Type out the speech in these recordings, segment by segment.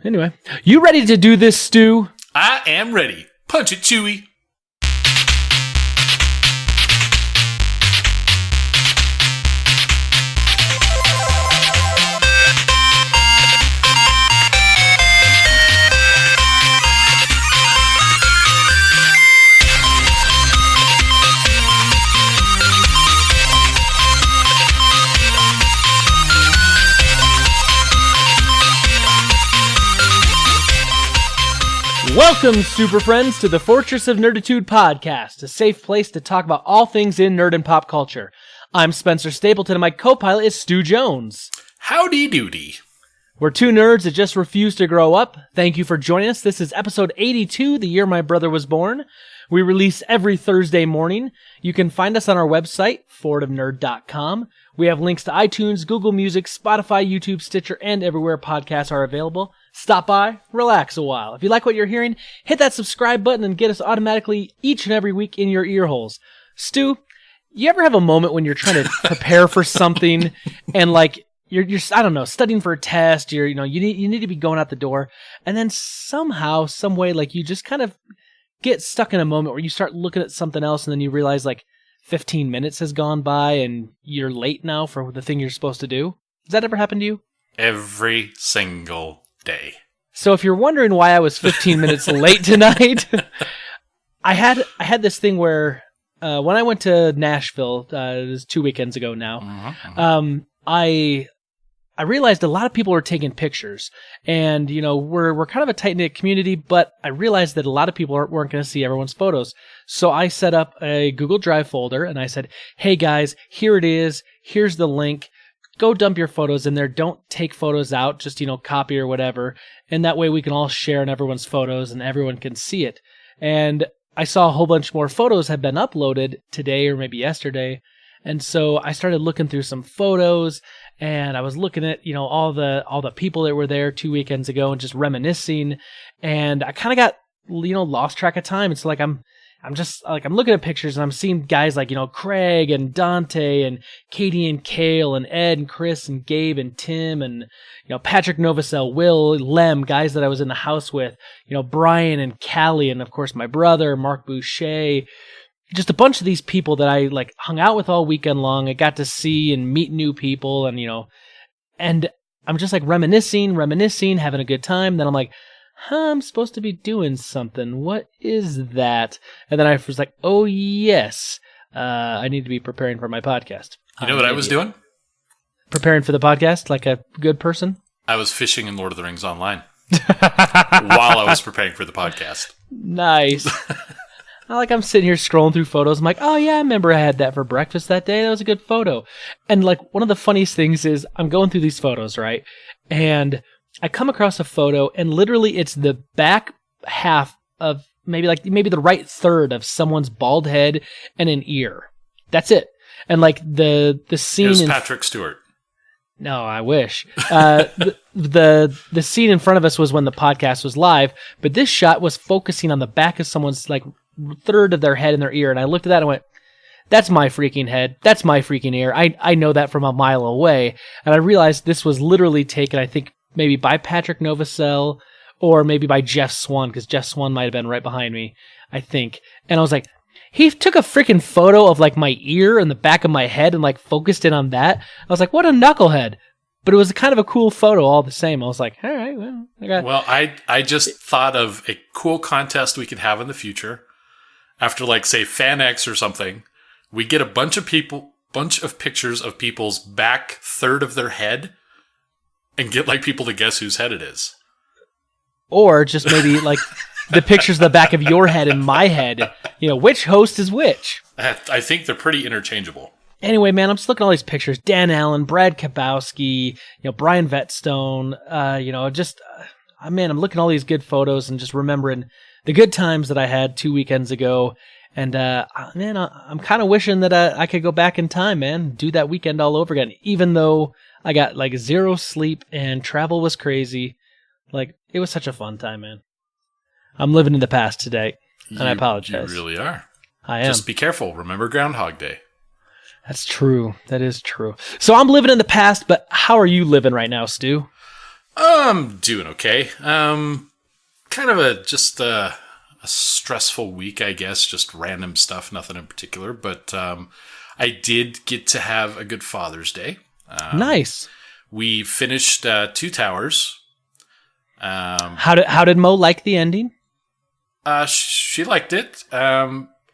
Anyway, you ready to do this, Stu? I am ready. Punch it, Chewie. Welcome, super friends, to the Fortress of Nerditude podcast, a safe place to talk about all things in nerd and pop culture. I'm Spencer Stapleton, and my co-pilot is Stu Jones. Howdy doody. We're two nerds that just refuse to grow up. Thank you for joining us. This is episode 82, the year my brother was born. We release every Thursday morning. You can find us on our website, forwardofnerd.com. We have links to iTunes, Google Music, Spotify, YouTube, Stitcher, and everywhere podcasts are available. Stop by, relax a while. If you like what you're hearing, hit that subscribe button and get us automatically each and every week in your ear holes. Stu, you ever have a moment when you're trying to prepare for something and like you're I don't know, studying for a test, you need to be going out the door, and then somehow, some way, like you just kind of get stuck in a moment where you start looking at something else and then you realize like 15 minutes has gone by and you're late now for the thing you're supposed to do? Does that ever happen to you? Every single day. So if you're wondering why I was 15 minutes late tonight, I had this thing where when I went to Nashville, it was 2 weekends ago now, I realized a lot of people were taking pictures, and we're kind of a tight-knit community, but I realized that a lot of people weren't going to see everyone's photos. So I set up a Google Drive folder, and I said, hey guys, here it is, here's the link, go dump your photos in there, don't take photos out, just copy or whatever, and that way we can all share in everyone's photos and everyone can see it. And I saw a whole bunch more photos had been uploaded today or maybe yesterday, and so I started looking through some photos, and I was looking at, all the people that were there 2 weekends ago and just reminiscing. And I kind of got, lost track of time. It's like I'm looking at pictures and I'm seeing guys like, Craig and Dante and Katie and Kale and Ed and Chris and Gabe and Tim and, Patrick Novosel, Will, Lem, guys that I was in the house with, Brian and Callie and of course my brother, Mark Boucher. Just a bunch of these people that I hung out with all weekend long. I got to see and meet new people, and and I'm just reminiscing, having a good time. Then I'm like, I'm supposed to be doing something. What is that? And then I was like, oh yes, I need to be preparing for my podcast. You know what I was doing? Preparing for the podcast, like a good person. I was fishing in Lord of the Rings Online while I was preparing for the podcast. Nice. I'm sitting here scrolling through photos. I'm like, oh yeah, I remember I had that for breakfast that day. That was a good photo. And one of the funniest things is I'm going through these photos, right? And I come across a photo and literally it's the back half of maybe the right third of someone's bald head and an ear. That's it. And the scene. It was Patrick Stewart. No, I wish. The scene in front of us was when the podcast was live, but this shot was focusing on the back of someone's third of their head and their ear, and I looked at that and went, that's my freaking head, that's my freaking ear. I know that from a mile away. And I realized this was literally taken, I think, maybe by Patrick Novosel or maybe by Jeff Swan, because Jeff Swan might have been right behind me, I think. And I was like, he took a freaking photo of my ear and the back of my head and focused in on that. I was like, what a knucklehead. But it was kind of a cool photo all the same. I was like, all right, well, Well, I just thought of a cool contest we could have in the future. After say FanX or something, we get a bunch of pictures of people's back third of their head and get people to guess whose head it is. Or just maybe the pictures of the back of your head and my head, which host is which. I think they're pretty interchangeable. Anyway, man, I'm just looking at all these pictures. Dan Allen, Brad Kabowski, Brian Vetstone, man, I'm looking at all these good photos and just remembering the good times that I had 2 weekends ago. And, man, I'm kind of wishing that I could go back in time, man, do that weekend all over again, even though I got zero sleep and travel was crazy. It was such a fun time, man. I'm living in the past today, and I apologize. You really are. I am. Just be careful. Remember Groundhog Day. That's true. That is true. So I'm living in the past, but how are you living right now, Stu? I'm doing okay. Kind of a stressful week, I guess. Just random stuff, nothing in particular. But I did get to have a good Father's Day. Nice. We finished Two Towers. How did Mo like the ending? She liked it.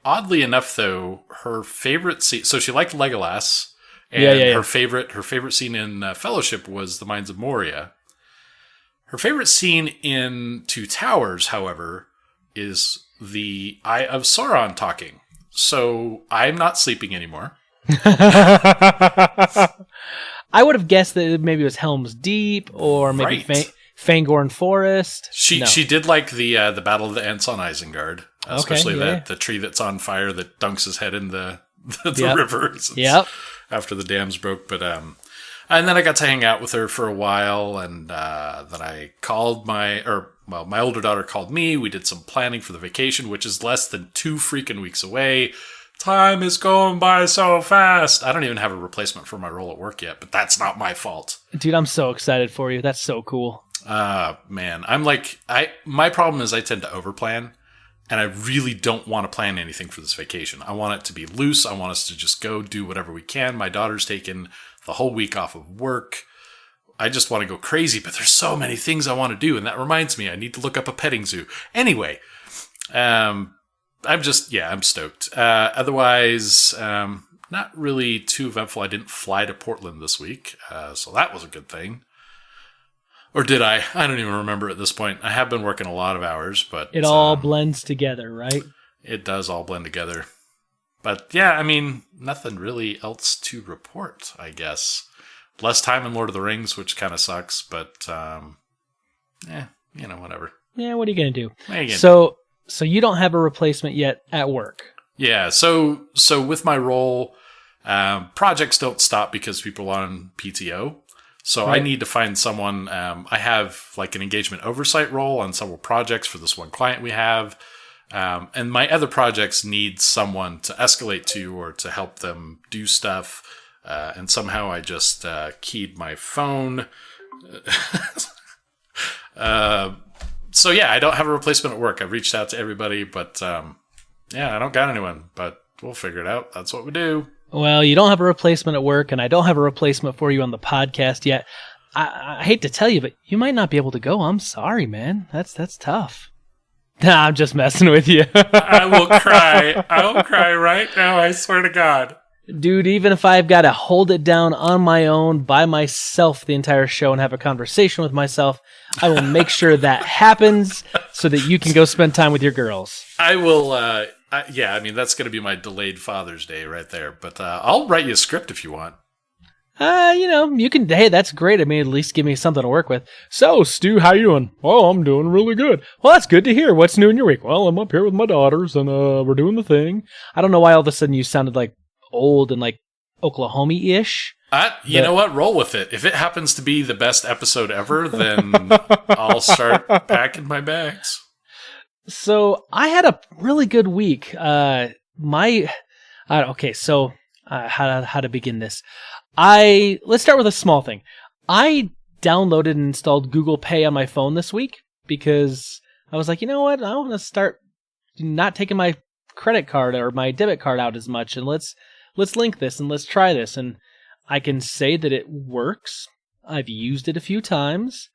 Oddly enough, though, her favorite scene. So she liked Legolas, and her favorite scene in Fellowship was the Mines of Moria. Her favorite scene in Two Towers, however, is the Eye of Sauron talking. So I'm not sleeping anymore. I would have guessed that maybe it was Helm's Deep or maybe Fangorn Forest. She did like the Battle of the Ents on Isengard, especially the tree that's on fire that dunks his head in the river. Yep. After the dams broke, but and then I got to hang out with her for a while, and then I called my older daughter called me. We did some planning for the vacation, which is less than 2 freaking weeks away. Time is going by so fast. I don't even have a replacement for my role at work yet, but that's not my fault. Dude, I'm so excited for you. That's so cool. Man, my problem is I tend to overplan, and I really don't want to plan anything for this vacation. I want it to be loose. I want us to just go do whatever we can. My daughter's taken the whole week off of work. I just want to go crazy, but there's so many things I want to do, and that reminds me, I need to look up a petting zoo. Anyway, I'm stoked. Otherwise, not really too eventful. I didn't fly to Portland this week, so that was a good thing. Or did I? I don't even remember at this point. I have been working a lot of hours, but it all blends together, right? It does all blend together. But yeah, I mean, nothing really else to report, I guess. Less time in Lord of the Rings, which kind of sucks, but whatever. Yeah, what are you going to do? So you don't have a replacement yet at work. Yeah, so with my role, projects don't stop because people are on PTO. So right. I need to find someone. I have like an engagement oversight role on several projects for this one client we have. And my other projects need someone to escalate to or to help them do stuff. And somehow I just keyed my phone. So yeah, I don't have a replacement at work. I've reached out to everybody, but I don't got anyone. But we'll figure it out. That's what we do. Well, you don't have a replacement at work, and I don't have a replacement for you on the podcast yet. I hate to tell you, but you might not be able to go. I'm sorry, man. That's tough. Nah, I'm just messing with you. I will cry. I will cry right now, I swear to God. Dude, even if I've got to hold it down on my own, by myself, the entire show and have a conversation with myself, I will make sure that happens so that you can go spend time with your girls. I will, that's going to be my delayed Father's Day right there. But I'll write you a script if you want. You can, hey, that's great. I mean, at least give me something to work with. So, Stu, how you doing? Oh, I'm doing really good. Well, that's good to hear. What's new in your week? Well, I'm up here with my daughters, and we're doing the thing. I don't know why all of a sudden you sounded like old and like Oklahoma-ish. You know what? Roll with it. If it happens to be the best episode ever, then I'll start packing my bags. So, I had a really good week. How to begin this? Let's start with a small thing. I downloaded and installed Google Pay on my phone this week because I was like, you know what? I want to start not taking my credit card or my debit card out as much, and let's link this and let's try this. And I can say that it works. I've used it a few times.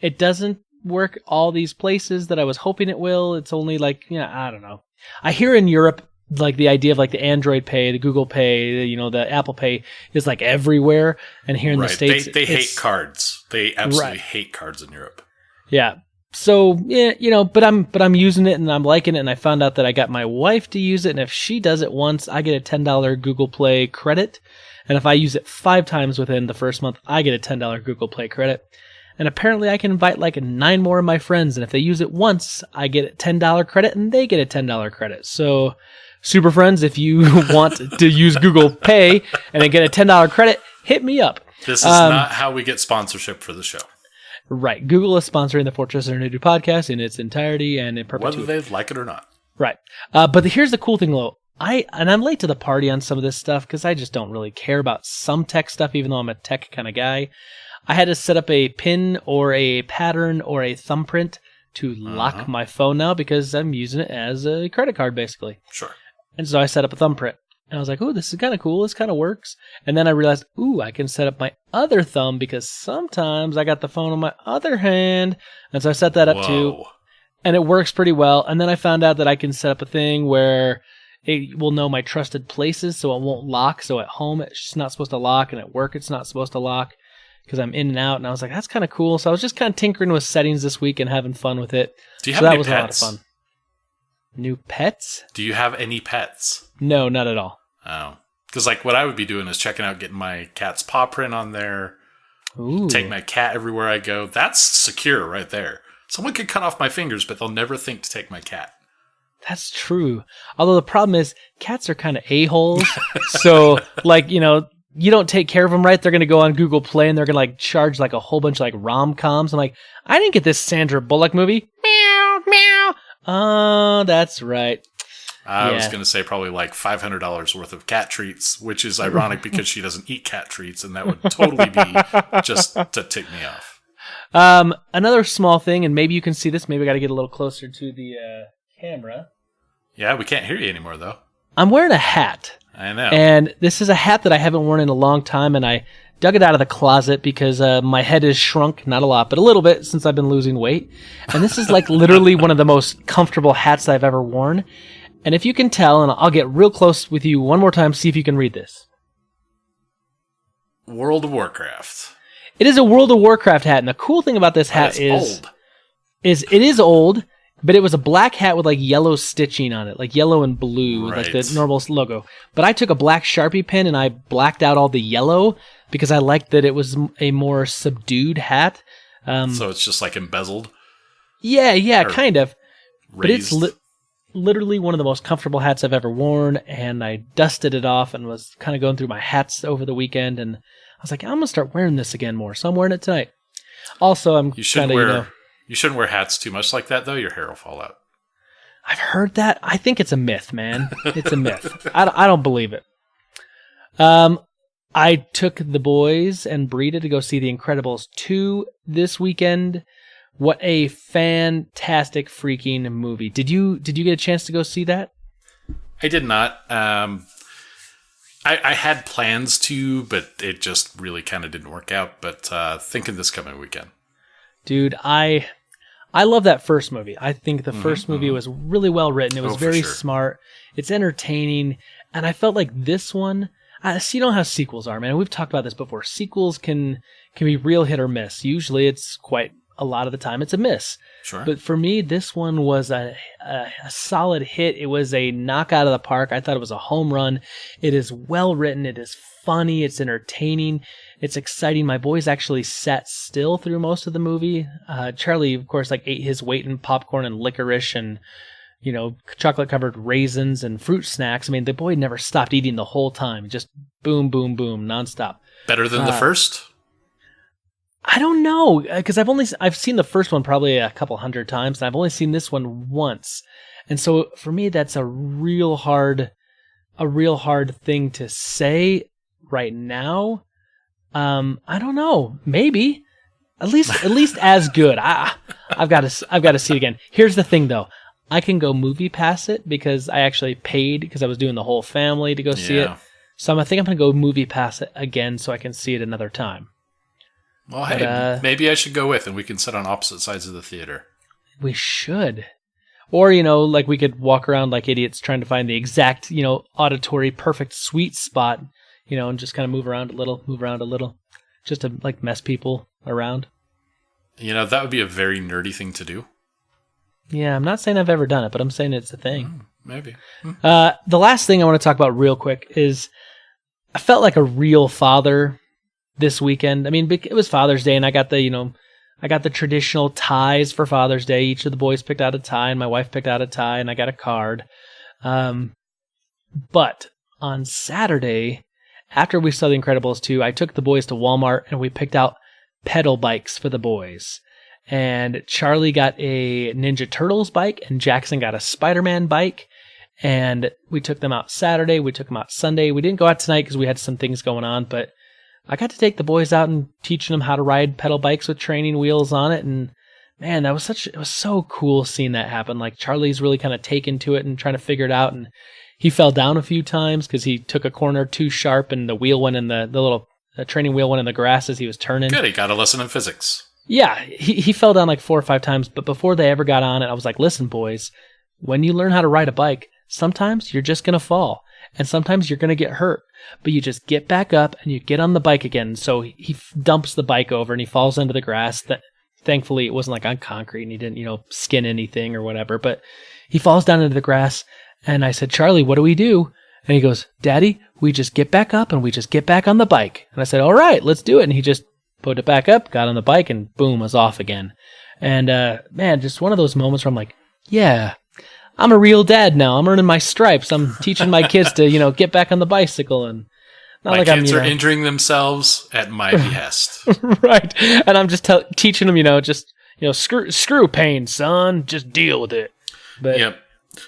It doesn't work all these places that I was hoping it will. It's only like, I don't know. I hear in Europe, like the idea of like the Android Pay, the Google Pay, the Apple Pay is like everywhere. And here in the States, they hate cards. They absolutely hate cards in Europe. Yeah. So, but I'm using it and I'm liking it. And I found out that I got my wife to use it. And if she does it once, I get a $10 Google Play credit. And if I use it 5 times within the first month, I get a $10 Google Play credit. And apparently I can invite like 9 more of my friends. And if they use it once, I get a $10 credit and they get a $10 credit. So, Super Friends, if you want to use Google Pay and then get a $10 credit, hit me up. This is not how we get sponsorship for the show. Right. Google is sponsoring the Fortress Internet podcast in its entirety and in perpetuity. Whether they like it or not. Right. But here's the cool thing, though. I'm late to the party on some of this stuff because I just don't really care about some tech stuff, even though I'm a tech kind of guy. I had to set up a pin or a pattern or a thumbprint to lock my phone now because I'm using it as a credit card, basically. Sure. And so I set up a thumbprint. And I was like, ooh, this is kind of cool. This kind of works. And then I realized, ooh, I can set up my other thumb because sometimes I got the phone on my other hand. And so I set that up too. And it works pretty well. And then I found out that I can set up a thing where it will know my trusted places so it won't lock. So at home, it's not supposed to lock. And at work, it's not supposed to lock because I'm in and out. And I was like, that's kind of cool. So I was just kind of tinkering with settings this week and having fun with it. Do you have any pets? A lot of fun. New pets? Do you have any pets? No, not at all. Oh. Because like what I would be doing is checking out, getting my cat's paw print on there. Ooh. Take my cat everywhere I go. That's secure right there. Someone could cut off my fingers, but they'll never think to take my cat. That's true. Although the problem is cats are kind of a-holes. So like, you don't take care of them right. They're going to go on Google Play and they're going to like charge like a whole bunch of like rom-coms. I'm like, I didn't get this Sandra Bullock movie. Meow, meow. Oh, that's right. I was going to say probably like $500 worth of cat treats, which is ironic because she doesn't eat cat treats, and that would totally be just to tick me off. Another small thing, and maybe you can see this. Maybe I got to get a little closer to the camera. Yeah, we can't hear you anymore, though. I'm wearing a hat. I know. And this is a hat that I haven't worn in a long time, and I dug it out of the closet because my head has shrunk, not a lot, but a little bit since I've been losing weight. And this is like literally one of the most comfortable hats I've ever worn. And if you can tell, and I'll get real close with you one more time, see if you can read this. World of Warcraft. It is a World of Warcraft hat, and the cool thing about this hat is it is old, but it was a black hat with like yellow stitching on it, like yellow and blue, like the normal logo. But I took a black Sharpie pen and I blacked out all the yellow because I liked that it was a more subdued hat. So it's just like embezzled? Yeah, kind of. Raised. But it's literally one of the most comfortable hats I've ever worn, and I dusted it off and was kind of going through my hats over the weekend, and I was like, I'm going to start wearing this again more, so I'm wearing it tonight. Also, I'm kind of, You shouldn't wear hats too much like that, though. Your hair will fall out. I've heard that. I think it's a myth, man. It's a myth. I don't believe it. I took the boys and Brita to go see The Incredibles 2 this weekend. What a fantastic freaking movie. Did you get a chance to go see that? I did not. I had plans to, but it just really kind of didn't work out. But thinking this coming weekend. Dude, I love that first movie. I think the first movie was really well written. It was very smart. It's entertaining. And I felt like this one, you know how sequels are, man. We've talked about this before. Sequels can be real hit or miss. Usually it's quite a lot of the time it's a miss. Sure. But for me, this one was a solid hit. It was a knock out of the park. I thought it was a home run. It is well written. It is funny. It's entertaining. It's exciting. My boys actually sat still through most of the movie. Charlie, of course, like ate his weight in popcorn and licorice and, chocolate covered raisins and fruit snacks. I mean, the boy never stopped eating the whole time. Just boom, boom, boom, nonstop. Better than the first? I don't know, because I've seen the first one probably a couple hundred times, and I've only seen this one once. And so for me, that's a real hard thing to say right now. I don't know. Maybe at least as good. I've got to see it again. Here's the thing, though. I can go movie pass it because I actually paid because I was doing the whole family to go see it. So I think I'm going to go movie pass it again so I can see it another time. Well, hey, maybe I should go with, and we can sit on opposite sides of the theater. We should. Or, like we could walk around like idiots trying to find the exact, auditory perfect sweet spot, and just kind of move around a little, just to like mess people around. That would be a very nerdy thing to do. Yeah, I'm not saying I've ever done it, but I'm saying it's a thing. Maybe. The last thing I want to talk about real quick is I felt like a real father this weekend. I mean, it was Father's Day, and I got the traditional ties for Father's Day. Each of the boys picked out a tie, and my wife picked out a tie, and I got a card. But on Saturday, after we saw The Incredibles 2, I took the boys to Walmart, and we picked out pedal bikes for the boys. And Charlie got a Ninja Turtles bike, and Jackson got a Spider-Man bike. And we took them out Saturday. We took them out Sunday. We didn't go out tonight because we had some things going on, but I got to take the boys out and teaching them how to ride pedal bikes with training wheels on it. And man, it was so cool seeing that happen. Like Charlie's really kind of taken to it and trying to figure it out. And he fell down a few times because he took a corner too sharp and the wheel went in the little training wheel went in the grass as he was turning. Good, he got a lesson in physics. Yeah, he fell down like 4 or 5 times, but before they ever got on it, I was like, listen, boys, when you learn how to ride a bike, sometimes you're just going to fall, and sometimes you're going to get hurt, but you just get back up and you get on the bike again. So he dumps the bike over and he falls into the grass. Thankfully, it wasn't like on concrete and he didn't, skin anything or whatever, but he falls down into the grass, and I said, Charlie, what do we do? And he goes, Daddy, we just get back up and we just get back on the bike. And I said, all right, let's do it. And he just put it back up, got on the bike, and boom, was off again. And man, just one of those moments where I'm like, yeah, I'm a real dad now. I'm earning my stripes. I'm teaching my kids to, get back on the bicycle. And not my like kids are injuring themselves at my behest. Right. And I'm just teaching them, screw pain, son. Just deal with it. But yep.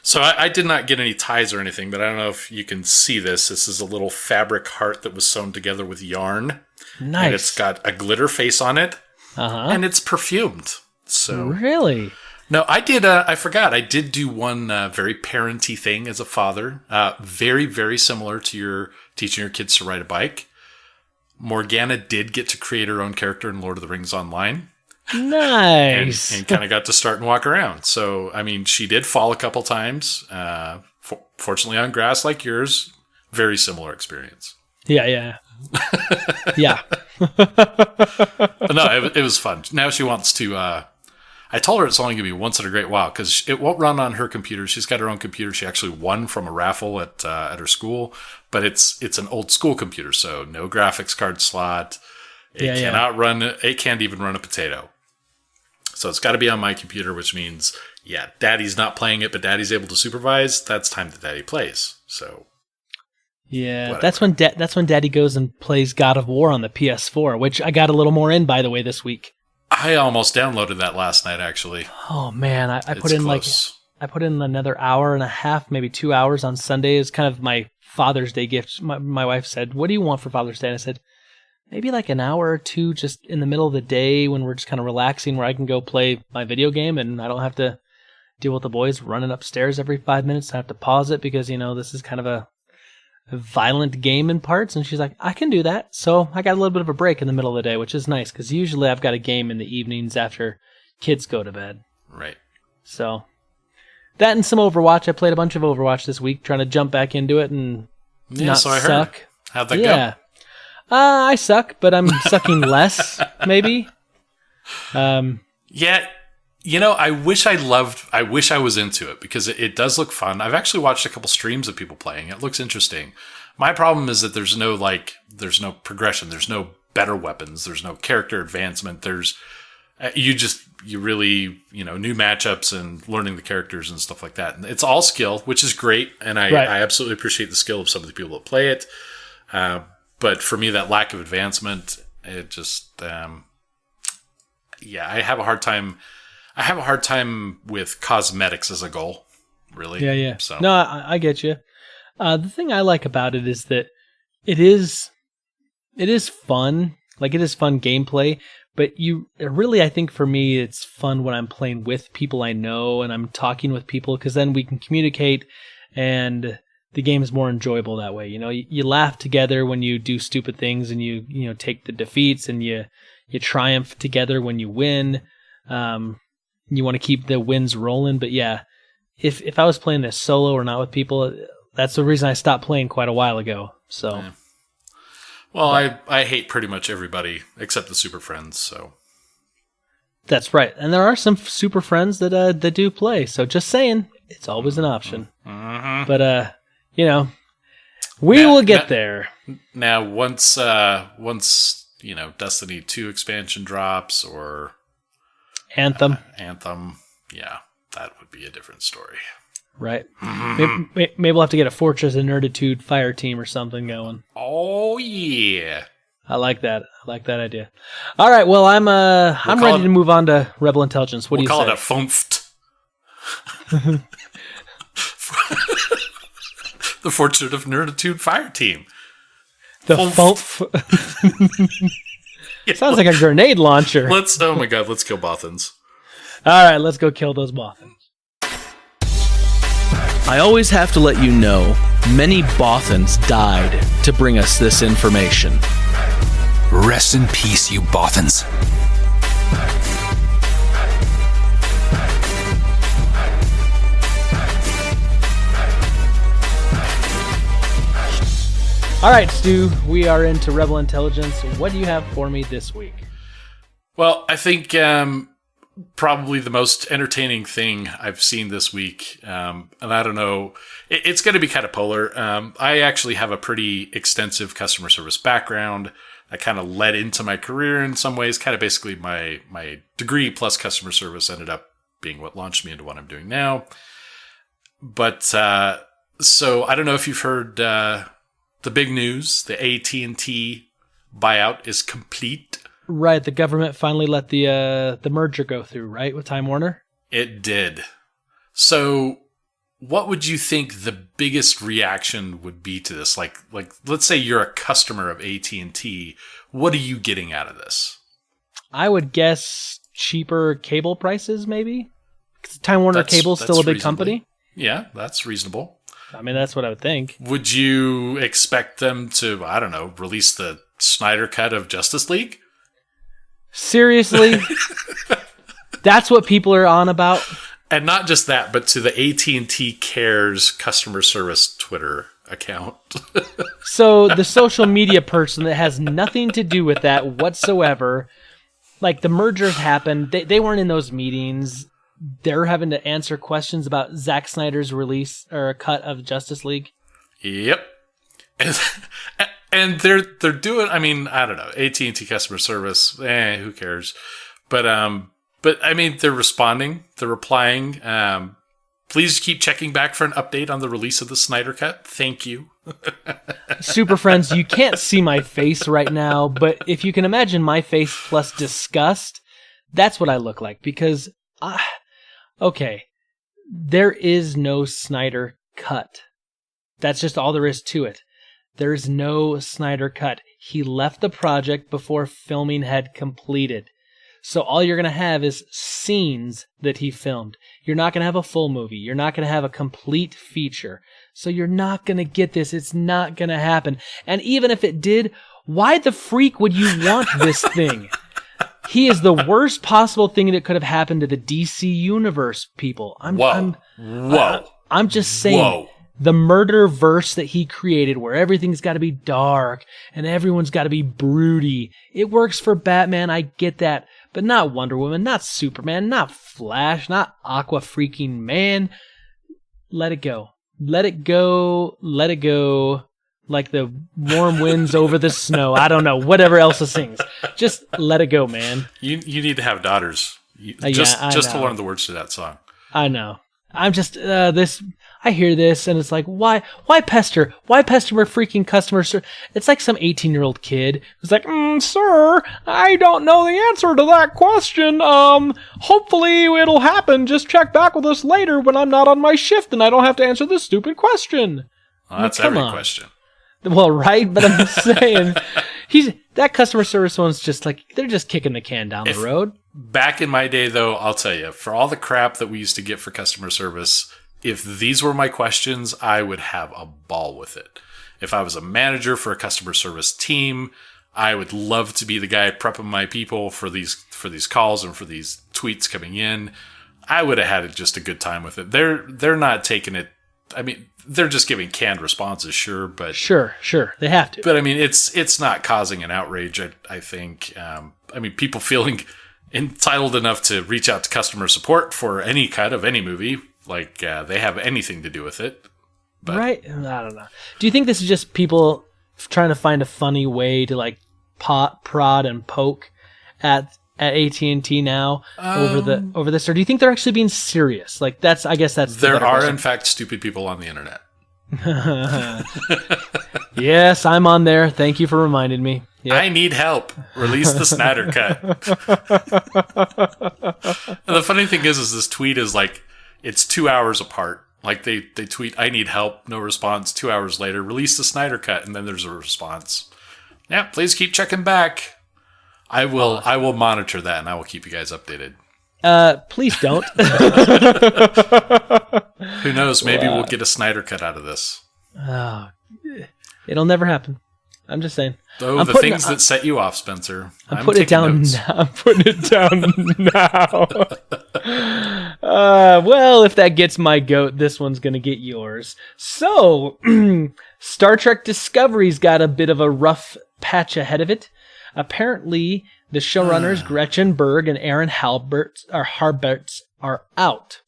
So I did not get any ties or anything, but I don't know if you can see this. This is a little fabric heart that was sewn together with yarn. Nice. And it's got a glitter face on it. Uh-huh. And it's perfumed. So really? No, I did. I forgot. I did do one very parenty thing as a father. Very, very similar to your teaching your kids to ride a bike. Morgana did get to create her own character in Lord of the Rings Online. Nice. And kind of got to start and walk around. So, I mean, she did fall a couple times. Fortunately on grass like yours. Very similar experience. Yeah. Yeah. No, it was fun. Now she wants to... I told her it's only going to be once in a great while because it won't run on her computer. She's got her own computer. She actually won from a raffle at her school, but it's an old school computer, so no graphics card slot. It cannot run. It can't even run a potato. So it's got to be on my computer, which means, Daddy's not playing it, but Daddy's able to supervise. That's time that Daddy plays. So. Yeah, whatever. that's when Daddy goes and plays God of War on the PS4, which I got a little more in, by the way, this week. I almost downloaded that last night, actually. Oh man, I put in close. I put in another hour and a half, maybe 2 hours on Sunday. It's kind of my Father's Day gift. My wife said, "What do you want for Father's Day?" And I said, "Maybe like an hour or two, just in the middle of the day when we're just kind of relaxing, where I can go play my video game and I don't have to deal with the boys running upstairs every 5 minutes. I have to pause it because this is kind of a violent game in parts." And she's like, I can do that. So I got a little bit of a break in the middle of the day, which is nice because usually I've got a game in the evenings after kids go to bed. Right. So that and some Overwatch. I played a bunch of Overwatch this week, trying to jump back into it and not so I suck. heard. How'd that go? I suck, but I'm sucking less, maybe. Yeah. I wish I was into it because it does look fun. I've actually watched a couple streams of people playing. It looks interesting. My problem is that there's no progression. There's no better weapons. There's no character advancement. You really, new matchups and learning the characters and stuff like that. And it's all skill, which is great. And I absolutely appreciate the skill of some of the people that play it. But for me, that lack of advancement, it just, I have a hard time. I have a hard time with cosmetics as a goal, really. Yeah. So. No, I get you. The thing I like about it is that it is fun. Like, it is fun gameplay, but I think for me, it's fun when I'm playing with people I know and I'm talking with people because then we can communicate and the game is more enjoyable that way. You laugh together when you do stupid things and you take the defeats and you triumph together when you win. You want to keep the wins rolling, but if I was playing this solo or not with people, that's the reason I stopped playing quite a while ago. So, yeah. Well, I hate pretty much everybody except the Super Friends. So that's right, and there are some Super Friends that do play. So just saying, it's always an option. Mm-hmm. But we will get there. Now, once Destiny 2 expansion drops or Anthem, that would be a different story. Right. Mm-hmm. Maybe we'll have to get a Fortress of Nerditude fire team or something going. Oh, yeah. I like that. I like that idea. All right. Well, I'm ready to move on to Rebel Intelligence. What do you say? We'll call it a FOMFT. The Fortress of Nerditude fire team. The phone. Sounds like a grenade launcher. Oh my god, let's kill Bothans. All right, let's go kill those Bothans. I always have to let you know, many Bothans died to bring us this information. Rest in peace, you Bothans. All right, Stu, we are into Rebel Intelligence. What do you have for me this week? Well, I think probably the most entertaining thing I've seen this week, and I don't know, it's going to be kind of polar. I actually have a pretty extensive customer service background that kind of led into my career in some ways. Kind of basically my degree plus customer service ended up being what launched me into what I'm doing now. But so I don't know if you've heard the big news: the AT&T buyout is complete. Right, the government finally let the merger go through, right, with Time Warner? It did. So, what would you think the biggest reaction would be to this? Like, let's say you're a customer of AT&T. What are you getting out of this? I would guess cheaper cable prices, maybe. 'Cause Time Warner Cable's still a big company. Yeah, that's reasonable. I mean, that's what I would think. Would you expect them to, I don't know, release the Snyder Cut of Justice League? Seriously? That's what people are on about? And not just that, but to the AT&T Cares customer service Twitter account. So the social media person that has nothing to do with that whatsoever, like the mergers happened, they weren't in those meetings. They're having to answer questions about Zack Snyder's release or a cut of Justice League. Yep. And they're doing, I mean, I don't know, AT&T customer service, who cares? But I mean, they're responding, they're replying. Please keep checking back for an update on the release of the Snyder Cut. Thank you. Super friends, you can't see my face right now, but if you can imagine my face plus disgust, that's what I look like. Because, okay, there is no Snyder Cut. That's just all there is to it. There's no Snyder Cut. He left the project before filming had completed. So all you're going to have is scenes that he filmed. You're not going to have a full movie. You're not going to have a complete feature. So you're not going to get this. It's not going to happen. And even if it did, why the freak would you want this thing? He is the worst possible thing that could have happened to the DC universe, people. I'm just saying. Whoa. The murder verse that he created, where everything's got to be dark and everyone's got to be broody. It works for Batman, I get that. But not Wonder Woman, not Superman, not Flash, not Aqua freaking Man. Let it go. Let it go. Let it go. Like the warm winds over the snow. I don't know. Whatever else it sings. Just let it go, man. You need to have daughters. Just to learn the words to that song. I know. I'm just, I hear this and it's like, why pester? Why pester my freaking customer service? It's like some 18-year-old kid who's like, sir, I don't know the answer to that question. Hopefully it'll happen. Just check back with us later when I'm not on my shift and I don't have to answer this stupid question. Well, that's every question. Well, right, but I'm just saying, that customer service one's just like, they're just kicking the can down the road. Back in my day, though, I'll tell you, for all the crap that we used to get for customer service, if these were my questions, I would have a ball with it. If I was a manager for a customer service team, I would love to be the guy prepping my people for these calls and for these tweets coming in. I would have had just a good time with it. They're not taking it. I mean, they're just giving canned responses, sure, but sure, they have to. But I mean, it's not causing an outrage. I think. I mean, people feeling entitled enough to reach out to customer support for any cut of any movie, like they have anything to do with it. But, right? I don't know. Do you think this is just people trying to find a funny way to like prod and poke at AT&T now over this, or do you think they're actually being serious? Like I guess that's there are question. In fact stupid people on the internet. Yes, I'm on there. Thank you for reminding me. Yep. I need help. Release the Snyder Cut. And the funny thing is this tweet is like, it's 2 hours apart. Like they tweet, I need help, no response. 2 hours later, release the Snyder Cut, and then there's a response. Yeah, please keep checking back. I will monitor that, and I will keep you guys updated. Please don't. Who knows? Maybe we'll get a Snyder cut out of this. It'll never happen. I'm just saying. Oh, the things that set you off, Spencer. I'm putting it down now. I'm putting it down now. Well, if that gets my goat, this one's going to get yours. So, Star Trek Discovery's got a bit of a rough patch ahead of it. Apparently, the showrunners Gretchen Berg and Aaron Harberts are out.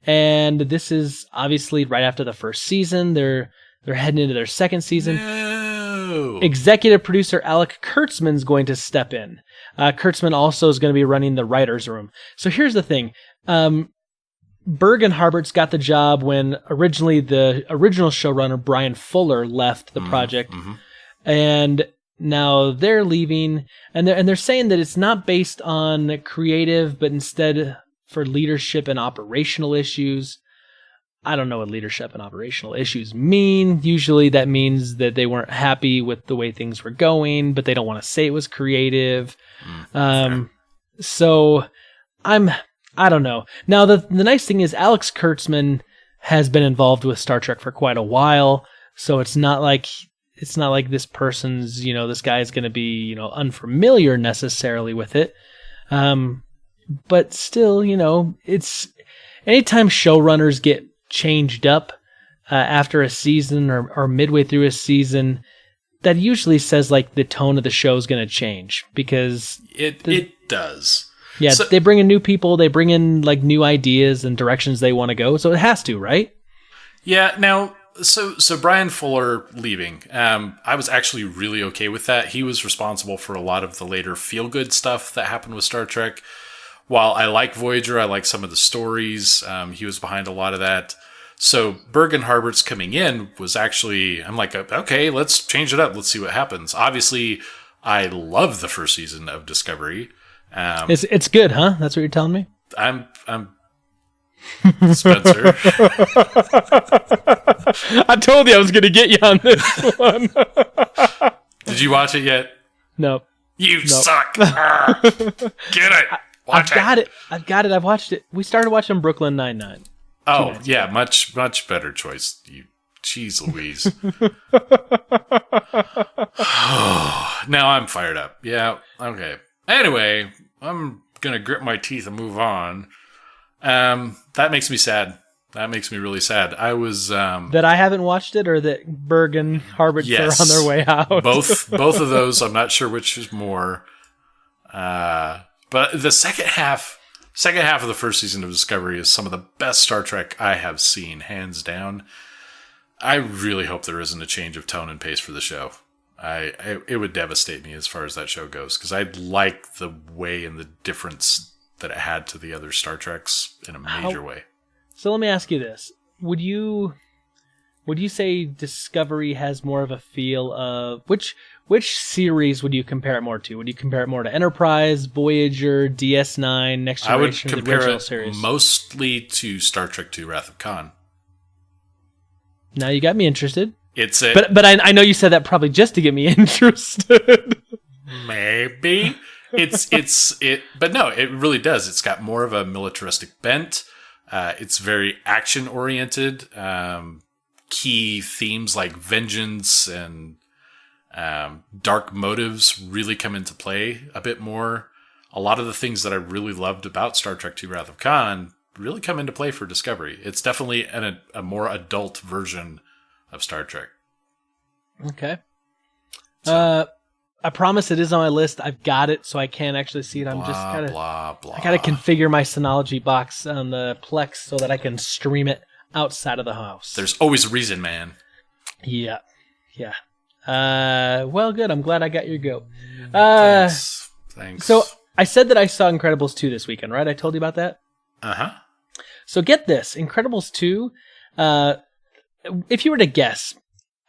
And this is obviously right after the first season. They're heading into their second season. No. Executive producer Alec Kurtzman's going to step in. Kurtzman also is going to be running the writer's room. So here's the thing. Berg and Harberts got the job when originally the original showrunner Brian Fuller left the project. And now they're leaving, and they're saying that it's not based on creative, but instead for leadership and operational issues. I don't know what leadership and operational issues mean. Usually that means that they weren't happy with the way things were going, but they don't want to say it was creative. So I don't know. Now, the nice thing is Alex Kurtzman has been involved with Star Trek for quite a while, so it's not like this person's, this guy is going to be, unfamiliar necessarily with it. But still, it's anytime showrunners get changed up after a season or midway through a season, that usually says like the tone of the show is going to change, because it does. Yeah, so, they bring in new people, they bring in like new ideas and directions they want to go, so it has to, right? Yeah. Now, so Brian Fuller leaving, I was actually really okay with that. He was responsible for a lot of the later feel-good stuff that happened with Star Trek. While I like Voyager, I like some of the stories. He was behind a lot of that. So Berg and Harberts coming in was actually, I'm like, okay, let's change it up. Let's see what happens. Obviously, I love the first season of Discovery. It's good, huh? That's what you're telling me? I'm Spencer. I told you I was going to get you on this one. Did you watch it yet? No. You suck. Get it. I've got it. I've watched it. We started watching Brooklyn Nine-Nine. Oh, yeah. Much better choice. You, jeez Louise. Now I'm fired up. Yeah. Okay. Anyway, I'm going to grit my teeth and move on. That makes me sad. That makes me really sad. I was... that I haven't watched it, or that Berg and Harberts are on their way out? Both of those. I'm not sure which is more. But the second half of the first season of Discovery is some of the best Star Trek I have seen, hands down. I really hope there isn't a change of tone and pace for the show. It would devastate me as far as that show goes, because I like the way and the difference that it had to the other Star Treks in a major way. So let me ask you this. Would you say Discovery has more of a feel of... Which series would you compare it more to? Would you compare it more to Enterprise, Voyager, DS9, Next Generation, I would compare it mostly to Star Trek II, Wrath of Khan. Now you got me interested. But I know you said that probably just to get me interested. Maybe. But no, it really does. It's got more of a militaristic bent. It's very action oriented. Key themes like vengeance and dark motives really come into play a bit more. A lot of the things that I really loved about Star Trek II Wrath of Khan really come into play for Discovery. It's definitely a more adult version of Star Trek. Okay. So, I promise it is on my list. I've got it, so I can actually see it. I'm just gotta I gotta configure my Synology box on the Plex so that I can stream it outside of the house. There's always a reason, man. Yeah. Well, good. I'm glad I got your go. Thanks. So I said that I saw Incredibles 2 this weekend, right? I told you about that? Uh-huh. So get this. Incredibles 2, if you were to guess,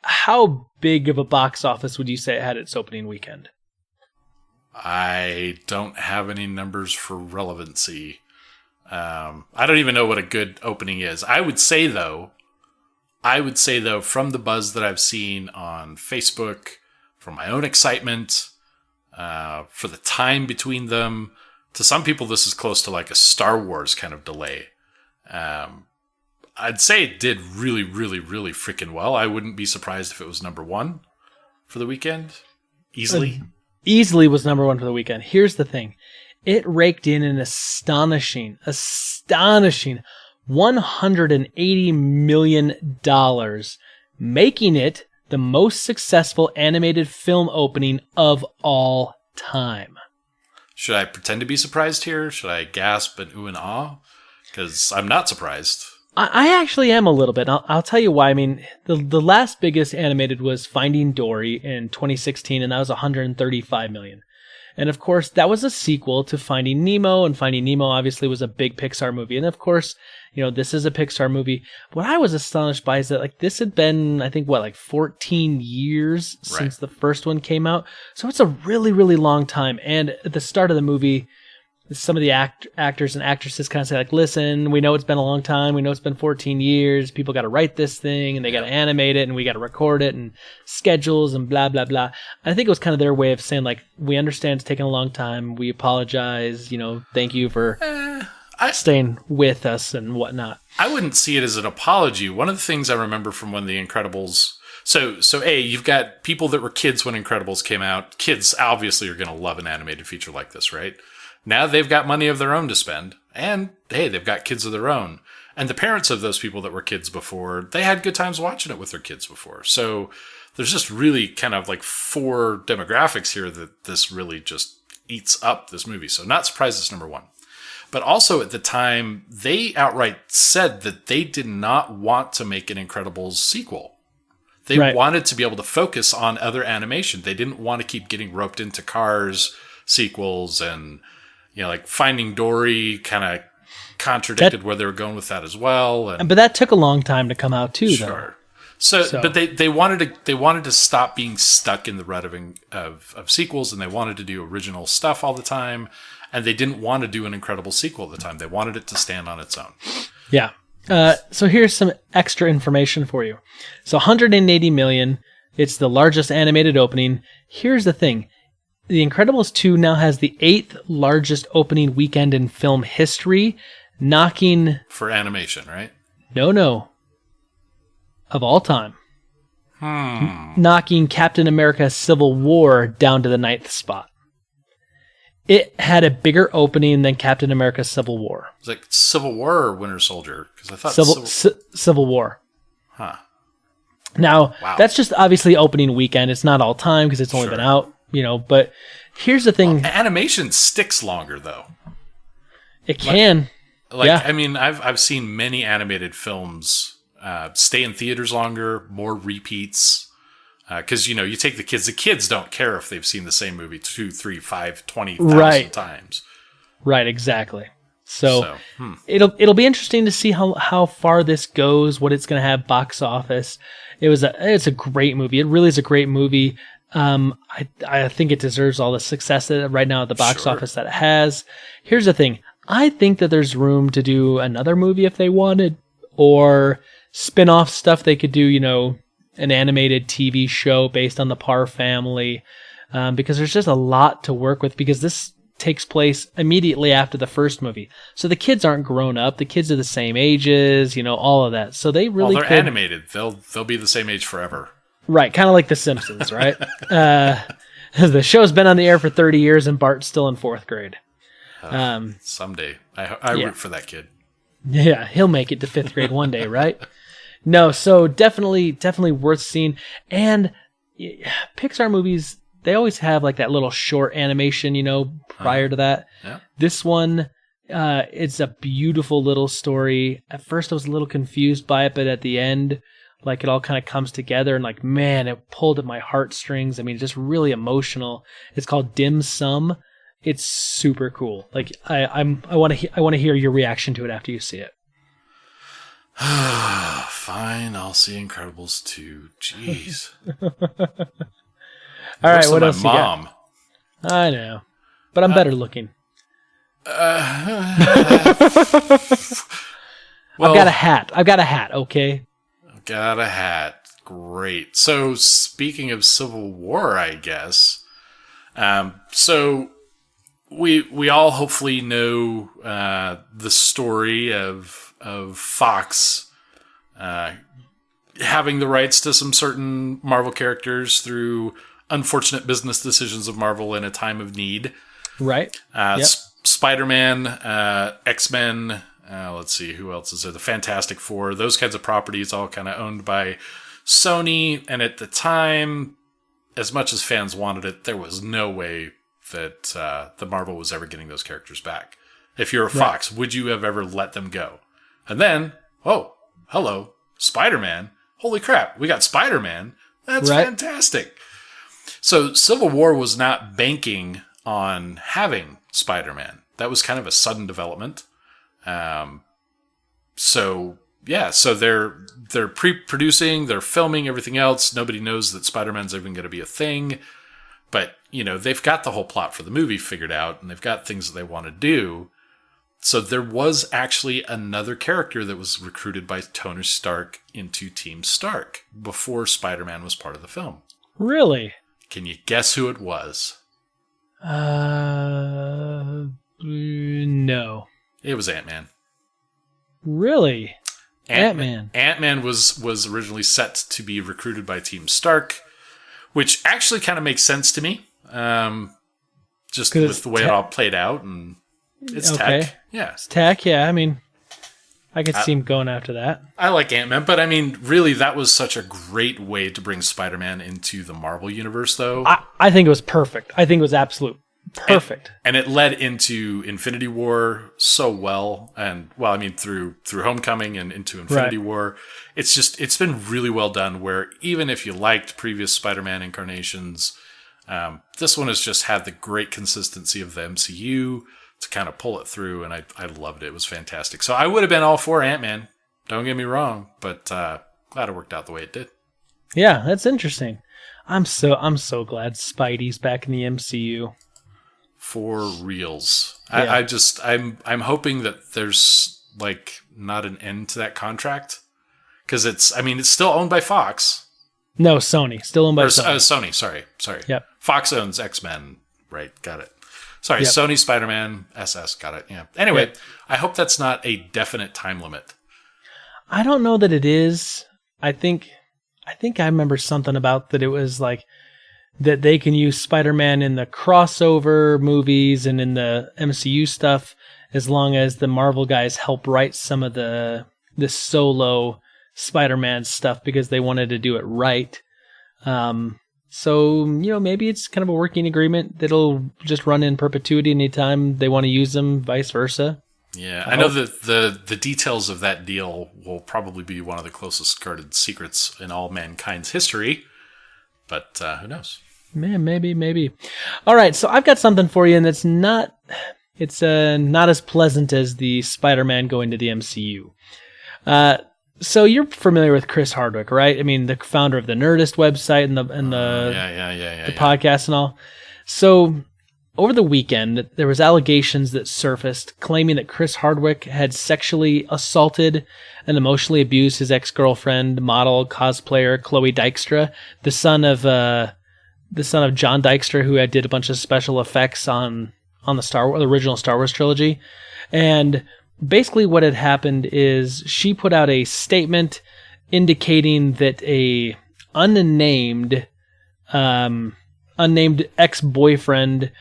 how big of a box office would you say it had its opening weekend? I don't have any numbers for relevancy. I don't even know what a good opening is. I would say though, from the buzz that I've seen on Facebook, for my own excitement, for the time between them. To some people, this is close to like a Star Wars kind of delay. I'd say it did really, really, really freaking well. I wouldn't be surprised if it was number one for the weekend. Easily. Easily was number one for the weekend. Here's the thing. It raked in an astonishing $180 million, making it the most successful animated film opening of all time. Should I pretend to be surprised here? Should I gasp and ooh and ah? Because I'm not surprised. I actually am a little bit. I'll tell you why. I mean, the last biggest animated was Finding Dory in 2016, and that was $135 million. And of course, that was a sequel to Finding Nemo, and Finding Nemo obviously was a big Pixar movie. And of course, this is a Pixar movie. What I was astonished by is that this had been, I think, 14 years since the first one came out. So it's a really, really long time. And at the start of the movie, some of the actors and actresses kind of say, listen, we know it's been a long time. We know it's been 14 years. People got to write this thing, and they got to animate it, and we got to record it, and schedules, and blah, blah, blah. I think it was kind of their way of saying, we understand it's taken a long time. We apologize. Thank you for staying with us and whatnot. I wouldn't see it as an apology. One of the things I remember from when The Incredibles... So you've got people that were kids when Incredibles came out. Kids obviously are going to love an animated feature like this, right? Now they've got money of their own to spend, and hey, they've got kids of their own. And the parents of those people that were kids before, they had good times watching it with their kids before. So there's just really kind of 4 demographics here that this really just eats up this movie. So not surprised it's number one. But also at the time, they outright said that they did not want to make an Incredibles sequel. They wanted to be able to focus on other animation. They didn't want to keep getting roped into Cars sequels and... Finding Dory kind of contradicted where they were going with that as well. But that took a long time to come out too, sure. though. So, but they wanted to stop being stuck in the rut of sequels, and they wanted to do original stuff all the time, and they didn't want to do an incredible sequel at the time. They wanted it to stand on its own. Yeah. So here's some extra information for you. So 180 million. It's the largest animated opening. Here's the thing. The Incredibles 2 now has the 8th largest opening weekend in film history, knocking... For animation, right? No. Of all time. Knocking Captain America Civil War down to the 9th spot. It had a bigger opening than Captain America Civil War. It's like Civil War or Winter Soldier? Because I thought Civil War. Huh. Now, That's just obviously opening weekend. It's not all time because it's only been out. But here's the thing. Well, animation sticks longer, though. It can. I mean, I've seen many animated films stay in theaters longer, more repeats. Because, you take the kids. The kids don't care if they've seen the same movie 2, 3, 5, 20,000 times. Right, exactly. So it'll be interesting to see how far this goes, what it's going to have box office. It's a great movie. It really is a great movie. I think it deserves all the success that right now at the box office that it has. Here's the thing. I think that there's room to do another movie if they wanted, or spin-off stuff. They could do, an animated TV show based on the Parr family, because there's just a lot to work with, because this takes place immediately after the first movie. So the kids aren't grown up. The kids are the same ages, all of that. So they really they're animated. They'll be the same age forever. Right, kind of like The Simpsons, right? The show's been on the air for 30 years, and Bart's still in 4th grade. Someday. I root for that kid. Yeah, he'll make it to 5th grade one day, right? No, so definitely worth seeing. And Pixar movies, they always have that little short animation, prior to that. Yeah. This one, it's a beautiful little story. At first I was a little confused by it, but at the end... it all kind of comes together, and man, it pulled at my heartstrings. I mean, just really emotional. It's called Dim Sum. It's super cool. I want to hear your reaction to it after you see it. Fine, I'll see Incredibles 2. Jeez. All right, what else mom. You got? I know, but I'm better looking. Well, I've got a hat. Okay. Got a hat. Great. So speaking of Civil War, I guess. So we all hopefully know the story of Fox having the rights to some certain Marvel characters through unfortunate business decisions of Marvel in a time of need. Right. Yep. Spider-Man, X-Men. Let's see, who else is there? The Fantastic Four. Those kinds of properties all kind of owned by Sony. And at the time, as much as fans wanted it, there was no way that the Marvel was ever getting those characters back. If you're a Fox, would you have ever let them go? And then, oh, hello, Spider-Man. Holy crap, we got Spider-Man. That's fantastic. So Civil War was not banking on having Spider-Man. That was kind of a sudden development. So they're pre-producing, they're filming everything else. Nobody knows that Spider-Man's even going to be a thing. But, they've got the whole plot for the movie figured out, and they've got things that they want to do. So there was actually another character that was recruited by Tony Stark into Team Stark before Spider-Man was part of the film. Really? Can you guess who it was? No. It was Ant-Man. Really? Ant-Man. Ant-Man was originally set to be recruited by Team Stark, which actually kind of makes sense to me. Just with the way it all played out, and it's tech. Yeah. It's tech, yeah. I mean, I could see him going after that. I like Ant-Man, but I mean, really, that was such a great way to bring Spider-Man into the Marvel universe, though. I think it was perfect. I think it was absolute perfect. And it led into Infinity War so well. And, well, I mean, through Homecoming and into Infinity War. It's been really well done, where even if you liked previous Spider-Man incarnations, this one has just had the great consistency of the MCU to kind of pull it through, and I loved it. It was fantastic. So I would have been all for Ant-Man. Don't get me wrong, but glad it worked out the way it did. Yeah, that's interesting. I'm so glad Spidey's back in the MCU. For reals. Yeah. I'm hoping that there's not an end to that contract, because it's still owned by Fox. No, Sony. Still owned by Sony. Sony. Sorry. Yep. Fox owns X-Men. Right. Got it. Sorry, Sony, Spider-Man, SS, got it. Yeah. Anyway, I hope that's not a definite time limit. I don't know that it is. I think I remember something about that. It was like that they can use Spider-Man in the crossover movies and in the MCU stuff, as long as the Marvel guys help write some of the solo Spider-Man stuff, because they wanted to do it right. So, maybe it's kind of a working agreement that'll just run in perpetuity anytime they want to use them, vice versa. Yeah, I know that the details of that deal will probably be one of the closest guarded secrets in all mankind's history, but who knows? Man, maybe. All right, so I've got something for you, and it's not as pleasant as the Spider-Man going to the MCU. So you're familiar with Chris Hardwick, right? I mean, the founder of the Nerdist website and the podcast and all. So over the weekend, there was allegations that surfaced claiming that Chris Hardwick had sexually assaulted and emotionally abused his ex-girlfriend, model, cosplayer Chloe Dykstra, the son of John Dykstra, who did a bunch of special effects on the original Star Wars trilogy. And basically what had happened is she put out a statement indicating that a unnamed ex-boyfriend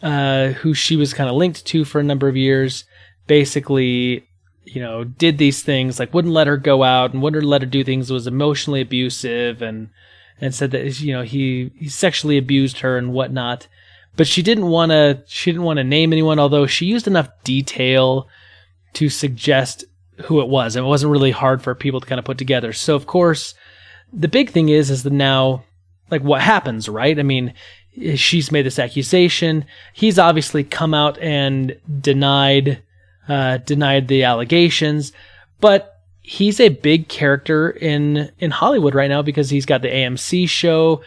who she was kind of linked to for a number of years basically, did these things, like wouldn't let her go out and wouldn't let her do things, was emotionally abusive, and said that, he sexually abused her and whatnot. But she didn't want to name anyone, although she used enough detail to suggest who it was. And it wasn't really hard for people to kind of put together. So, of course, the big thing is that now, what happens, right? I mean, she's made this accusation. He's obviously come out and denied the allegations. But he's a big character in Hollywood right now, because he's got the AMC show,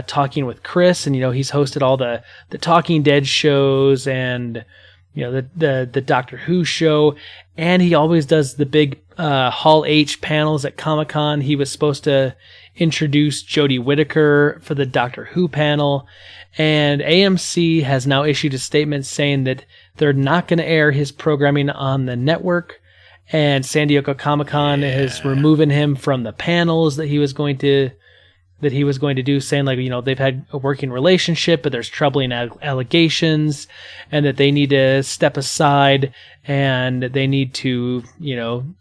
Talking with Chris, and he's hosted all the Talking Dead shows, and the Doctor Who show, and he always does the big Hall H panels at Comic-Con. He was supposed to introduce Jodie Whittaker for the Doctor Who panel, and AMC has now issued a statement saying that they're not going to air his programming on the network, and San Diego Comic-Con is removing him from the panels that he was going to do, saying they've had a working relationship, but there's troubling allegations, and that they need to step aside and they need to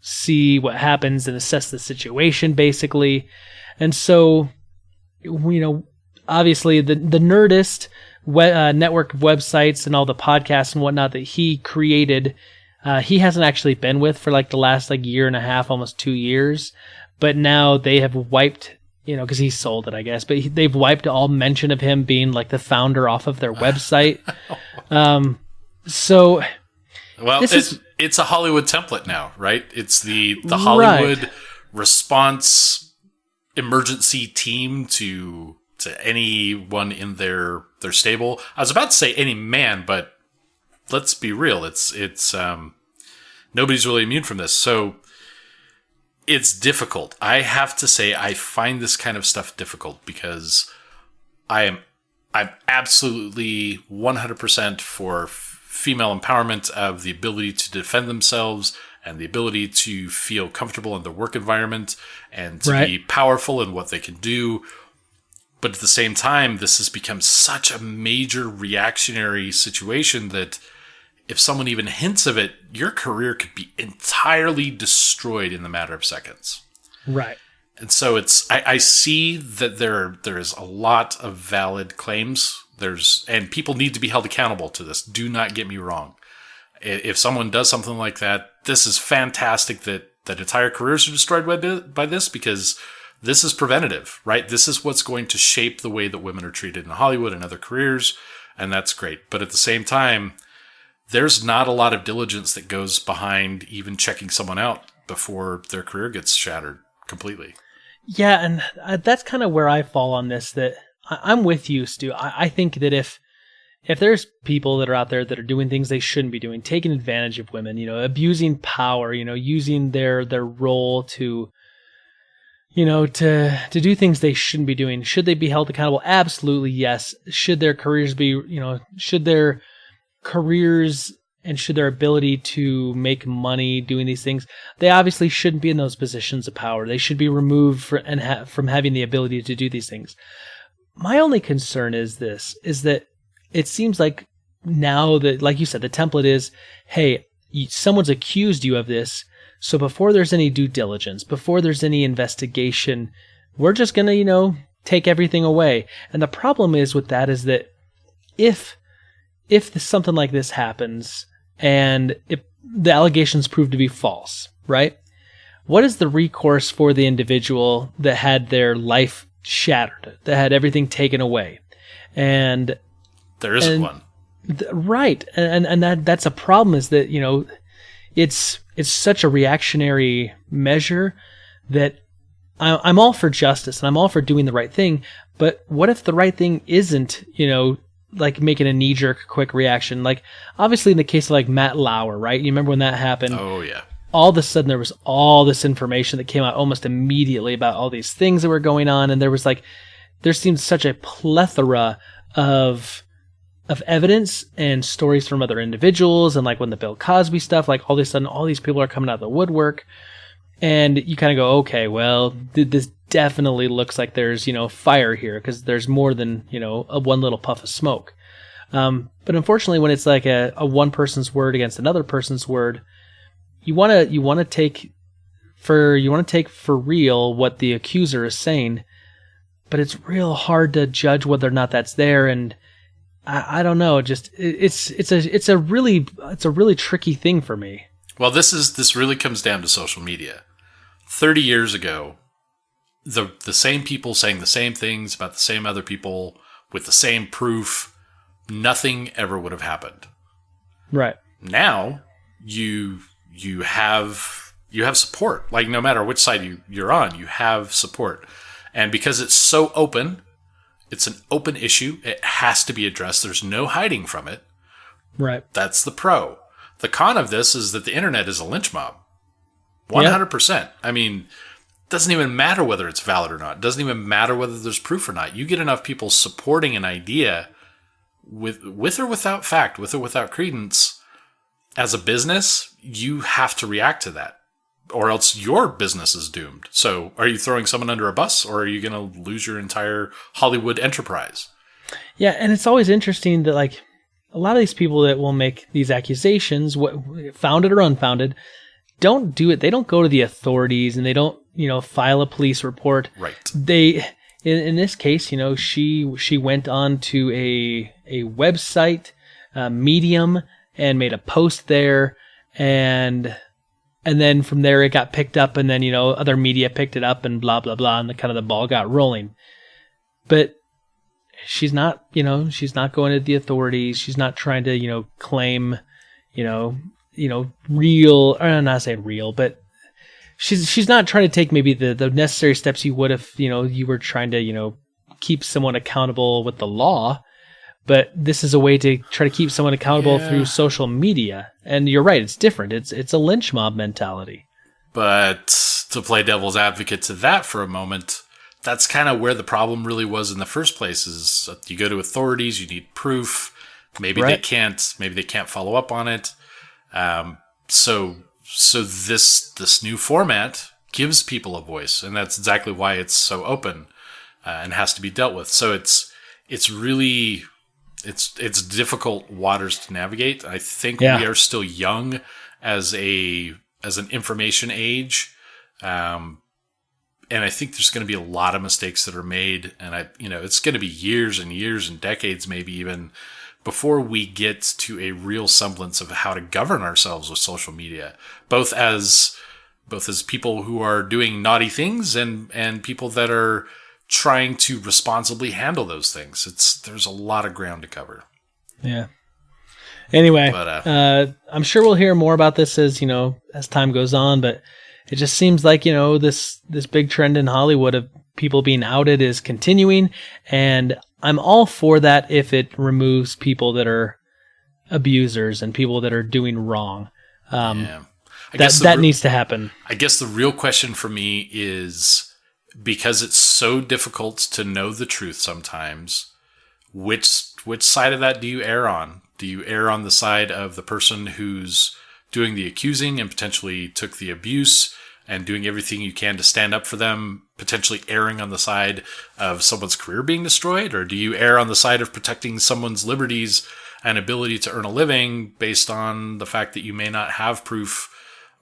see what happens and assess the situation, basically. And so obviously the Nerdist network of websites and all the podcasts and whatnot that he created, he hasn't actually been with for the last year and a half, almost 2 years, but now they have wiped, because he sold it, I guess, but they've wiped all mention of him being the founder off of their website. So, well, it's a Hollywood template now, right? It's the Hollywood response emergency team to anyone in their stable. I was about to say any man, but let's be real. It's nobody's really immune from this. So it's difficult. I have to say I find this kind of stuff difficult because I'm absolutely 100% for female empowerment of the ability to defend themselves and the ability to feel comfortable in their work environment and to be powerful in what they can do. But at the same time, this has become such a major reactionary situation that if someone even hints of it, your career could be entirely destroyed in the matter of seconds. Right. And so I see that there is a lot of valid claims. And people need to be held accountable to this. Do not get me wrong. If someone does something like that, this is fantastic that entire careers are destroyed by this, because this is preventative, right? This is what's going to shape the way that women are treated in Hollywood and other careers, and that's great. But at the same time, there's not a lot of diligence that goes behind even checking someone out before their career gets shattered completely. Yeah, and that's kind of where I fall on this, that I'm with you, Stu. I think that if there's people that are out there that are doing things they shouldn't be doing, taking advantage of women, abusing power, using their role to do things they shouldn't be doing, should they be held accountable? Absolutely, yes. Should their careers be, should their careers and should their ability to make money doing these things, they obviously shouldn't be in those positions of power. They should be removed from having the ability to do these things. My only concern is that it seems like now that, like you said, the template is, hey, someone's accused you of this, so before there's any due diligence, before there's any investigation, we're just going to, take everything away. And the problem is with that is that if something like this happens and if the allegations prove to be false, right? What is the recourse for the individual that had their life shattered, that had everything taken away? And there isn't one. Right. And that's a problem, is that, it's such a reactionary measure that I'm all for justice and I'm all for doing the right thing. But what if the right thing isn't, making a knee-jerk quick reaction? Obviously in the case of Matt Lauer, right? You remember when that happened? Oh, yeah. All of a sudden there was all this information that came out almost immediately about all these things that were going on. And there was there seemed such a plethora of evidence and stories from other individuals. And when the Bill Cosby stuff, all of a sudden all these people are coming out of the woodwork, and you kind of go, okay, well, this definitely looks like there's, fire here, because there's more than, a one little puff of smoke. But unfortunately, when it's a one person's word against another person's word, you want to take for real what the accuser is saying, but it's real hard to judge whether or not that's there. And I don't know. Just it's a really tricky thing for me. Well, this really comes down to social media. 30 years ago, the same people saying the same things about the same other people with the same proof, nothing ever would have happened. Right. Now you have support. No matter which side you're on, you have support. And because it's so open, it's an open issue. It has to be addressed. There's no hiding from it. Right. That's the pro. The con of this is that the internet is a lynch mob. 100%. I mean, it doesn't even matter whether it's valid or not. It doesn't even matter whether there's proof or not. You get enough people supporting an idea with or without fact, with or without credence, as a business, you have to react to that, or else your business is doomed. So are you throwing someone under a bus, or are you going to lose your entire Hollywood enterprise? Yeah, and it's always interesting that, like, a lot of these people that will make these accusations, founded or unfounded, don't do it. They don't go to the authorities and they don't, file a police report. Right. They, in this case, she went on to a website, Medium, and made a post there, and then from there it got picked up, and then other media picked it up, and blah blah blah, and the ball got rolling. But she's not going to the authorities. She's not trying to claim real, or not saying real, but she's not trying to take maybe the necessary steps you would if you were trying to keep someone accountable with the law. But this is a way to try to keep someone accountable through social media. And you're right, it's different. It's a lynch mob mentality. But to play devil's advocate to that for a moment, that's kind of where the problem really was in the first place. Is you go to authorities, you need proof. Maybe they can't follow up on it. So this new format gives people a voice, and that's exactly why it's so open and has to be dealt with. So it's really it's difficult waters to navigate. I think we are still young as an information age, and I think there's going to be a lot of mistakes that are made, and it's going to be years and years and decades, maybe even, before we get to a real semblance of how to govern ourselves with social media, both as people who are doing naughty things and people that are trying to responsibly handle those things. There's a lot of ground to cover. Yeah. Anyway, but, I'm sure we'll hear more about this as time goes on, but it just seems like, this big trend in Hollywood of people being outed is continuing, and I'm all for that if it removes people that are abusers and people that are doing wrong. That needs to happen. I guess the real question for me is, because it's so difficult to know the truth sometimes, which side of that do you err on? Do you err on the side of the person who's doing the accusing and potentially took the abuse and doing everything you can to stand up for them, potentially erring on the side of someone's career being destroyed? Or do you err on the side of protecting someone's liberties and ability to earn a living based on the fact that you may not have proof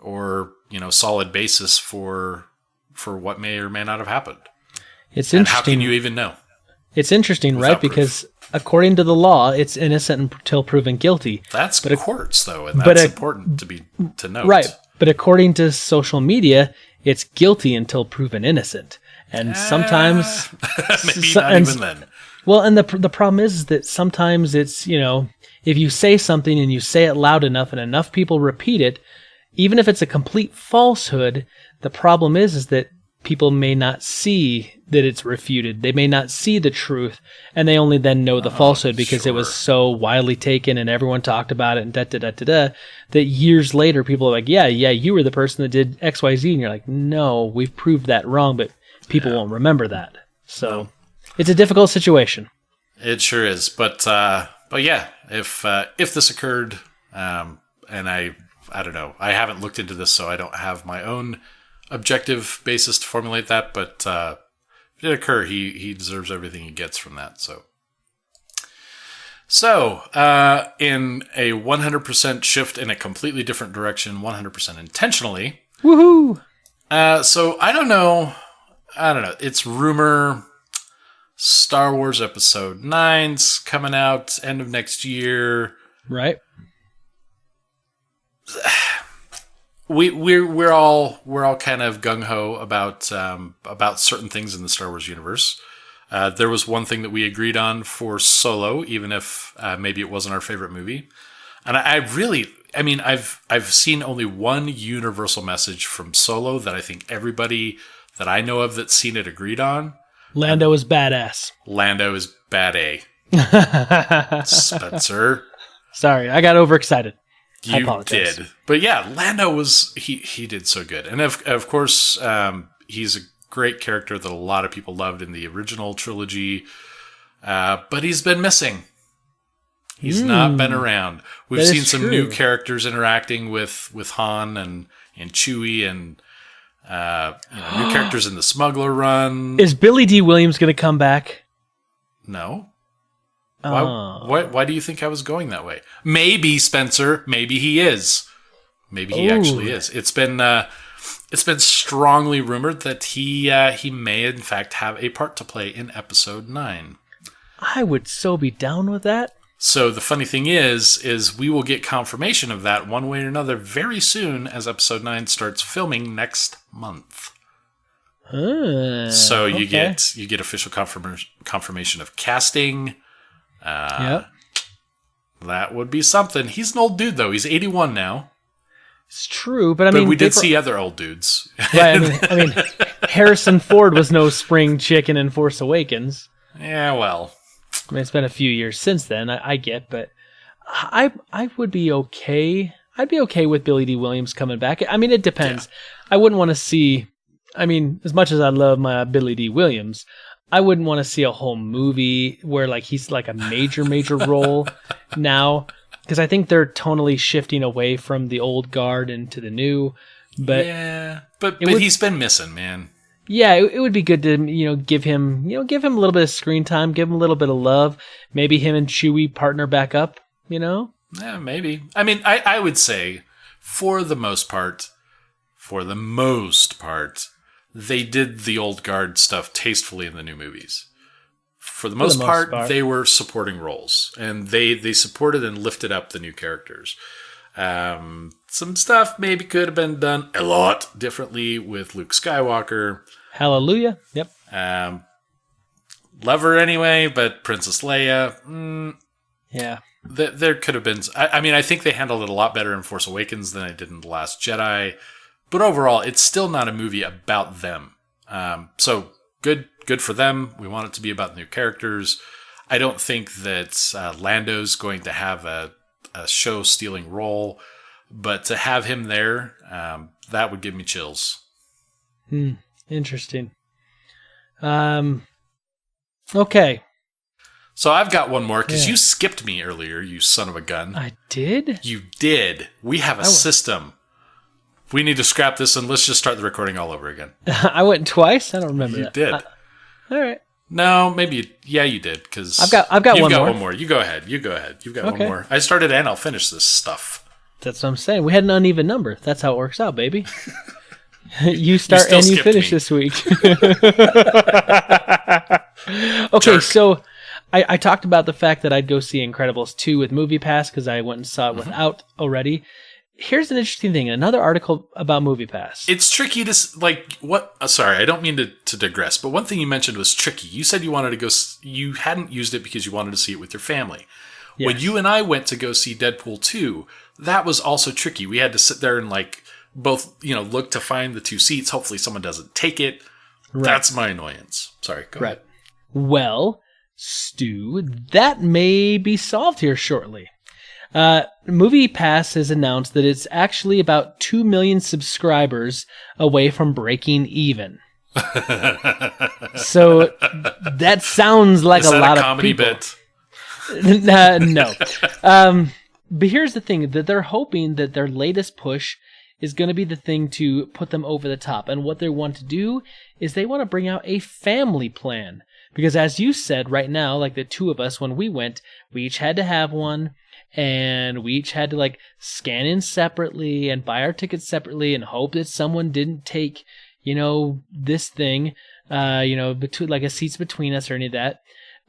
or, solid basis for what may or may not have hapappened? It's interesting. And how can you even know? It's interesting, right? Proof. Because according to the law, it's innocent until proven guilty. That's courts, though, and that's important to note. Right. But according to social media, it's guilty until proven innocent. And sometimes... maybe not even then. Well, and the problem is that sometimes it's, if you say something and you say it loud enough and enough people repeat it, even if it's a complete falsehood, the problem is that people may not see that it's refuted. They may not see the truth, and they only then know the falsehood because it was so widely taken and everyone talked about it and that years later people are like, yeah, you were the person that did XYZ, and you're like, no, we've proved that wrong, but people won't remember that. So it's a difficult situation. It sure is, but yeah, if this occurred, and I don't know, I haven't looked into this, so I don't have my own objective basis to formulate that, but if it occur, he deserves everything he gets from that. So in a 100% shift in a completely different direction, 100% intentionally. Woohoo! So I don't know. It's rumor Star Wars Episode 9's coming out end of next year. Right. We're all kind of gung ho about certain things in the Star Wars universe. There was one thing that we agreed on for Solo, even if maybe it wasn't our favorite movie. And I've seen only one universal message from Solo that I think everybody that I know of that's seen it agreed on. Lando is badass. Lando is bad A. Spencer. Sorry, I got overexcited. I You apologize. did. But yeah, Lando was, he did so good. And of course, he's a great character that a lot of people loved in the original trilogy. But he's been missing. He's not been around. We've seen some new characters interacting with Han and Chewie and new characters in the Smuggler Run. Is Billy D. Williams going to come back? No. Why do you think I was going that way? Maybe, Spencer. Maybe he is. Maybe he actually is. It's been strongly rumored that he may in fact have a part to play in Episode 9. I would so be down with that. So the funny thing is we will get confirmation of that one way or another very soon as Episode 9 starts filming next month. So you get official confirmation of casting. Yep. That would be something. He's an old dude though. He's 81 now. It's true, but I mean, we did see other old dudes. Right, I mean, Harrison Ford was no spring chicken in Force Awakens. Yeah, well, I mean, it's been a few years since then. I get, but I would be okay. I'd be okay with Billy D. Williams coming back. I mean, it depends. Yeah. I wouldn't want to see. I mean, as much as I love my Billy D. Williams, I wouldn't want to see a whole movie where like he's like a major role now, because I think they're tonally shifting away from the old guard into the new. But yeah, but he's been missing, man. Yeah, it would be good to give him a little bit of screen time, give him a little bit of love. Maybe him and Chewie partner back up. Yeah, maybe. I mean, I would say for the most part, they did the old guard stuff tastefully in the new movies. For the most part, they were supporting roles, and they supported and lifted up the new characters. Some stuff maybe could have been done a lot differently with Luke Skywalker. Hallelujah. Yep. Love her anyway, but Princess Leia, yeah. There could have been... I mean, I think they handled it a lot better in Force Awakens than they did in The Last Jedi. But overall, it's still not a movie about them. So good for them. We want it to be about new characters. I don't think that Lando's going to have a show-stealing role, but to have him there, that would give me chills. Interesting. Okay. So I've got one more, because you skipped me earlier, you son of a gun. I did? You did. We have a system. We need to scrap this and let's just start the recording all over again. I went twice? I don't remember that. You did. All right. No, maybe. You did, because I've got one more. You go ahead. You've got one more. I started and I'll finish this stuff. That's what I'm saying. We had an uneven number. That's how it works out, baby. You start and you finish this week. Okay, so I talked about the fact that I'd go see Incredibles 2 with MoviePass because I went and saw it without already. Here's an interesting thing. Another article about MoviePass. It's tricky to, what? Sorry, I don't mean to digress, but one thing you mentioned was tricky. You said you wanted to go, you hadn't used it because you wanted to see it with your family. Yes. When you and I went to go see Deadpool 2, that was also tricky. We had to sit there and both, look to find the two seats. Hopefully someone doesn't take it. Right. That's my annoyance. Sorry, go ahead. Well, Stu, that may be solved here shortly. MoviePass has announced that it's actually about 2 million subscribers away from breaking even. So that sounds like a lot of people. Is that a comedy bit? No. But here's the thing, that they're hoping that their latest push is going to be the thing to put them over the top. And what they want to do is they want to bring out a family plan. Because as you said right now, like the two of us, when we went, we each had to have one. And we each had to scan in separately and buy our tickets separately and hope that someone didn't take, this thing, between a seats between us or any of that.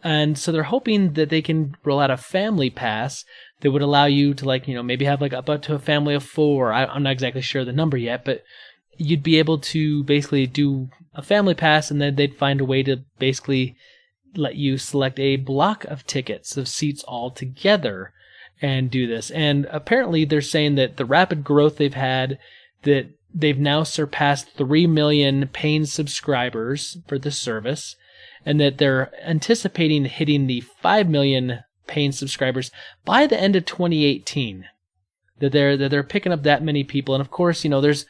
And so they're hoping that they can roll out a family pass that would allow you to maybe have up to a family of 4. I'm not exactly sure the number yet, but you'd be able to basically do a family pass, and then they'd find a way to basically let you select a block of tickets of seats all together and do this. And apparently they're saying that the rapid growth they've had, that they've now surpassed 3 million paying subscribers for the service, and that they're anticipating hitting the 5 million paying subscribers by the end of 2018. That they're picking up that many people, and of course, there's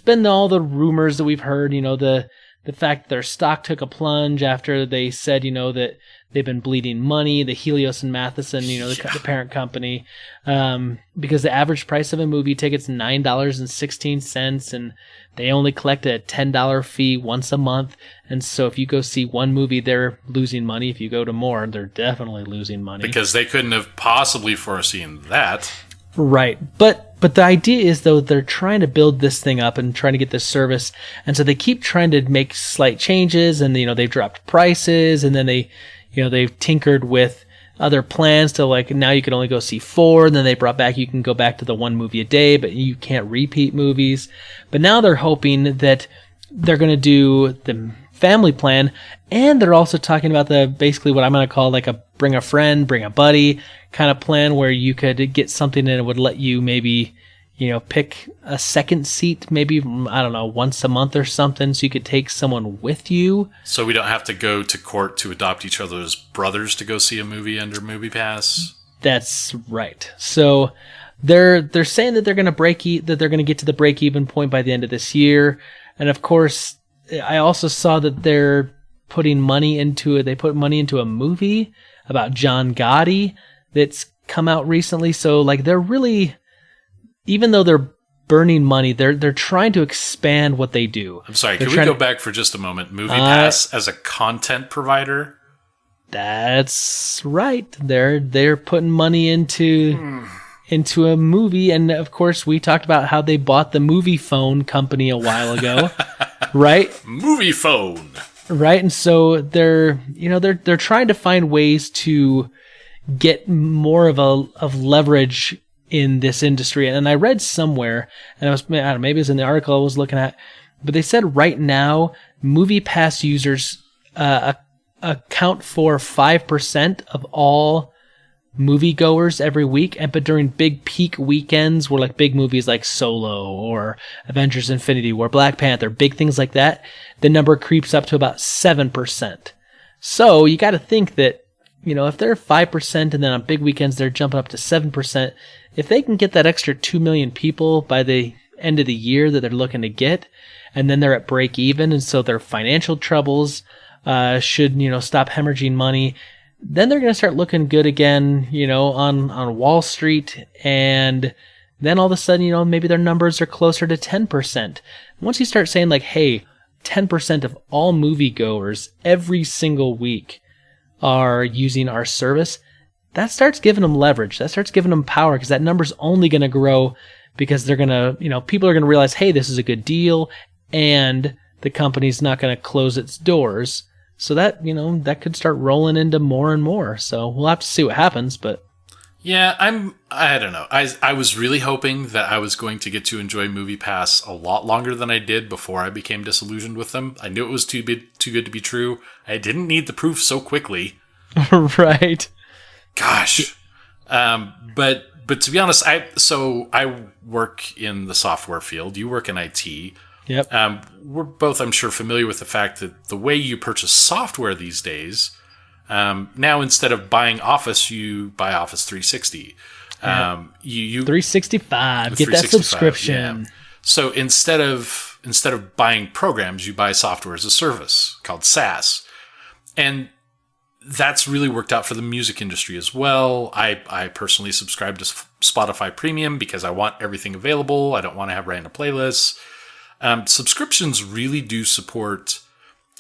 been all the rumors that we've heard. The fact that their stock took a plunge after they said, that they've been bleeding money, the Helios and Matheson, the parent company, because the average price of a movie ticket's $9.16, and they only collect a $10 fee once a month. And so if you go see one movie, they're losing money. If you go to more, they're definitely losing money. Because they couldn't have possibly foreseen that. Right. But the idea is, though, they're trying to build this thing up and trying to get this service. And so they keep trying to make slight changes, and, they've dropped prices, and then they've tinkered with other plans to, like, now you can only go see 4, and then they brought back, you can go back to the 1 movie a day, but you can't repeat movies. But now they're hoping that they're going to do the family plan, and they're also talking about basically what I'm going to call like a bring a friend, bring a buddy kind of plan, where you could get something that would let you maybe, pick a second seat, maybe, I don't know, once a month or something, so you could take someone with you. So we don't have to go to court to adopt each other's brothers to go see a movie under Movie Pass. That's right. So they're saying that they're going to that they're going to get to the break even point by the end of this year. And of course, I also saw that they're putting money into it. They put money into a movie about John Gotti that's come out recently. So like they're really, even though they're burning money, they're trying to expand what they do. I'm sorry, can we go back for just a moment? Movie Pass as a content provider? That's right. They're putting money into a movie, and of course we talked about how they bought the Movie Phone company a while ago, right? Movie Phone. Right, and so they're trying to find ways to get more of leverage in this industry. And I read somewhere, and I don't know, maybe it was in the article I was looking at, but they said right now Movie Pass users account for 5% of all moviegoers every week, but during big peak weekends where like big movies like Solo or Avengers Infinity War, Black Panther, big things like that, the number creeps up to about 7%. So you got to think that, if they're 5% and then on big weekends they're jumping up to 7%, if they can get that extra 2 million people by the end of the year that they're looking to get, and then they're at break even, and so their financial troubles should, stop hemorrhaging money, then they're going to start looking good again, on Wall Street. And then all of a sudden, maybe their numbers are closer to 10%. Once you start saying like, hey, 10% of all moviegoers every single week are using our service, that starts giving them leverage. That starts giving them power, because that number's only going to grow because they're going to, people are going to realize, hey, this is a good deal, and the company's not going to close its doors. So that, that could start rolling into more and more. So we'll have to see what happens, but. Yeah, I don't know. I was really hoping that I was going to get to enjoy Movie Pass a lot longer than I did before I became disillusioned with them. I knew it was too good to be true. I didn't need the proof so quickly. Right. Gosh. But to be honest, I work in the software field. You work in IT. Yep. We're both, I'm sure, familiar with the fact that the way you purchase software these days, now instead of buying Office, you buy Office 360. You 365. Get that subscription. Yeah. So instead of buying programs, you buy software as a service called SaaS, and that's really worked out for the music industry as well. I personally subscribe to Spotify Premium because I want everything available. I don't want to have random playlists. Subscriptions really do support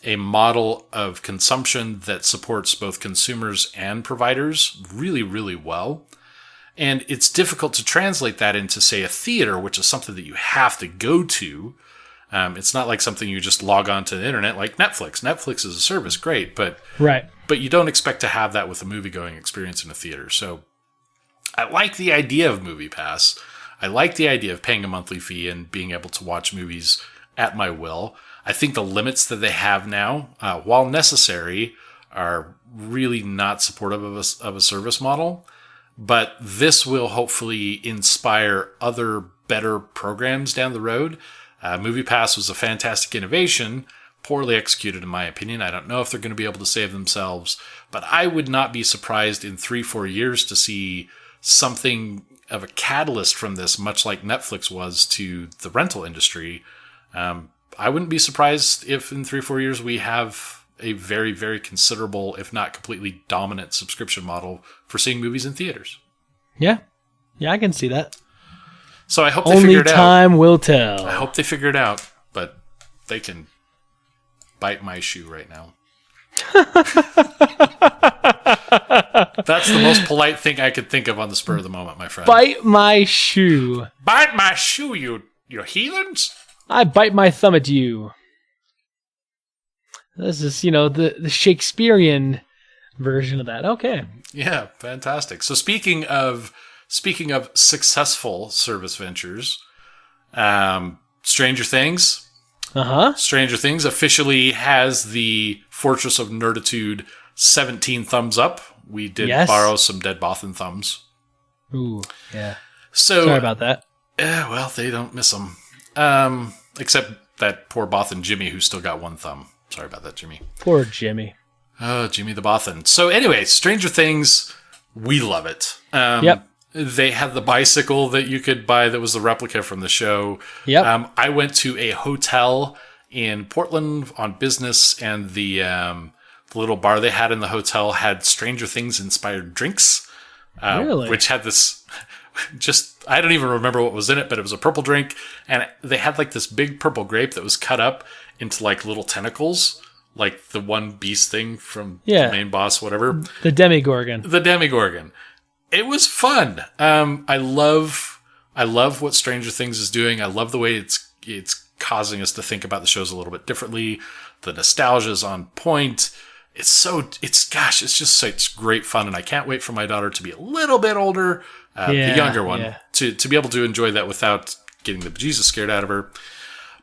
a model of consumption that supports both consumers and providers really, really well. And it's difficult to translate that into, say, a theater, which is something that you have to go to. It's not like something you just log on to the internet like Netflix. Netflix is a service, great, but you don't expect to have that with a movie-going experience in a theater. So I like the idea of Movie Pass. I like the idea of paying a monthly fee and being able to watch movies at my will. I think the limits that they have now, while necessary, are really not supportive of a service model. But this will hopefully inspire other better programs down the road. Movie Pass was a fantastic innovation. poorly executed in my opinion. I don't know if they're going to be able to save themselves, but I would not be surprised in 3-4 years to see something of a catalyst from this, much like Netflix was to the rental industry. I wouldn't be surprised if in 3-4 years we have a very, very considerable, if not completely dominant subscription model for seeing movies in theaters. Yeah. Yeah, I can see that. So I hope they figure it out. Only time will tell. I hope they figure it out, but they can bite my shoe right now. That's the most polite thing I could think of on the spur of the moment, my friend. Bite my shoe. Bite my shoe, you heathens! I bite my thumb at you. This is, the Shakespearean version of that. Okay. Yeah, fantastic. So speaking of successful service ventures, Stranger Things. Uh-huh. Stranger Things officially has the Fortress of Nerditude 17 thumbs up. We did borrow some Dead Bothan thumbs. Ooh, yeah. So sorry about that. Well, they don't miss them. Except that poor Bothan Jimmy who still got one thumb. Sorry about that, Jimmy. Poor Jimmy. Oh, Jimmy the Bothan. So anyway, Stranger Things, we love it. Yep. They had the bicycle that you could buy that was the replica from the show. Yep. I went to a hotel in Portland on business, and the little bar they had in the hotel had Stranger Things inspired drinks. Really? Which had this... I don't even remember what was in it, but it was a purple drink, and they had like this big purple grape that was cut up into like little tentacles, like the one beast thing from the main boss, whatever. The Demigorgon. The Demigorgon. It was fun. I love what Stranger Things is doing. I love the way it's causing us to think about the shows a little bit differently. The nostalgia is on point. It's just such great fun, and I can't wait for my daughter to be a little bit older, the younger one, to be able to enjoy that without getting the bejesus scared out of her.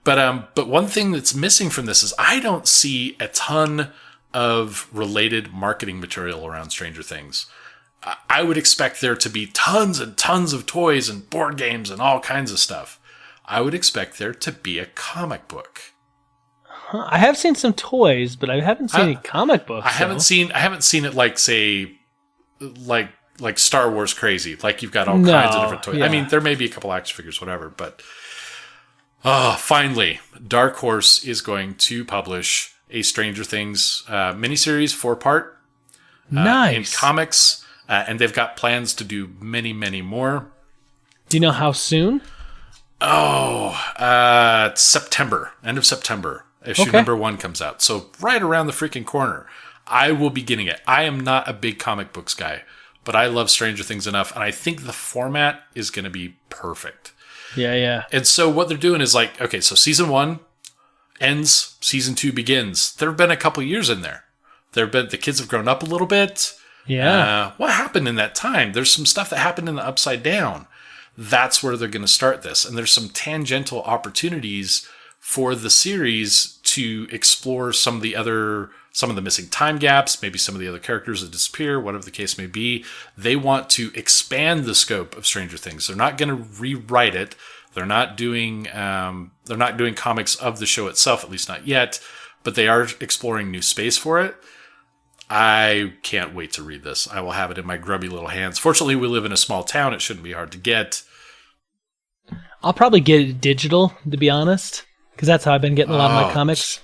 But one thing that's missing from this is I don't see a ton of related marketing material around Stranger Things. I would expect there to be tons and tons of toys and board games and all kinds of stuff. I would expect there to be a comic book. I have seen some toys, but I haven't seen any comic books. I haven't seen it like, say, like Star Wars crazy. Like you've got all kinds of different toys. Yeah. I mean, there may be a couple action figures, whatever, but finally, Dark Horse is going to publish a Stranger Things miniseries 4-part. Nice. In comics, and they've got plans to do many, many more. Do you know how soon? It's September, end of September. Issue number 1 comes out. So right around the freaking corner. I will be getting it. I am not a big comic books guy, but I love Stranger Things enough, and I think the format is going to be perfect. Yeah. And so what they're doing is like, okay, so season 1 ends, season 2 begins. There have been a couple years in there. The kids have grown up a little bit. Yeah. What happened in that time? There's some stuff that happened in the Upside Down. That's where they're going to start this. And there's some tangential opportunities for the series to explore some of the missing time gaps, maybe some of the other characters that disappear, whatever the case may be. They want to expand the scope of Stranger Things. They're not going to rewrite it. They're not doing comics of the show itself, at least not yet, but they are exploring new space for it. I can't wait to read this. I will have it in my grubby little hands. Fortunately, we live in a small town. It shouldn't be hard to get. I'll probably get it digital, to be honest, because that's how I've been getting a lot of my comics.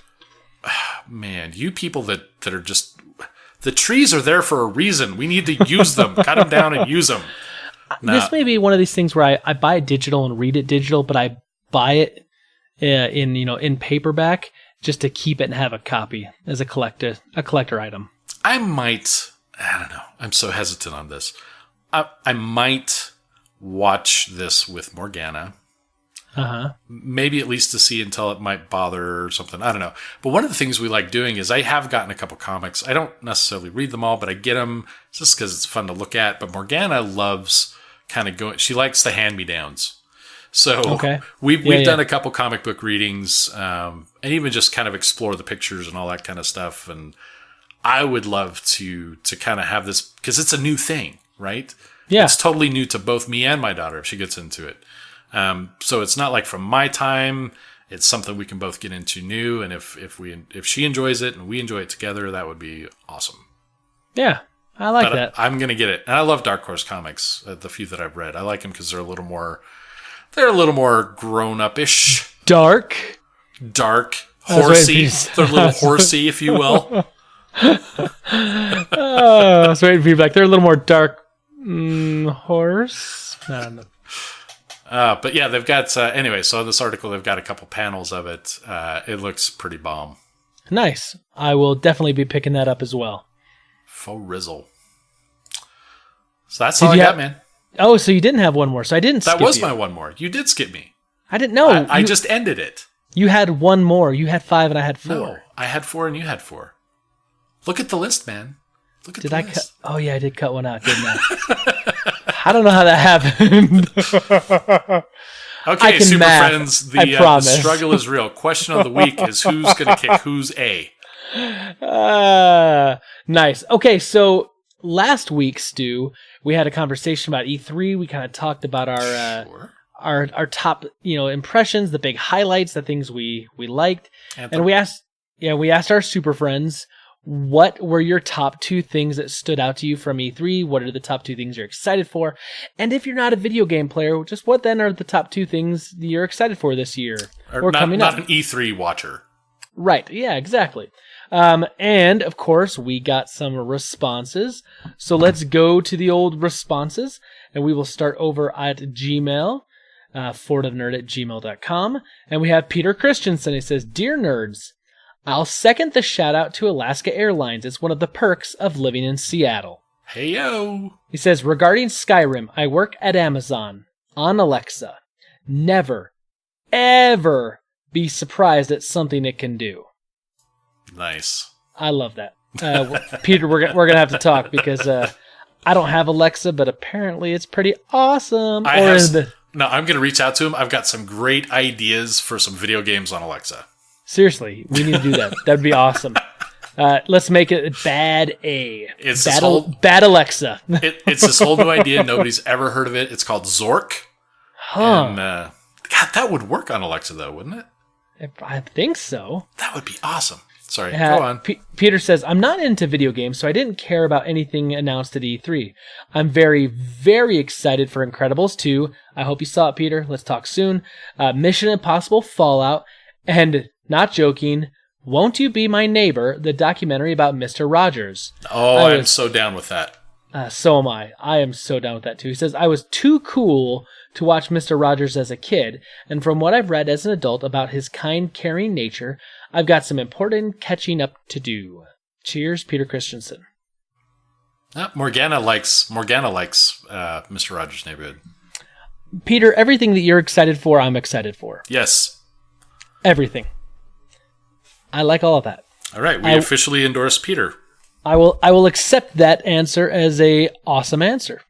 Man, you people that are just... The trees are there for a reason. We need to use them. Cut them down and use them. This may be one of these things where I buy it digital and read it digital, but I buy it in paperback just to keep it and have a copy as a collector item. I don't know. I'm so hesitant on this. I might watch this with Morgana. Uh-huh. Maybe at least to see until it might bother or something. I don't know. But one of the things we like doing is I have gotten a couple comics. I don't necessarily read them all, but I get them just because it's fun to look at. But Morgana loves kind of going... She likes the hand-me-downs. So we've done a couple comic book readings and even just kind of explore the pictures and all that kind of stuff. And I would love to kind of have this, because it's a new thing, right? Yeah. It's totally new to both me and my daughter if she gets into it. So it's not like from my time. it's something we can both get into new, and if she enjoys it and we enjoy it together, that would be awesome. Yeah, I like that. I'm gonna get it, and I love Dark Horse comics. The few that I've read, I like them because they're a little more grown up ish. Dark, horsey. They're a little horsey, if you will. I was waiting for you. Like they're a little more dark horse. I don't know. But yeah, they've got anyway. So in this article, they've got a couple panels of it. It looks pretty bomb. Nice. I will definitely be picking that up as well. Faux rizzle. So that's all I got, man. Oh, so you didn't have one more. So I didn't skip That was you. my one more. You did skip me. I didn't know. I just ended it. You had one more. You had 5 and I had 4. No, I had 4 and you had 4. Look at the list, man. Look at the list. Cut? Oh, yeah, I did cut one out, didn't I? I don't know how that happened. Okay, super friends, the struggle is real. Question of the week is who's going to kick who's A. Nice. Okay, so last week, Stu, we had a conversation about E3. We kind of talked about our top, impressions, the big highlights, the things we liked, and we asked our super friends, what were your top 2 things that stood out to you from E3? What are the top 2 things you're excited for? And if you're not a video game player, just what then are the top 2 things you're excited for this year or coming up? Not an E3 watcher. Right. Yeah, exactly. And of course, we got some responses. So let's go to the old responses, and we will start over at Gmail, fortofnerd@gmail.com. And we have Peter Christensen. He says, "Dear nerds, I'll second the shout out to Alaska Airlines. It's one of the perks of living in Seattle." Hey, yo. He says, "Regarding Skyrim, I work at Amazon on Alexa. Never, ever be surprised at something it can do." Nice. I love that. Peter, we're going to have to talk because I don't have Alexa, but apparently it's pretty awesome. No, I'm going to reach out to him. I've got some great ideas for some video games on Alexa. Seriously, we need to do that. That'd be awesome. Let's make it Bad A. Bad Alexa. It's this whole new idea. Nobody's ever heard of it. It's called Zork. Huh. And, God, that would work on Alexa, though, wouldn't it? I think so. That would be awesome. Sorry, go on. Peter says, "I'm not into video games, so I didn't care about anything announced at E3. I'm very, very excited for Incredibles 2. I hope you saw it, Peter. Let's talk soon. Mission Impossible Fallout, and, not joking, Won't You Be My Neighbor, the documentary about Mr. Rogers." Oh, I'm so down with that. So am I. I am so down with that, too. He says, "I was too cool to watch Mr. Rogers as a kid, and from what I've read as an adult about his kind, caring nature, I've got some important catching up to do. Cheers, Peter Christensen." Morgana likes Mr. Rogers' Neighborhood. Peter, everything that you're excited for, I'm excited for. Yes. Everything. I like all of that. All right, we officially endorse Peter. I will accept that answer as a awesome answer.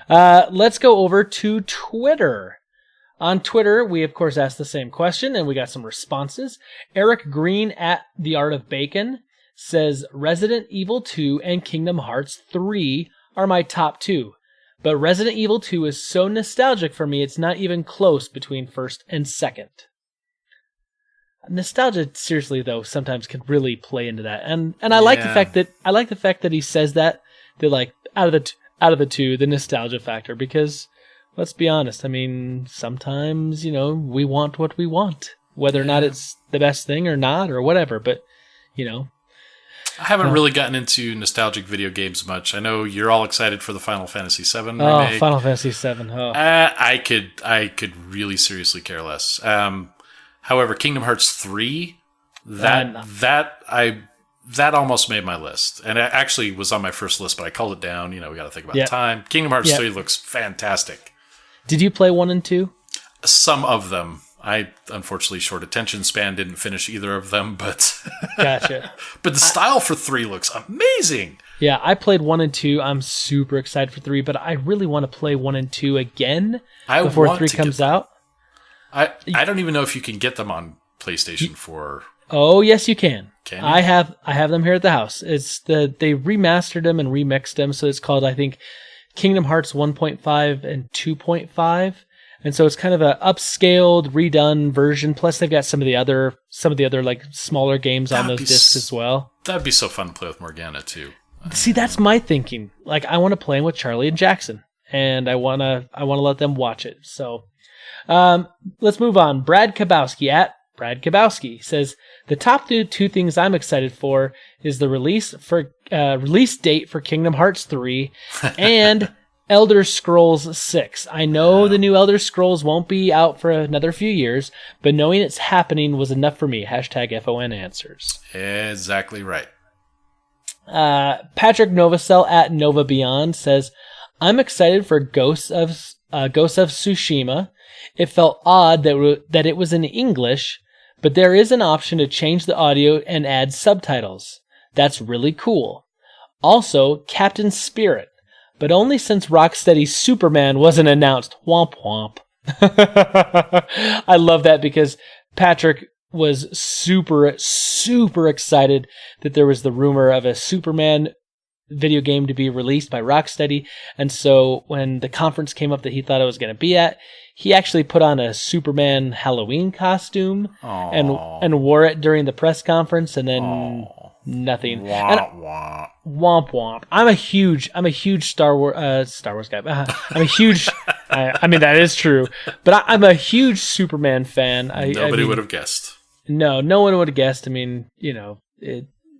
Let's go over to Twitter. On Twitter, we of course asked the same question, and we got some responses. Eric Green at The Art of Bacon says, "Resident Evil 2 and Kingdom Hearts 3 are my top 2. But Resident Evil 2 is so nostalgic for me, it's not even close between first and second." Nostalgia, seriously though, sometimes can really play into that, and I like the fact that he says that like out of the two, the nostalgia factor, because let's be honest, I mean, sometimes we want what we want, whether or not it's the best thing or not or whatever, but I haven't really gotten into nostalgic video games much. I know you're all excited for the Final Fantasy VII remake. Oh, Final Fantasy VII. Oh. I could really seriously care less. However, Kingdom Hearts 3, that almost made my list. And it actually was on my first list, but I called it down. We got to think about time. Kingdom Hearts 3 looks fantastic. Did you play 1 and 2? Some of them. I, unfortunately, short attention span, didn't finish either of them, but... Gotcha. But the style for 3 looks amazing. Yeah, I played 1 and 2. I'm super excited for 3, but I really want to play 1 and 2 again before 3 comes out. I don't even know if you can get them on PlayStation 4. Oh, yes, you can. Can you? I have them here at the house. They remastered them and remixed them, so it's called, I think, Kingdom Hearts 1.5 and 2.5. And so it's kind of a upscaled, redone version. Plus they've got some of the other like smaller games on those discs as well. That'd be so fun to play with Morgana too. See, that's my thinking. Like, I want to play with Charlie and Jackson, and I want to let them watch it. So, let's move on. Brad Kabowski at Brad Kabowski says the top two things I'm excited for is the release date for Kingdom Hearts 3 and Elder Scrolls 6. I know the new Elder Scrolls won't be out for another few years, but knowing it's happening was enough for me. #FON answers. Exactly right. Patrick Novacell at Nova Beyond says, I'm excited for Ghosts of Tsushima. It felt odd that it was in English, but there is an option to change the audio and add subtitles. That's really cool. Also, Captain Spirit, but only since Rocksteady's Superman wasn't announced. Womp womp. I love that because Patrick was super, super excited that there was the rumor of a Superman video game to be released by Rocksteady. And so when the conference came up that he thought it was going to be at, he actually put on a Superman Halloween costume and wore it during the press conference, and then nothing. Womp womp. I'm a huge Star Wars guy. I'm a huge. I mean that is true, but I'm a huge Superman fan. Nobody would have guessed. No one would have guessed. I mean,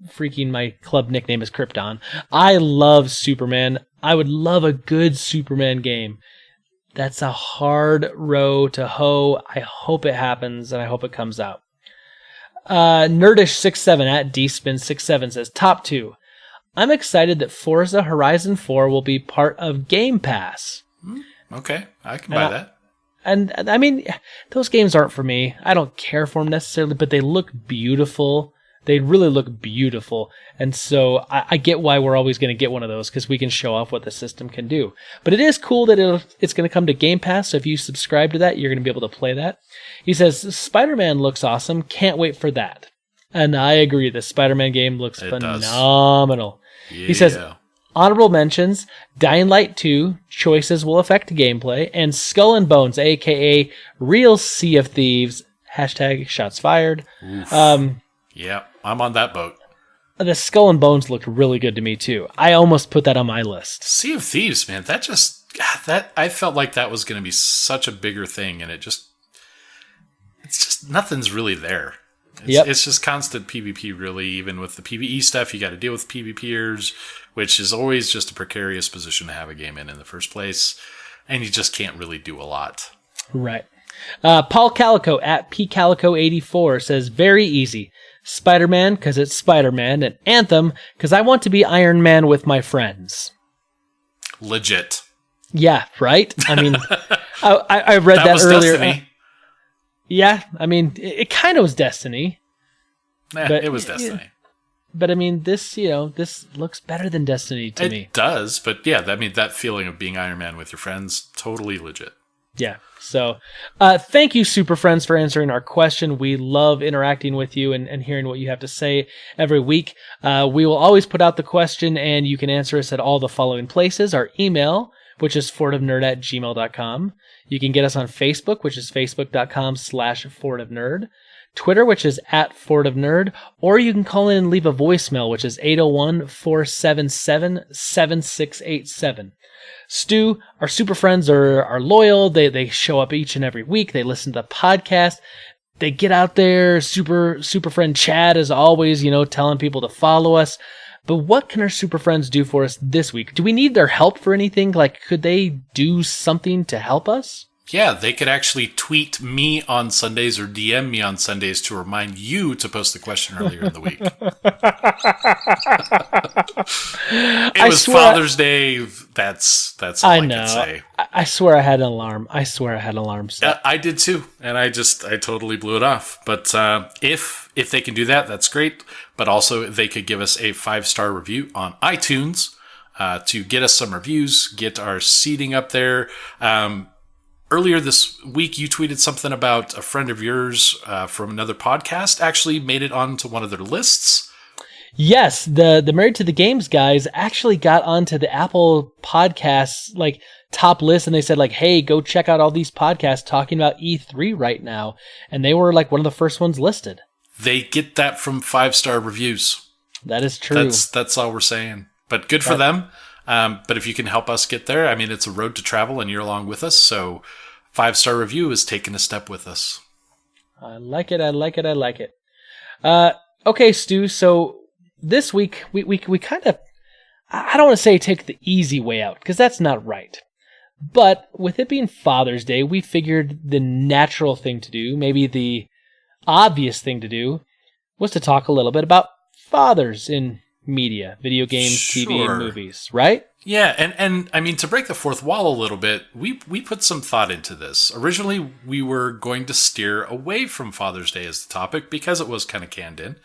freaking my club nickname is Krypton. I love Superman. I would love a good Superman game. That's a hard row to hoe. I hope it happens, and I hope it comes out. Nerdish67 at dspin67 says, top 2. I'm excited that Forza Horizon 4 will be part of Game Pass. Okay, I can buy that. And I mean, those games aren't for me. I don't care for them necessarily, but they look beautiful. They really look beautiful. And so I get why we're always going to get one of those, because we can show off what the system can do. But it is cool that it's going to come to Game Pass. So if you subscribe to that, you're going to be able to play that. He says, Spider-Man looks awesome. Can't wait for that. And I agree. The Spider-Man game looks phenomenal. Yeah. He says, honorable mentions, Dying Light 2, choices will affect gameplay, and Skull and Bones, a.k.a. Real Sea of Thieves, #shots fired. Yeah, I'm on that boat. The Skull and Bones looked really good to me, too. I almost put that on my list. Sea of Thieves, man, I felt like that was going to be such a bigger thing, and it's just, nothing's really there. It's just constant PvP, really. Even with the PvE stuff, you got to deal with PvPers, which is always just a precarious position to have a game in the first place, and you just can't really do a lot. Right. Paul Calico at pcalico84 says, very easy. Spider-Man, because it's Spider-Man, and Anthem, because I want to be Iron Man with my friends. Legit. Yeah, right? I mean, I read that earlier. Destiny. Yeah, I mean, it kind of was Destiny. It was Destiny. But I mean, this looks better than Destiny to me. It does, but yeah, I mean, that feeling of being Iron Man with your friends, totally legit. Yeah. So thank you, Super Friends, for answering our question. We love interacting with you and hearing what you have to say every week. We will always put out the question, and you can answer us at all the following places. Our email, which is fortofnerd@gmail.com. You can get us on Facebook, which is facebook.com/fortofnerd. Twitter, which is @fortofnerd. Or you can call in and leave a voicemail, which is 801-477-7687. Stu, our super friends are loyal. They show up each and every week. They listen to the podcast. They get out there. Super friend Chad is always, telling people to follow us. But what can our super friends do for us this week? Do we need their help for anything? Like, could they do something to help us? Yeah, they could actually tweet me on Sundays or DM me on Sundays to remind you to post the question earlier in the week. It was Father's Day. That's all I can say. I swear I had an alarm. Set. I did too, and I totally blew it off. But if they can do that, that's great. But also, they could give us a 5-star review on iTunes to get us some reviews, get our seating up there. Earlier this week, you tweeted something about a friend of yours from another podcast actually made it onto one of their lists. Yes, the Married to the Games guys actually got onto the Apple Podcasts like top list, and they said like, hey, go check out all these podcasts talking about E3 right now. And they were like one of the first ones listed. They get that from 5-star reviews. That is true. That's all we're saying. But good for them. But if you can help us get there, I mean, it's a road to travel and you're along with us. So 5-star review is taking a step with us. I like it. Okay, Stu. So this week we kind of, I don't want to say take the easy way out because that's not right. But with it being Father's Day, we figured the natural thing to do, maybe the obvious thing to do, was to talk a little bit about fathers in media, video games, TV, and movies, right? Yeah, and I mean, to break the fourth wall a little bit, we put some thought into this. Originally, we were going to steer away from Father's Day as the topic because it was kind of canned in.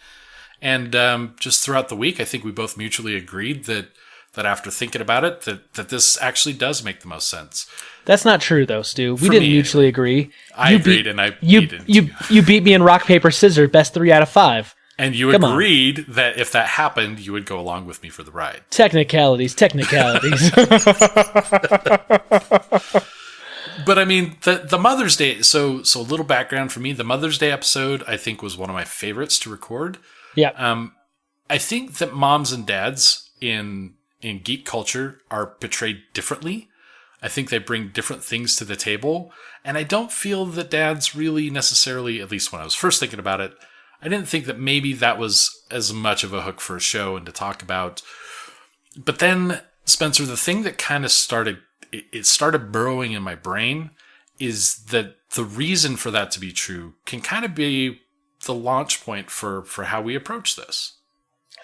And just throughout the week, I think we both mutually agreed that after thinking about it, that this actually does make the most sense. That's not true, though, Stu. We didn't mutually agree. I agreed, and you beat me in rock, paper, scissors, best 3 out of 5. And you agreed that if that happened, you would go along with me for the ride. Technicalities. But I mean, the Mother's Day, so a little background for me, the Mother's Day episode, I think, was one of my favorites to record. Yeah. I think that moms and dads in geek culture are portrayed differently. I think they bring different things to the table. And I don't feel that dads really necessarily, at least when I was first thinking about it, I didn't think that maybe that was as much of a hook for a show and to talk about. But then, Spencer, the thing that kind of started burrowing in my brain is that the reason for that to be true can kind of be the launch point for how we approach this.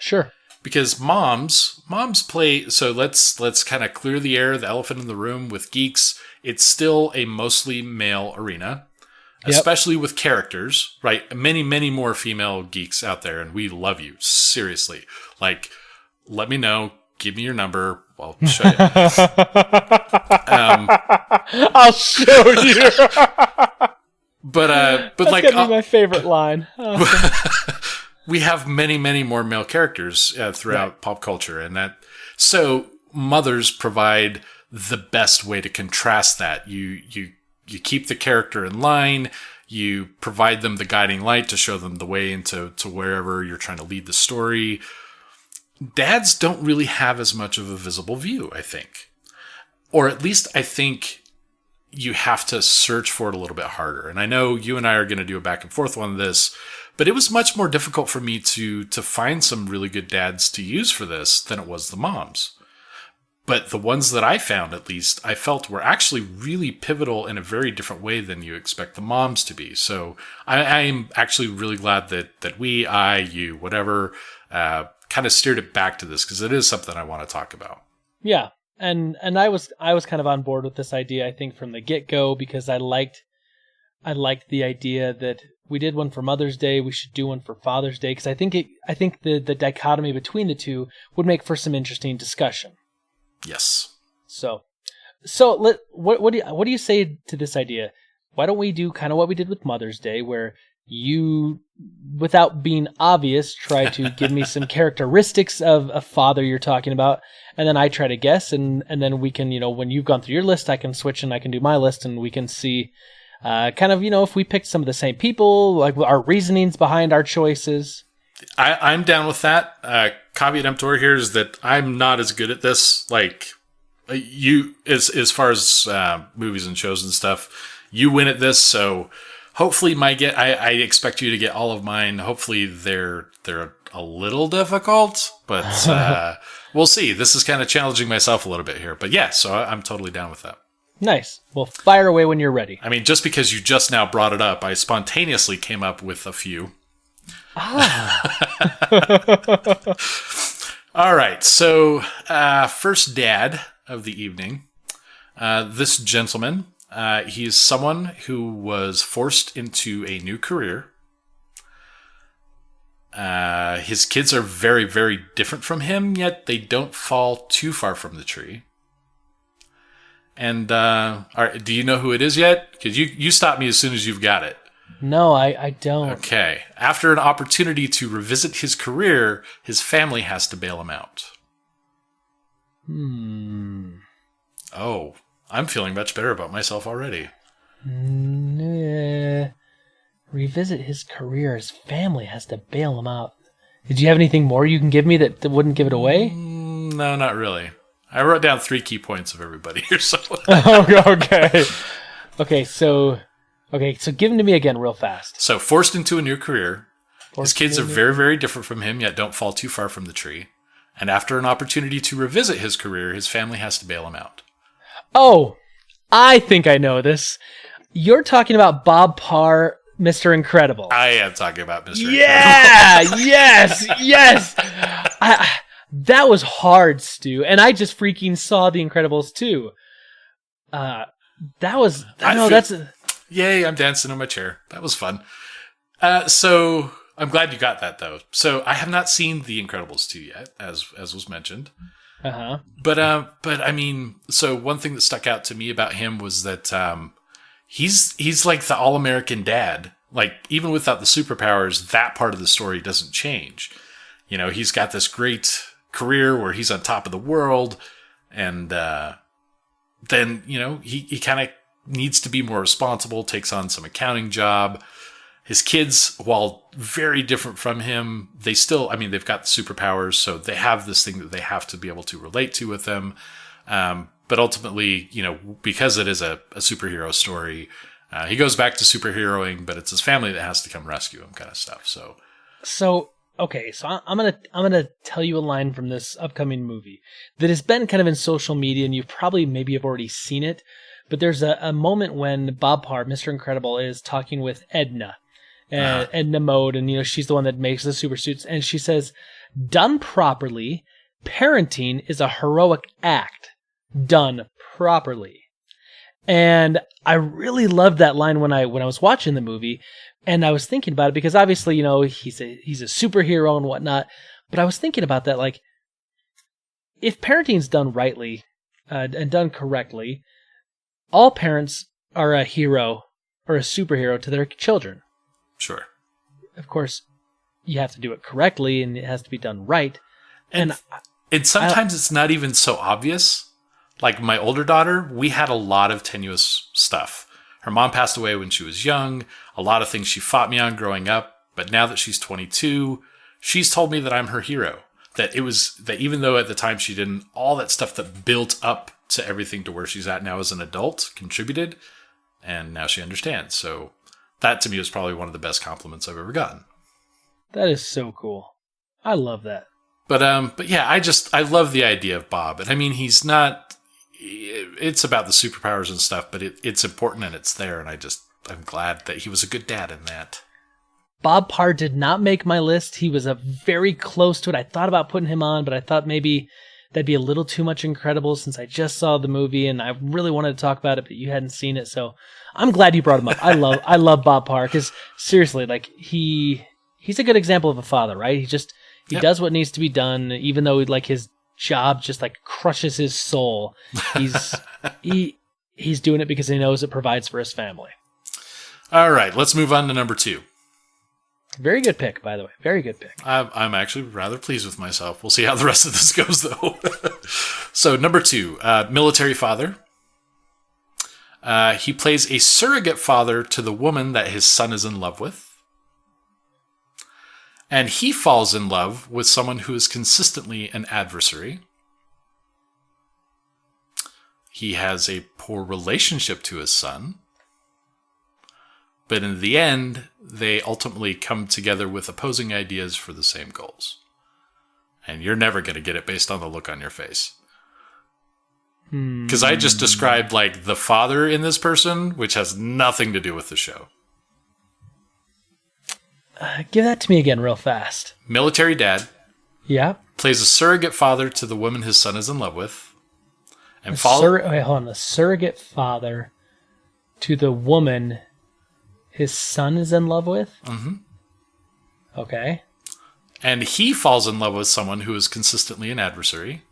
Sure. Because moms play, so let's kind of clear the air, the elephant in the room with geeks. It's still a mostly male arena. Especially with characters, right? Many, many more female geeks out there, and we love you. Seriously. Like, let me know. Give me your number. I'll show you. I'll show you. But That's like, gonna be my favorite line. We have many, many more male characters throughout pop culture, and so mothers provide the best way to contrast that. You keep the character in line. You provide them the guiding light to show them the way into wherever you're trying to lead the story. Dads don't really have as much of a visible view, I think. Or at least I think you have to search for it a little bit harder. And I know you and I are going to do a back and forth on this, but it was much more difficult for me to find some really good dads to use for this than it was the moms. But the ones that I found, at least, I felt were actually really pivotal in a very different way than you expect the moms to be. So I am actually really glad that you, whatever, kind of steered it back to this because it is something I want to talk about. Yeah, and I was kind of on board with this idea, I think, from the get-go because I liked the idea that we did one for Mother's Day, we should do one for Father's Day because I think the dichotomy between the two would make for some interesting discussion. Yes. So what do you say to this idea? Why don't we do kind of what we did with Mother's Day, where you, without being obvious, try to give me some characteristics of a father you're talking about, and then I try to guess, and then we can, when you've gone through your list, I can switch and I can do my list, and we can see kind of, if we picked some of the same people, like our reasonings behind our choices. I'm down with that. Caveat emptor here is that I'm not as good at this. Like you, as far as movies and shows and stuff, you win at this. So hopefully, I expect you to get all of mine. Hopefully, they're a little difficult, but we'll see. This is kind of challenging myself a little bit here. But yeah, so I'm totally down with that. Nice. Well, fire away when you're ready. I mean, just because you just now brought it up, I spontaneously came up with a few. All right. So, first dad of the evening. This gentleman, he's someone who was forced into a new career. His kids are very, very different from him, yet they don't fall too far from the tree. And do you know who it is yet? Because you stop me as soon as you've got it. No, I don't. Okay. After an opportunity to revisit his career, his family has to bail him out. Hmm. Oh, I'm feeling much better about myself already. Revisit his career. His family has to bail him out. Did you have anything more you can give me that wouldn't give it away? No, not really. I wrote down 3 key points of everybody here. So Okay, so give them to me again real fast. So forced into a new career. His kids are very, very different from him, yet don't fall too far from the tree. And after an opportunity to revisit his career, his family has to bail him out. Oh, I think I know this. You're talking about Bob Parr, Mr. Incredible. I am talking about Mr. Incredible. Yes. That was hard, Stu. And I just freaking saw The Incredibles too. Yay, I'm dancing in my chair. That was fun. So I'm glad you got that, though. So I have not seen The Incredibles 2 yet, as was mentioned. Uh-huh. But I mean, so one thing that stuck out to me about him was that he's like the all-American dad. Like, even without the superpowers, that part of the story doesn't change. You know, he's got this great career where he's on top of the world, and then, you know, he kind of needs to be more responsible, takes on some accounting job. His kids, while very different from him, they still, I mean, they've got the superpowers, so they have this thing that they have to be able to relate to with them. But ultimately, you know, because it is a superhero story, he goes back to superheroing, but it's his family that has to come rescue him, kind of stuff. So I'm gonna tell you a line from this upcoming movie that has been kind of in social media, and you probably maybe have already seen it. But there's a moment when Bob Parr, Mr. Incredible, is talking with Edna. Edna Mode, and you know, she's the one that makes the super suits, and she says, done properly, parenting is a heroic act done properly. And I really loved that line when I was watching the movie, and I was thinking about it because obviously, you know, he's a superhero and whatnot, but I was thinking about that, like, if parenting's done rightly and done correctly, all parents are a hero or a superhero to their children. Sure. Of course, you have to do it correctly, and it has to be done right. And sometimes it's not even so obvious. Like my older daughter, we had a lot of tenuous stuff. Her mom passed away when she was young. A lot of things she fought me on growing up. But now that she's 22, she's told me that I'm her hero. That even though at the time she didn't, all that stuff that built up to everything to where she's at now as an adult contributed. And now she understands. So that to me was probably one of the best compliments I've ever gotten. That is so cool. I love that. But yeah, I love the idea of Bob. And I mean, it's about the superpowers and stuff, but it's important and it's there. And I'm glad that he was a good dad in that. Bob Parr did not make my list. He was very close to it. I thought about putting him on, but I thought maybe that'd be a little too much Incredible since I just saw the movie and I really wanted to talk about it, but you hadn't seen it. So I'm glad you brought him up. I love Bob Parr because seriously, like he's a good example of a father, right? He does what needs to be done, even though like his job just like crushes his soul. He's doing it because he knows it provides for his family. All right, let's move on to number 2. Very good pick, by the way. Very good pick. I'm actually rather pleased with myself. We'll see how the rest of this goes, though. So, number 2, military father. He plays a surrogate father to the woman that his son is in love with. And he falls in love with someone who is consistently an adversary. He has a poor relationship to his son. But in the end, they ultimately come together with opposing ideas for the same goals. And you're never going to get it based on the look on your face. Because I just described like the father in this person, which has nothing to do with the show. Give that to me again real fast. Military dad. Yeah. Plays a surrogate father to the woman his son is in love with. And A surrogate father to the woman his son is in love with? Mm-hmm. Okay. And he falls in love with someone who is consistently an adversary.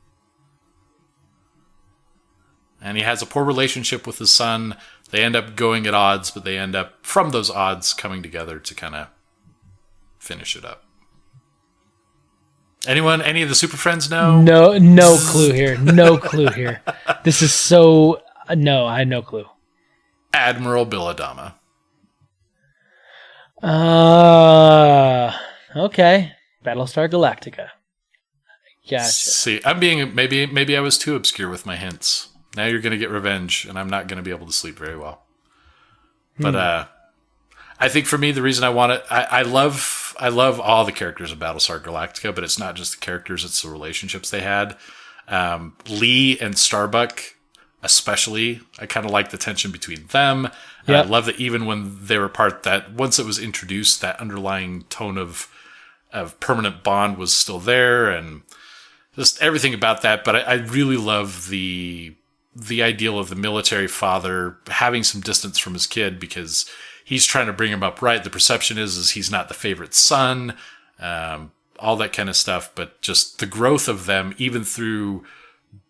And he has a poor relationship with his son. They end up going at odds, but they end up, from those odds, coming together to kind of finish it up. Anyone? Any of the Super Friends know? No clue here. No clue here. This is so... No, I had no clue. Admiral Billadama. Okay. Battlestar Galactica. Gotcha. See, I'm being maybe I was too obscure with my hints. Now you're going to get revenge, and I'm not going to be able to sleep very well. But I think for me, the reason I want it, I love all the characters of Battlestar Galactica, but it's not just the characters; it's the relationships they had. Lee and Starbuck, especially, I kind of like the tension between them. Yep. I love that even when they were part, that once it was introduced, that underlying tone of permanent bond was still there, and just everything about that. But I really love the ideal of the military father having some distance from his kid because he's trying to bring him up right. The perception is he's not the favorite son, all that kind of stuff. But just the growth of them, even through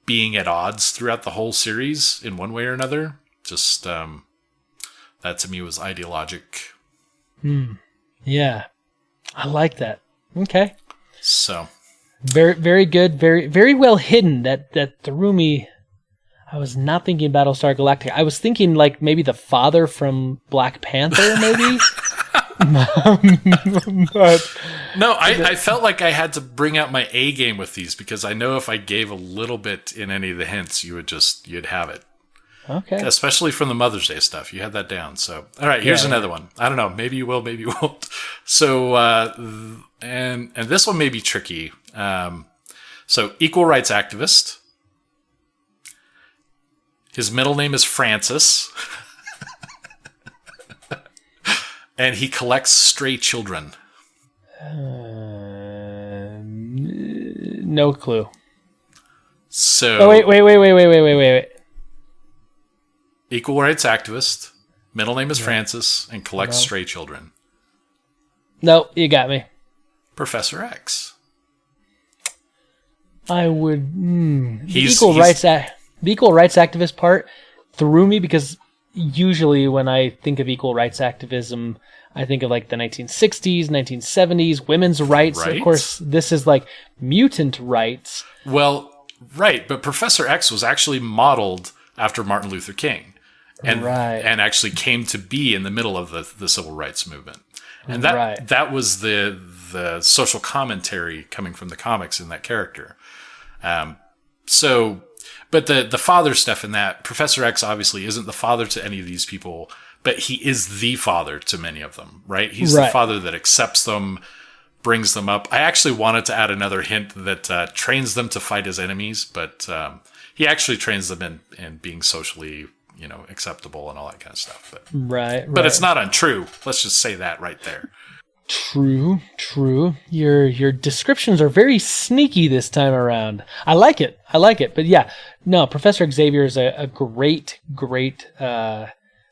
being at odds throughout the whole series in one way or another, just that to me was ideologic. Yeah, I like that. Okay. So very, very good. Very, very well hidden. That threw me. I was not thinking Battlestar Galactica. I was thinking like maybe the father from Black Panther, maybe. But no, I felt like I had to bring out my A game with these because I know if I gave a little bit in any of the hints, you'd have it. Okay. Especially from the Mother's Day stuff. You had that down. So, all right, here's another one. I don't know. Maybe you will, maybe you won't. So, and this one may be tricky. So, equal rights activist. His middle name is Francis. And he collects stray children. No clue. So. Oh, wait. Equal rights activist. Middle name is Francis and collects stray children. No, you got me. Professor X. I would. The The equal rights activist part threw me because usually when I think of equal rights activism, I think of like the 1960s, 1970s, women's rights. Right. Of course, this is like mutant rights. Well, right, but Professor X was actually modeled after Martin Luther King. And actually came to be in the middle of the civil rights movement. And that was the social commentary coming from the comics in that character. But the father stuff in that, Professor X obviously isn't the father to any of these people, but he is the father to many of them, right? He's the father that accepts them, brings them up. I actually wanted to add another hint that trains them to fight as enemies, but he actually trains them in being socially, acceptable and all that kind of stuff. But, but it's not untrue. Let's just say that right there. True. Your descriptions are very sneaky this time around. I like it. But yeah, no, Professor Xavier is a great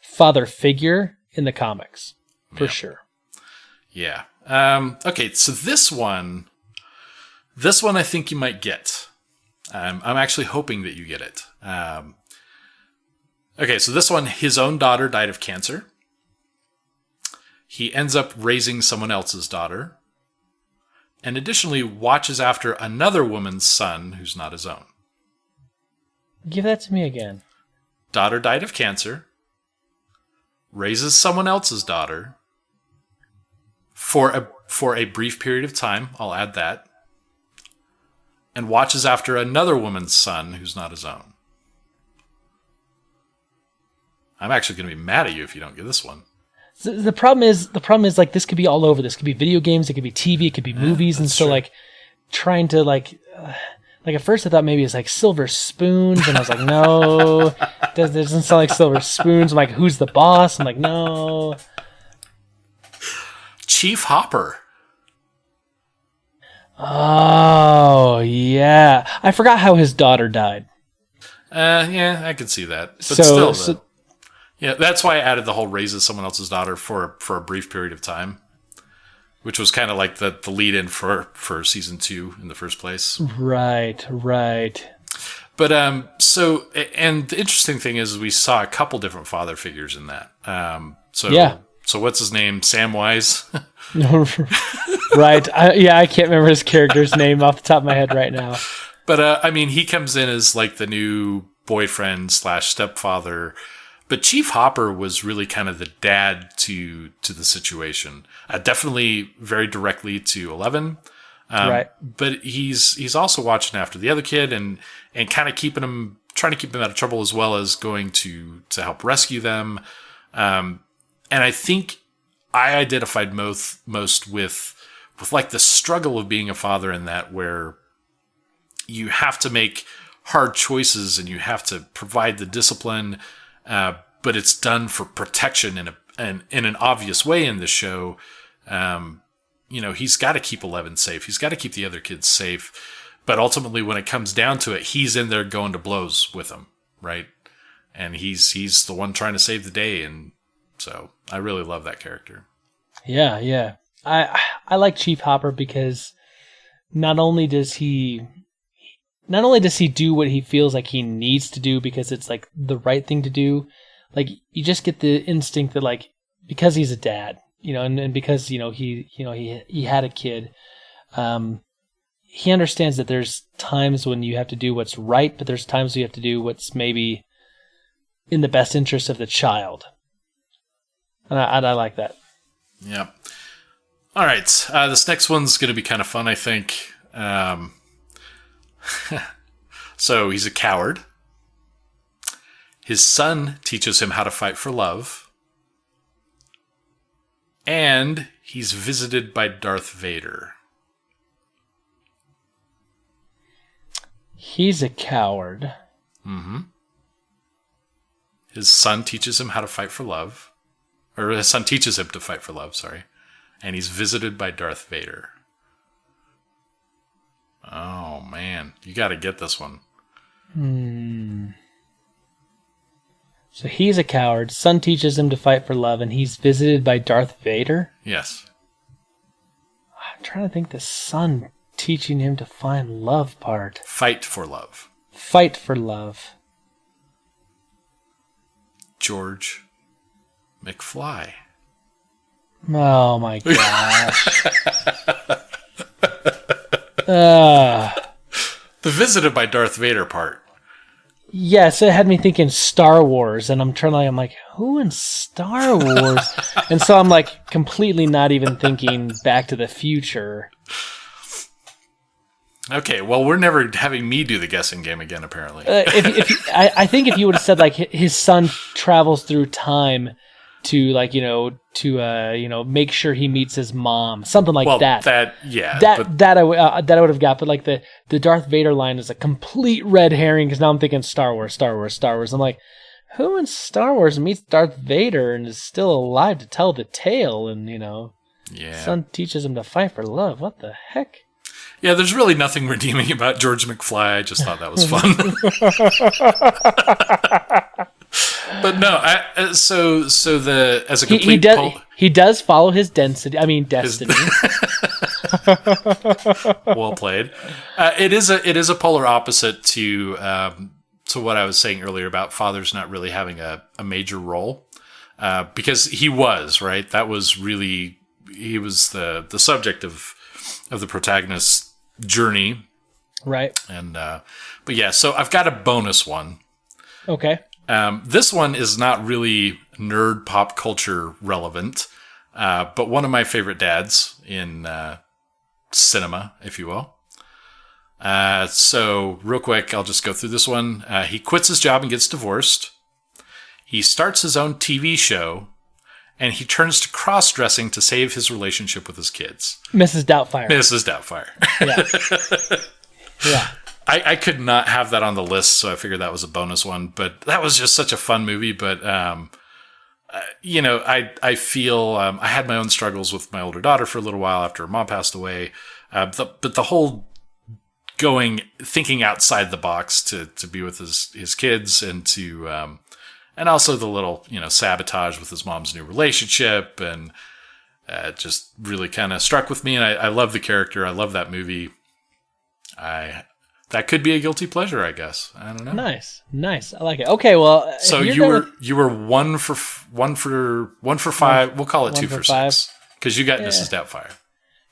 father figure in the comics for sure. Yeah. Okay, so this one I think you might get. I'm actually hoping that you get it. Okay, so this one, his own daughter died of cancer. He ends up raising someone else's daughter, and additionally watches after another woman's son who's not his own. Give that to me again. Daughter died of cancer, raises someone else's daughter for a brief period of time, I'll add that, and watches after another woman's son who's not his own. I'm actually going to be mad at you if you don't get this one. The problem is like this could be all over. This could be video games, it could be TV, it could be movies, and so true. Like trying to like at first I thought maybe it's like Silver Spoons, and I was like, no, it doesn't sound like Silver Spoons. I'm like, who's the boss? I'm like, no. Chief Hopper. Oh yeah, I forgot how his daughter died. Yeah, I could see that, but still. Yeah, that's why I added the whole raises someone else's daughter for a brief period of time, which was kind of like the lead-in for season 2 in the first place. Right. But so, and the interesting thing is we saw a couple different father figures in that. So what's his name? Samwise? Right. I can't remember his character's name off the top of my head right now. But, he comes in as like the new boyfriend / stepfather. But Chief Hopper was really kind of the dad to the situation. Definitely very directly to 11. Right. But he's also watching after the other kid and kind of trying to keep him out of trouble, as well as going to help rescue them. And I think I identified most with like the struggle of being a father in that, where you have to make hard choices and you have to provide the discipline, but it's done for protection in an obvious way in this show. He's got to keep 11 safe. He's got to keep the other kids safe. But ultimately, when it comes down to it, he's in there going to blows with them, right? And he's the one trying to save the day. And so I really love that character. Yeah. I like Chief Hopper because not only does he do what he feels like he needs to do because it's like the right thing to do. Like, you just get the instinct that, like, because he's a dad, and because, he had a kid, he understands that there's times when you have to do what's right, but there's times you have to do what's maybe in the best interest of the child. And I like that. Yeah. All right. This next one's going to be kind of fun, I think. So he's a coward. His son teaches him how to fight for love. And he's visited by Darth Vader. He's a coward. Mm-hmm. His son teaches him how to fight for love. Or his son teaches him to fight for love, sorry. And he's visited by Darth Vader. Oh, man. You got to get this one. So he's a coward. Son teaches him to fight for love, and he's visited by Darth Vader? Yes. I'm trying to think the son teaching him to find love part. Fight for love. Fight for love. George McFly. Oh my gosh. The visited by Darth Vader part. Yes, it had me thinking Star Wars, and I'm like, who in Star Wars? And so I'm like completely not even thinking Back to the Future. Okay, well, we're never having me do the guessing game again, apparently. I think if you would have said like his son travels through time to make sure he meets his mom, something like that. That I would have got. But like the Darth Vader line is a complete red herring because now I'm thinking Star Wars. I'm like, who in Star Wars meets Darth Vader and is still alive to tell the tale? And son teaches him to fight for love. What the heck? Yeah, there's really nothing redeeming about George McFly. I just thought that was fun. But no, as a complete he does follow his destiny. Well played. It is a polar opposite to what I was saying earlier about fathers not really having a major role, because he was right. That was really he was the subject of the protagonist's journey, right? And but yeah, so I've got a bonus one. Okay. This one is not really nerd pop culture relevant, but one of my favorite dads in cinema, if you will. So real quick, I'll just go through this one. He quits his job and gets divorced. He starts his own TV show, and he turns to cross-dressing to save his relationship with his kids. Mrs. Doubtfire. Yeah. Yeah. I could not have that on the list, so I figured that was a bonus one. But that was just such a fun movie. But, I feel I had my own struggles with my older daughter for a little while after her mom passed away. But the whole thinking outside the box to be with his kids and to and also the little sabotage with his mom's new relationship, and it just really kind of struck with me. And I love the character. I love that movie. That could be a guilty pleasure, I guess. I don't know. Nice. I like it. Okay, well, so you were one for five. We'll call it 2 for 6 because you got Mrs. Doubtfire.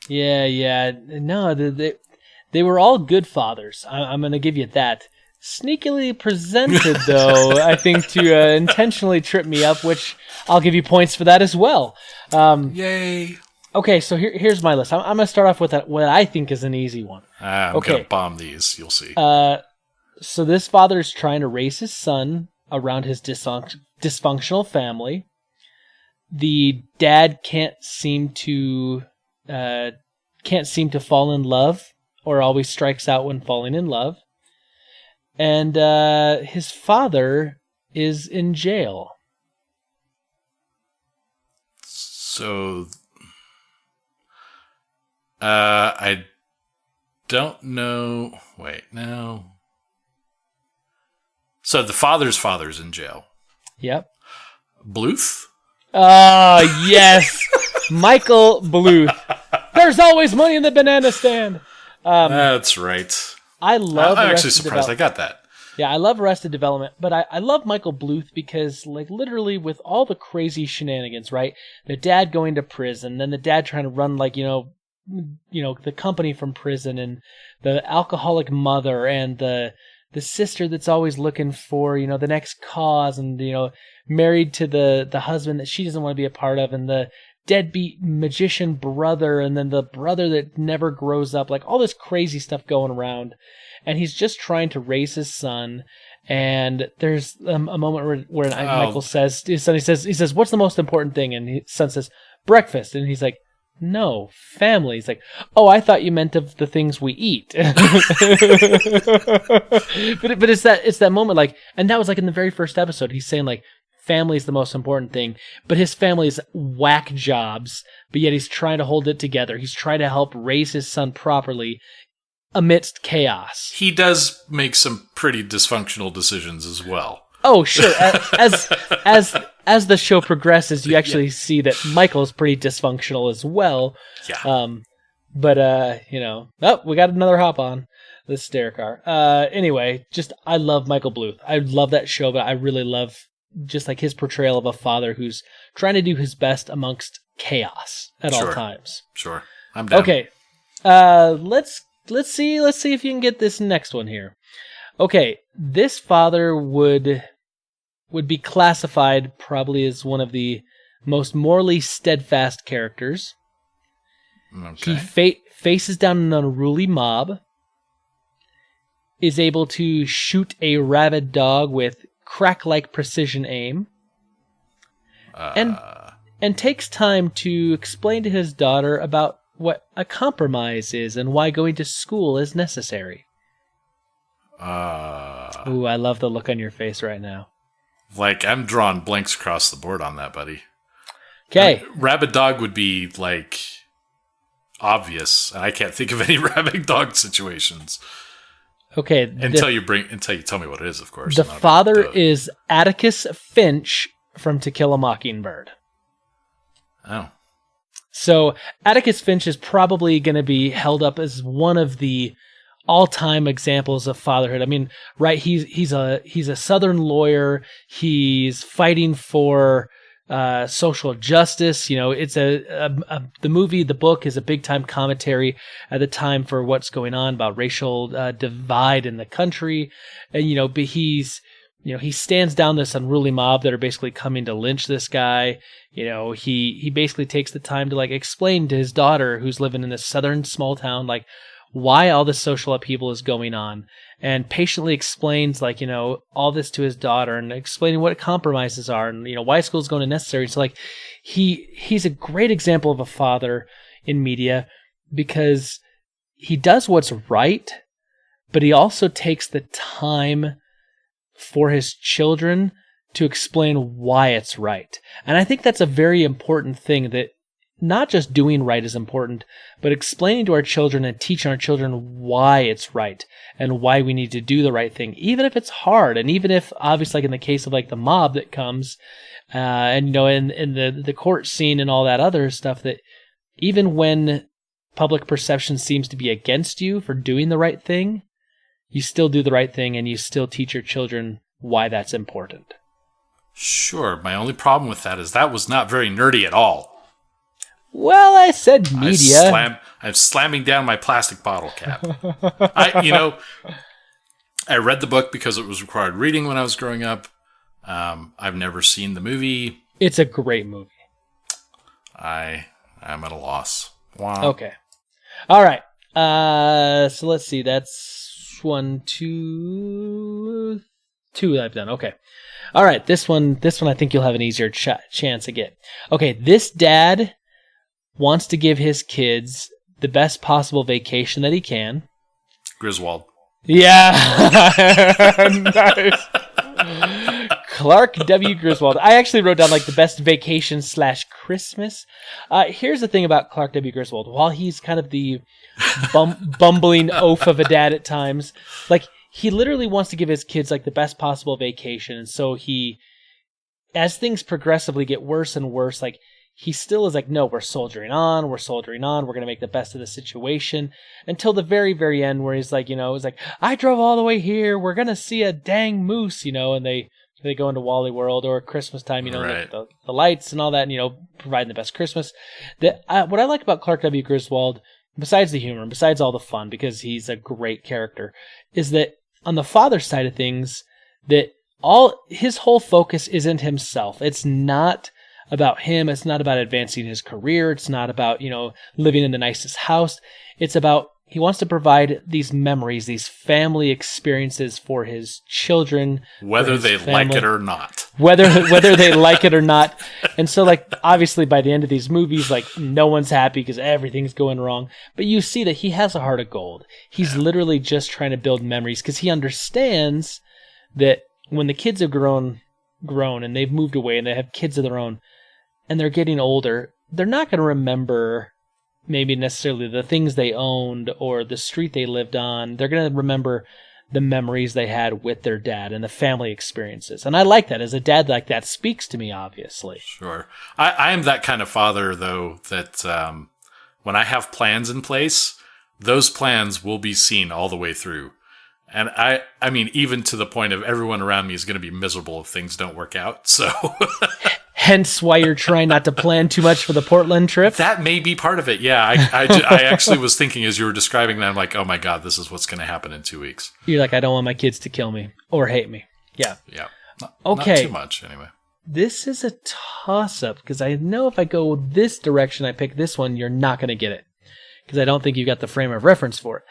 Yeah. No, they were all good fathers. I'm going to give you that. sneakily presented, though, I think, to intentionally trip me up, which I'll give you points for that as well. Yay. Okay, so here's my list. I'm going to start off with what I think is an easy one. I'm going to bomb these. You'll see. So this father is trying to raise his son around his dysfunctional family. The dad can't seem to fall in love, or always strikes out when falling in love. And his father is in jail. So, I don't know. Wait, no. So the father's in jail. Yep. Bluth? Yes. Michael Bluth. There's always money in the banana stand. That's right. I'm actually surprised I got that. Yeah, I love Arrested Development, but I love Michael Bluth because, like, literally with all the crazy shenanigans, right? The dad going to prison, then the dad trying to run, like, the company from prison, and the alcoholic mother, and the sister that's always looking for, the next cause, and, married to the husband that she doesn't want to be a part of, and the deadbeat magician brother, and then the brother that never grows up, like all this crazy stuff going around. And he's just trying to raise his son. And there's a moment where Michael says, his son, he says, what's the most important thing? And his son says, breakfast. And he's like, no, family. He's like, oh, I thought you meant of the things we eat. But it's that moment, like, and that was like in the very first episode. He's saying, like, family is the most important thing, but his family's whack jobs, but yet he's trying to hold it together. He's trying to help raise his son properly amidst chaos. He does make some pretty dysfunctional decisions as well. Oh, sure. As the show progresses, you actually see that Michael's pretty dysfunctional as well. Yeah. We got another hop on the stair car. Anyway, I love Michael Bluth. I love that show, but I really love just like his portrayal of a father who's trying to do his best amongst chaos at all times. Sure. I'm down. Okay. Let's see if you can get this next one here. Okay, this father would be classified probably as one of the most morally steadfast characters. Okay. He faces down an unruly mob, is able to shoot a rabid dog with crack-like precision aim, and takes time to explain to his daughter about what a compromise is and why going to school is necessary. Ooh, I love the look on your face right now. Like, I'm drawing blanks across the board on that, buddy. Okay. Rabid dog would be, like, obvious. And I can't think of any rabid dog situations. Okay. Until you tell me what it is, of course. The father is Atticus Finch from To Kill a Mockingbird. Oh. So Atticus Finch is probably going to be held up as one of the all-time examples of fatherhood. I mean, right? He's a Southern lawyer. He's fighting for social justice. It's the book is a big-time commentary at the time for what's going on about racial divide in the country, and but he stands down this unruly mob that are basically coming to lynch this guy. He basically takes the time to like explain to his daughter, who's living in this southern small town, like why all this social upheaval is going on, and patiently explains like all this to his daughter, and explaining what compromises are, and why school is going to necessary. So like he's a great example of a father in media because he does what's right, but he also takes the time for his children to explain why it's right. And I think that's a very important thing, that not just doing right is important, but explaining to our children and teaching our children why it's right and why we need to do the right thing, even if it's hard. And even if, obviously, like in the case of like the mob that comes, and in the court scene and all that other stuff, that even when public perception seems to be against you for doing the right thing, you still do the right thing and you still teach your children why that's important. Sure. My only problem with that is that was not very nerdy at all. Well, I said media. I'm slamming down my plastic bottle cap. I read the book because it was required reading when I was growing up. I've never seen the movie. It's a great movie. I'm at a loss. Wow. Okay. All right. So let's see. That's 1, 2 that I've done. Okay. All right. This one I think you'll have an easier chance to get. Okay. This dad wants to give his kids the best possible vacation that he can. Griswold. Yeah. Nice. Clark W. Griswold. I actually wrote down like the best vacation / Christmas. Here's the thing about Clark W. Griswold. While he's kind of the bumbling oaf of a dad at times, like he literally wants to give his kids like the best possible vacation. And so as things progressively get worse and worse, like he still is like, no, we're soldiering on. We're going to make the best of the situation until the very, very end where he's like, it's like, I drove all the way here. We're going to see a dang moose, and they go into Wally World or Christmas time, right. the lights and all that, and, providing the best Christmas. What I like about Clark W. Griswold, besides the humor, besides all the fun, because he's a great character, is that on the father side of things, that his whole focus isn't himself. It's not about him. It's not about advancing his career. It's not about, living in the nicest house. It's about he wants to provide these memories, these family experiences for his children. Whether they like it or not. Whether they like it or not. And so, like, obviously by the end of these movies, like, no one's happy because everything's going wrong. But you see that he has a heart of gold. He's literally just trying to build memories because he understands that when the kids have grown and they've moved away and they have kids of their own and they're getting older, they're not going to remember maybe necessarily the things they owned or the street they lived on. They're going to remember the memories they had with their dad and the family experiences. And I like that. As a dad like that speaks to me, obviously. Sure. I am that kind of father, though, that when I have plans in place, those plans will be seen all the way through. And I mean, even to the point of everyone around me is going to be miserable if things don't work out. So hence why you're trying not to plan too much for the Portland trip. That may be part of it. Yeah. I actually was thinking as you were describing that, I'm like, oh my God, this is what's going to happen in 2 weeks. You're like, I don't want my kids to kill me or hate me. Yeah. Yeah. Okay. Not too much anyway. This is a toss up because I know if I go this direction, I pick this one, you're not going to get it because I don't think you got the frame of reference for it.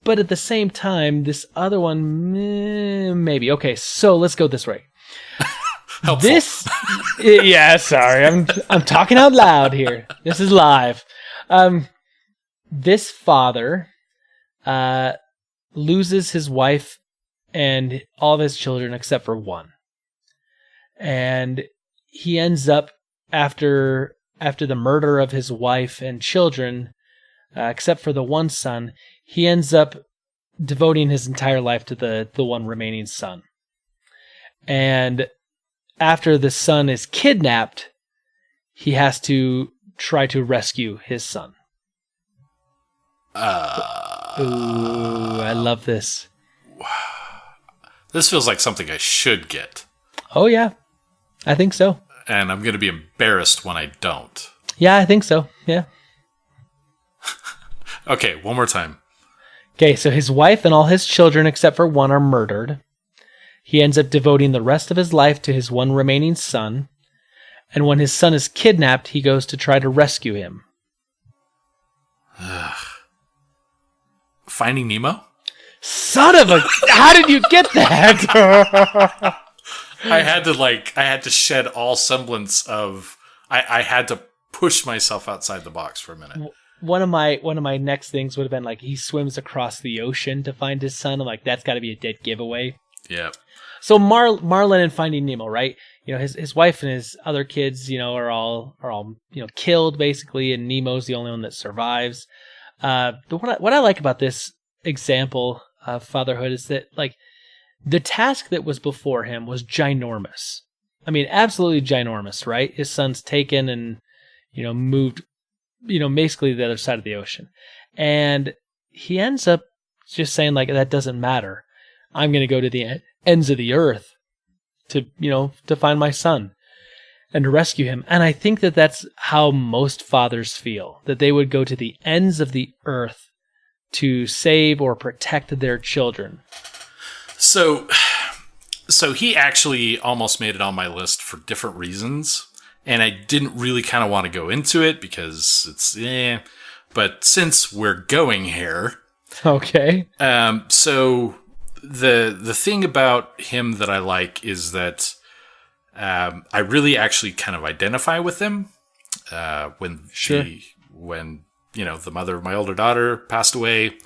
But at the same time, this other one, maybe. Okay, so let's go this way. Helpful. Yeah, sorry, I'm talking out loud here. This is live. This father loses his wife and all of his children except for one, and he ends up after the murder of his wife and children, except for the one son. He ends up devoting his entire life to the one remaining son. And after the son is kidnapped, he has to try to rescue his son. Ooh, I love this. This feels like something I should get. Oh, yeah. I think so. And I'm going to be embarrassed when I don't. Yeah, I think so. Yeah. Okay, one more time. Okay, so his wife and all his children except for one are murdered. He ends up devoting the rest of his life to his one remaining son. And when his son is kidnapped, he goes to try to rescue him. Finding Nemo? Son of a... How did you get that? I had to shed all semblance of... I had to push myself outside the box for a minute. One of my next things would have been like he swims across the ocean to find his son. I'm like, that's got to be a dead giveaway. Yeah. So Marlin and Finding Nemo, right? His wife and his other kids, are all killed basically, and Nemo's the only one that survives. What I like about this example of fatherhood is that like the task that was before him was ginormous. I mean, absolutely ginormous, right? His son's taken and moved. Basically the other side of the ocean. And he ends up just saying like, that doesn't matter. I'm going to go to the ends of the earth to find my son and to rescue him. And I think that that's how most fathers feel, that they would go to the ends of the earth to save or protect their children? So he actually almost made it on my list for different reasons, and I didn't really kind of want to go into it because it's but since we're going here, okay. So the thing about him that I like is that I really actually kind of identify with him. When the mother of my older daughter passed away,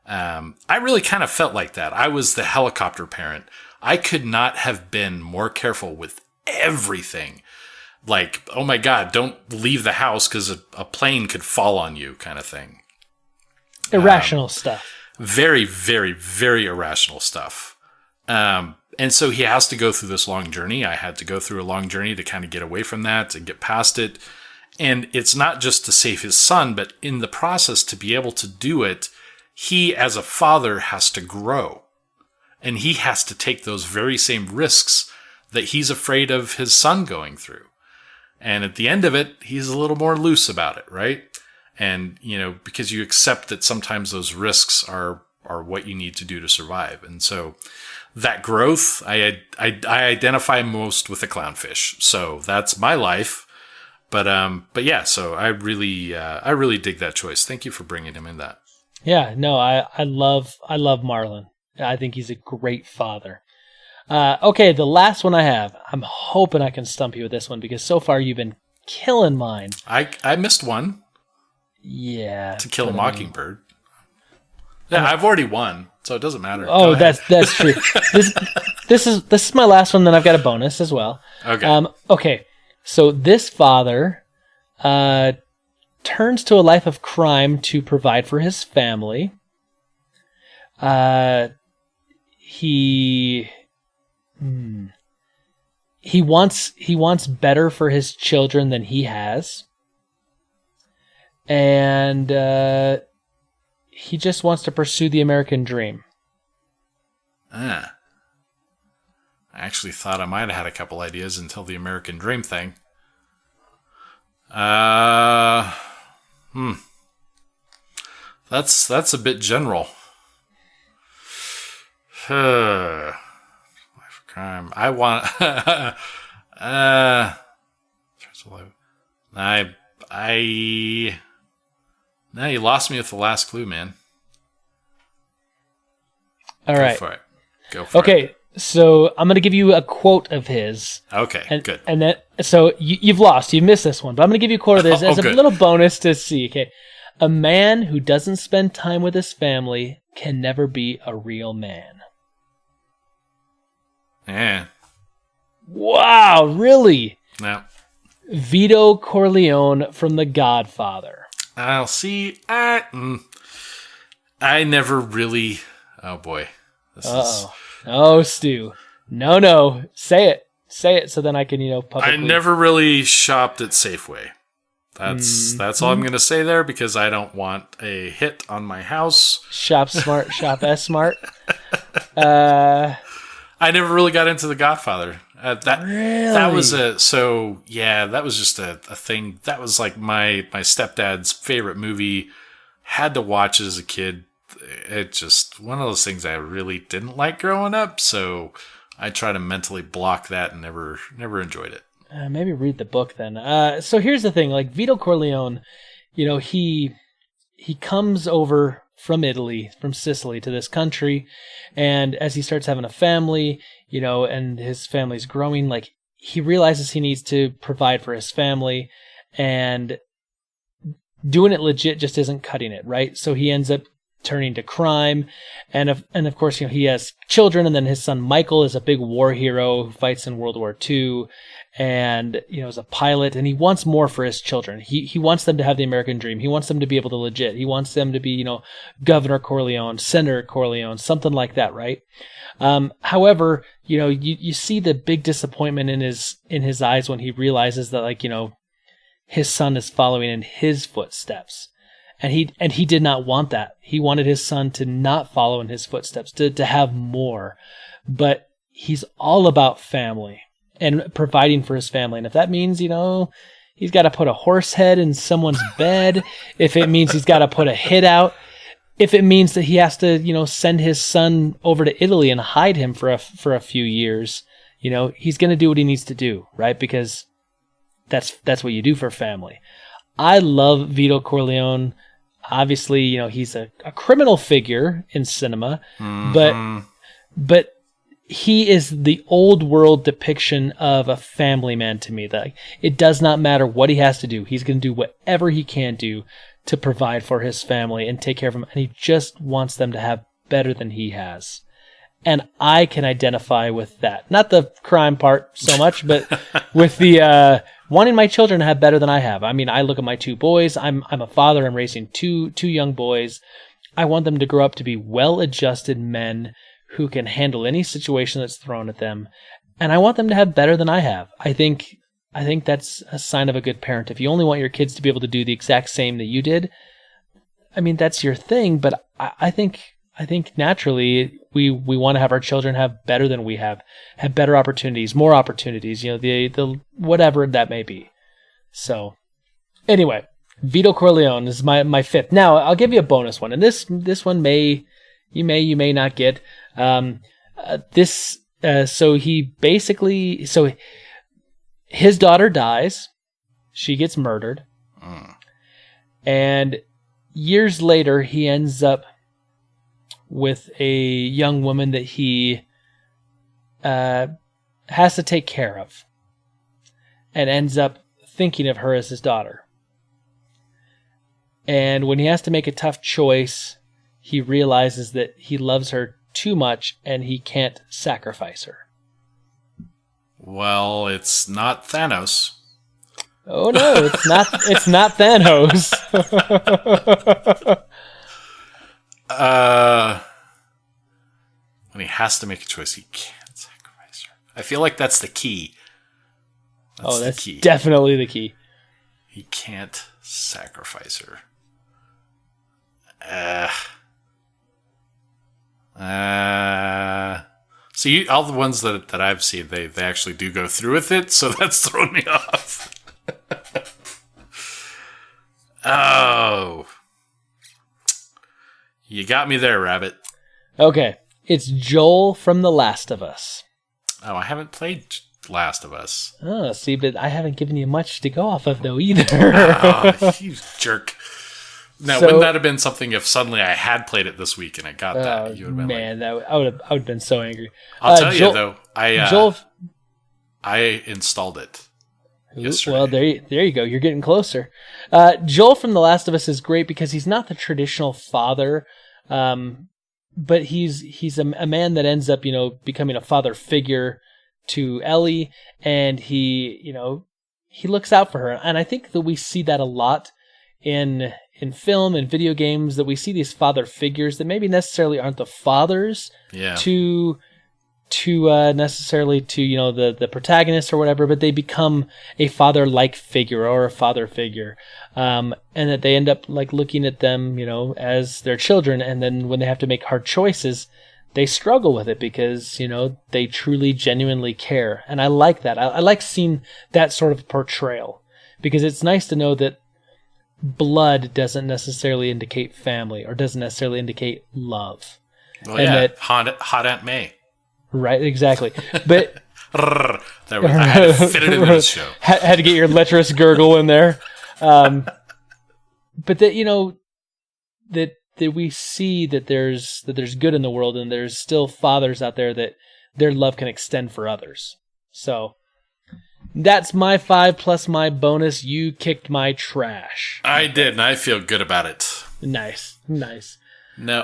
I really kind of felt like that. I was the helicopter parent. I could not have been more careful with everything. Like, oh my God, don't leave the house because a plane could fall on you, kind of thing. Irrational stuff. Very, very, very irrational stuff. And so he has to go through this long journey. I had to go through a long journey to kind of get away from that and get past it. And it's not just to save his son, but in the process to be able to do it, he as a father has to grow. And he has to take those very same risks that he's afraid of his son going through. And at the end of it, he's a little more loose about it, right? And, because you accept that sometimes those risks are what you need to do to survive. And so that growth, I identify most with the clownfish. So that's my life. But yeah, so I really dig that choice. Thank you for bringing him in that. Yeah, no, I love Marlon. I think he's a great father. Okay, the last one I have. I'm hoping I can stump you with this one because so far you've been killing mine. I missed one. Yeah. To Kill a Mockingbird. Yeah, I've already won, so it doesn't matter. Oh, that's true. This is my last one. Then I've got a bonus as well. Okay. Okay. So this father turns to a life of crime to provide for his family. He wants better for his children than he has. And he just wants to pursue the American dream. I actually thought I might have had a couple ideas until the American dream thing. That's a bit general. Life of crime. I want. Now you lost me with the last clue, man. All right. Go for it. Okay, so I'm going to give you a quote of his. Okay, good. And then, so you've lost. You missed this one, but I'm going to give you a quote of his as a little bonus to see. Okay, a man who doesn't spend time with his family can never be a real man. Yeah. Wow, really? No. Vito Corleone from The Godfather. I'll see. I never really. Oh boy. Oh, Stu. No. Say it. So then I can, publicly. I never really shopped at Safeway. That's all I'm going to say there because I don't want a hit on my house. Shop smart, shop S smart. I never really got into The Godfather. Really? That was that was just a thing. That was like my stepdad's favorite movie. Had to watch it as a kid. It's just one of those things I really didn't like growing up. So I try to mentally block that and never enjoyed it. Maybe read the book then. So here's the thing, like Vito Corleone, he comes over from Italy, from Sicily to this country. And as he starts having a family, and his family's growing, like he realizes he needs to provide for his family, and doing it legit just isn't cutting it, right? So he ends up turning to crime, and of course, he has children, and then his son Michael is a big war hero who fights in World War II, and is a pilot, and he wants more for his children. He wants them to have the American dream. He wants them to be able to legit. He wants them to be, Governor Corleone, Senator Corleone, something like that, right? However, you see the big disappointment in his eyes when he realizes that, his son is following in his footsteps. And he did not want that. He wanted his son to not follow in his footsteps, to have more. But he's all about family and providing for his family. And if that means, he's got to put a horse head in someone's bed, if it means he's got to put a hit out, if it means that he has to, send his son over to Italy and hide him for a few years, he's going to do what he needs to do, right? Because that's what you do for family. I love Vito Corleone. Obviously, he's a criminal figure in cinema, but he is the old world depiction of a family man to me. That it does not matter what he has to do. He's going to do whatever he can do to provide for his family and take care of them. And he just wants them to have better than he has. And I can identify with that. Not the crime part so much, but with the wanting my children to have better than I have. I mean, I look at my two boys. I'm a father. I'm raising two young boys. I want them to grow up to be well-adjusted men who can handle any situation that's thrown at them. And I want them to have better than I have. I think that's a sign of a good parent. If you only want your kids to be able to do the exact same that you did, I mean, that's your thing. But I think naturally we want to have our children have better than we have better opportunities, more opportunities, the whatever that may be. So anyway, Vito Corleone is my fifth. Now I'll give you a bonus one, and this one you may not get. So his daughter dies, she gets murdered, and years later he ends up with a young woman that he has to take care of, and ends up thinking of her as his daughter. And when he has to make a tough choice, he realizes that he loves her too much and he can't sacrifice her. Well, it's not Thanos. Oh no, it's not. It's not Thanos. When he has to make a choice, he can't sacrifice her. I feel like that's the key. That's the key. Definitely the key. He can't sacrifice her. See, all the ones that I've seen, they actually do go through with it, so that's thrown me off. Oh. You got me there, Rabbit. Okay. It's Joel from The Last of Us. Oh, I haven't played Last of Us. Oh, see, but I haven't given you much to go off of, though, either. Oh, you jerk. Now, wouldn't that have been something if suddenly I had played it this week and I got that? You would have been I would have been so angry. I'll tell you, though, I installed it yesterday. Well, there you go. You're getting closer. Joel from The Last of Us is great because he's not the traditional father, but he's a man that ends up, becoming a father figure to Ellie, and he looks out for her. And I think that we see that a lot in film and video games, that we see these father figures that maybe necessarily aren't the fathers to necessarily to the protagonist or whatever, but they become a father-like figure or a father figure, and that they end up like looking at them as their children, and then when they have to make hard choices, they struggle with it because they truly genuinely care. And I like that. I like seeing that sort of portrayal, because it's nice to know that blood doesn't necessarily indicate family or doesn't necessarily indicate love. Well, and that hot Aunt May. Right, exactly. But I had to fit it into the show. Had to get your lecherous gurgle in there. But that that we see that there's good in the world, and there's still fathers out there that their love can extend for others. So that's my 5 plus my bonus. You kicked my trash. I did, and I feel good about it. Nice. No,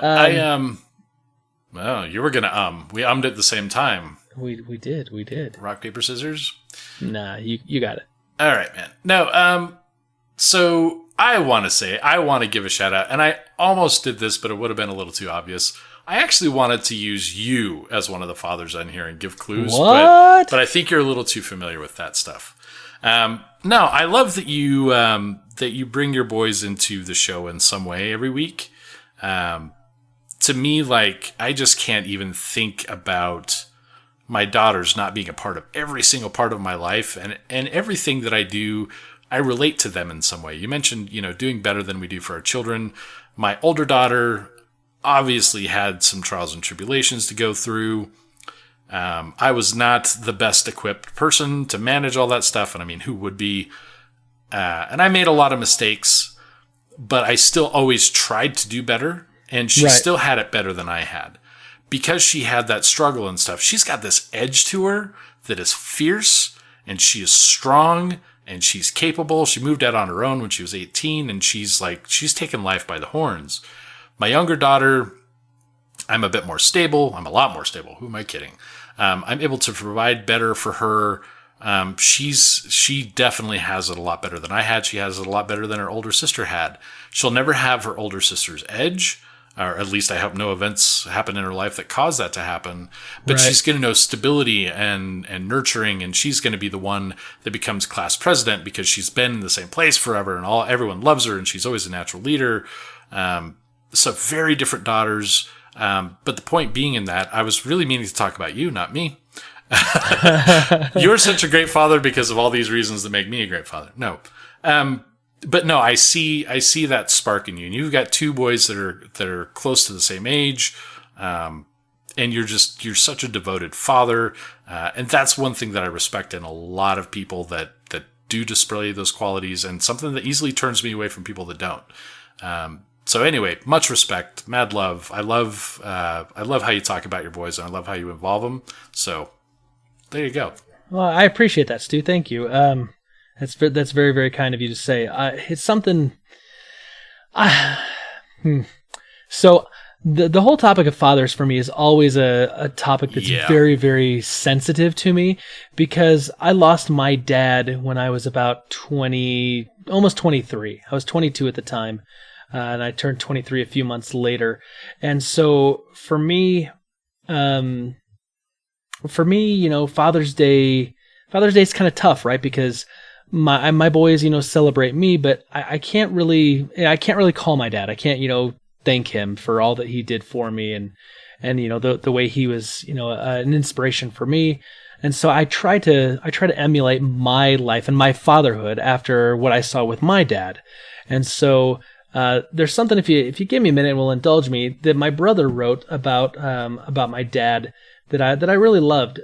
Oh, you were gonna we ummed at the same time. We did. Rock, paper, scissors? Nah, you got it. All right, man. No, so I want to give a shout out, and I almost did this, but it would have been a little too obvious. I actually wanted to use you as one of the fathers on here and give clues. What? But I think you're a little too familiar with that stuff. No, I love that you bring your boys into the show in some way every week. To me, I just can't even think about my daughters not being a part of every single part of my life, and everything that I do, I relate to them in some way. You mentioned, doing better than we do for our children. My older daughter, obviously had some trials and tribulations to go through. I was not the best equipped person to manage all that stuff. And I mean, who would be? And I made a lot of mistakes, but I still always tried to do better. And she still had it better than I had. Because she had that struggle and stuff, she's got this edge to her that is fierce, and she is strong, and she's capable. She moved out on her own when she was 18, and she's taken life by the horns. My younger daughter, I'm a bit more stable. I'm a lot more stable. Who am I kidding? I'm able to provide better for her. She definitely has it a lot better than I had. She has it a lot better than her older sister had. She'll never have her older sister's edge, or at least I hope no events happen in her life that cause that to happen. But she's going to know stability and nurturing, and she's going to be the one that becomes class president because she's been in the same place forever, and everyone loves her, and she's always a natural leader. So very different daughters. But the point being in that, I was really meaning to talk about you, not me. You're such a great father because of all these reasons that make me a great father. No. But no, I see that spark in you, and you've got two boys that are close to the same age, and you're such a devoted father, and that's one thing that I respect in a lot of people that do display those qualities, and something that easily turns me away from people that don't. So anyway, much respect, mad love. I love how you talk about your boys, and I love how you involve them. So there you go. Well, I appreciate that, Stu. Thank you. That's very, very kind of you to say. It's something. So the whole topic of fathers for me is always a topic that's very, very sensitive to me, because I lost my dad when I was about 20, almost 23. I was 22 at the time, and I turned 23 a few months later. And so for me, Father's Day is kind of tough, right? Because my boys, celebrate me, but I can't really call my dad. I can't, thank him for all that he did for me, and the way he was, an inspiration for me. And so I try to emulate my life and my fatherhood after what I saw with my dad. And so there's something, if you give me a minute and will indulge me, that my brother wrote about my dad that I really loved.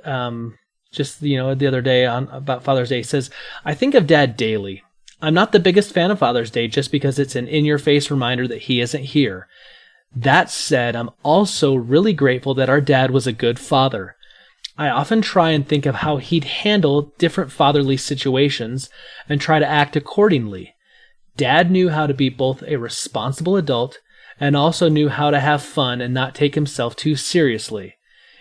Just the other day about Father's Day. He says, "I think of Dad daily. I'm not the biggest fan of Father's Day just because it's an in-your-face reminder that he isn't here. That said, I'm also really grateful that our dad was a good father. I often try and think of how he'd handle different fatherly situations and try to act accordingly. Dad knew how to be both a responsible adult and also knew how to have fun and not take himself too seriously.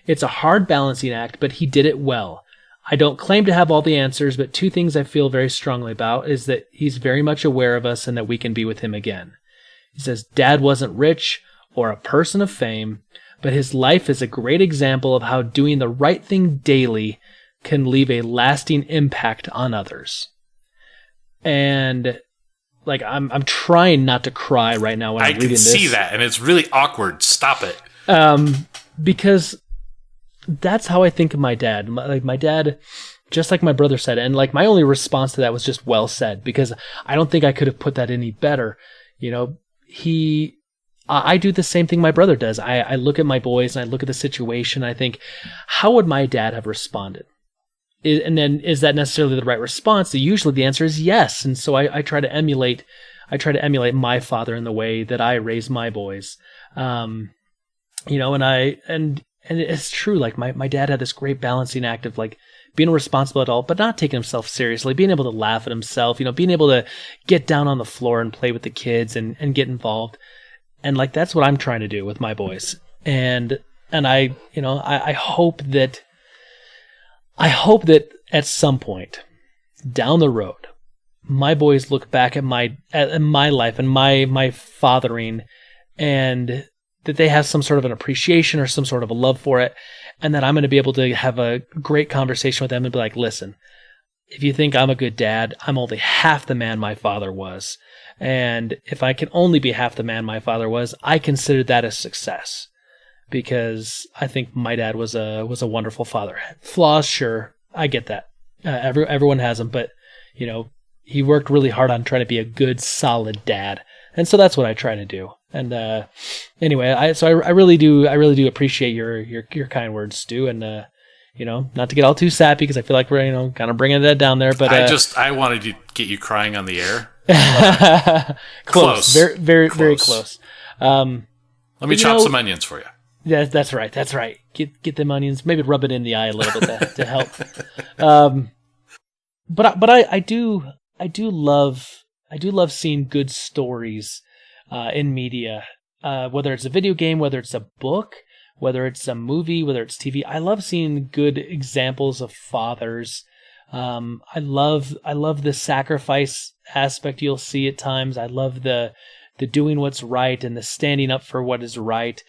It's a hard balancing act, but he did it well. I don't claim to have all the answers, but two things I feel very strongly about is that he's very much aware of us and that we can be with him again." He says, "Dad wasn't rich or a person of fame, but his life is a great example of how doing the right thing daily can leave a lasting impact on others." And I'm trying not to cry right now when I'm reading this. I can see that, and it's really awkward. Stop it. Because that's how I think of my dad. My dad, just like my brother said, and my only response to that was just well said, because I don't think I could have put that any better. I do the same thing my brother does. I look at my boys and I look at the situation. And I think, how would my dad have responded? And then, is that necessarily the right response? Usually the answer is yes. And so I try to emulate my father in the way that I raise my boys. And it's true. My dad had this great balancing act of being a responsible adult, but not taking himself seriously, being able to laugh at himself, being able to get down on the floor and play with the kids and get involved. And that's what I'm trying to do with my boys. And I hope that at some point down the road, my boys look back at my life and my fathering, and that they have some sort of an appreciation or some sort of a love for it, and that I'm going to be able to have a great conversation with them and be like, "Listen, if you think I'm a good dad, I'm only half the man my father was. And if I can only be half the man my father was, I consider that a success, because I think my dad was a wonderful father. Flaws, sure, I get that. Everyone has them, but he worked really hard on trying to be a good, solid dad. And so that's what I try to do. And Anyway, I really do appreciate your kind words, Stu, and not to get all too sappy because I feel like we're kind of bringing that down there, but I wanted to get you crying on the air. Close. Very very close. Let me chop some onions for you. Yeah, that's right. Get them onions, maybe rub it in the eye a little bit to help. But I do love seeing good stories in media, whether it's a video game, whether it's a book, whether it's a movie, whether it's TV. I love seeing good examples of fathers. I love the sacrifice aspect you'll see at times. I love the doing what's right and the standing up for what is right,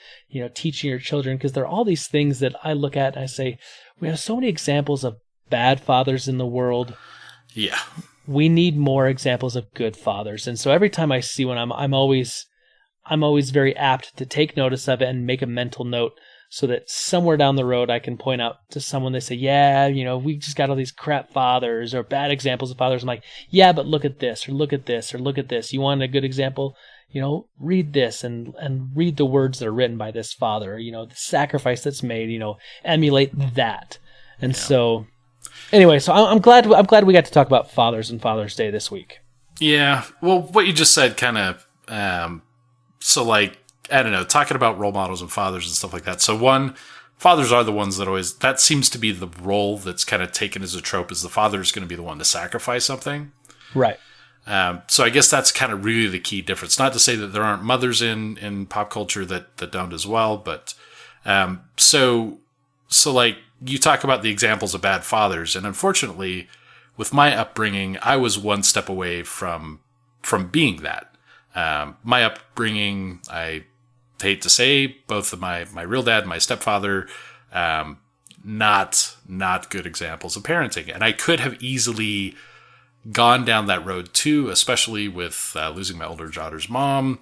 teaching your children, because there are all these things that I look at and I say, we have so many examples of bad fathers in the world. Yeah. We need more examples of good fathers. And so every time I see one, I'm always very apt to take notice of it and make a mental note so that somewhere down the road I can point out to someone, they say, yeah, we just got all these crap fathers or bad examples of fathers. I'm like, yeah, but look at this or look at this or look at this. You want a good example? Read this and read the words that are written by this father, the sacrifice that's made, emulate that. And so anyway, so I'm glad we got to talk about fathers and Father's Day this week. Yeah. Well, what you just said kind of, so like, I don't know, talking about role models and fathers and stuff like that. So one, fathers are the ones that seems to be the role that's kind of taken as a trope, is the father is going to be the one to sacrifice something. Right. So I guess that's kind of really the key difference. Not to say that there aren't mothers in pop culture that don't as well, but so like you talk about the examples of bad fathers, and unfortunately, with my upbringing, I was one step away from being that. My upbringing, I hate to say, both of my real dad and my stepfather, not good examples of parenting, and I could have easily gone down that road too, especially with losing my older daughter's mom.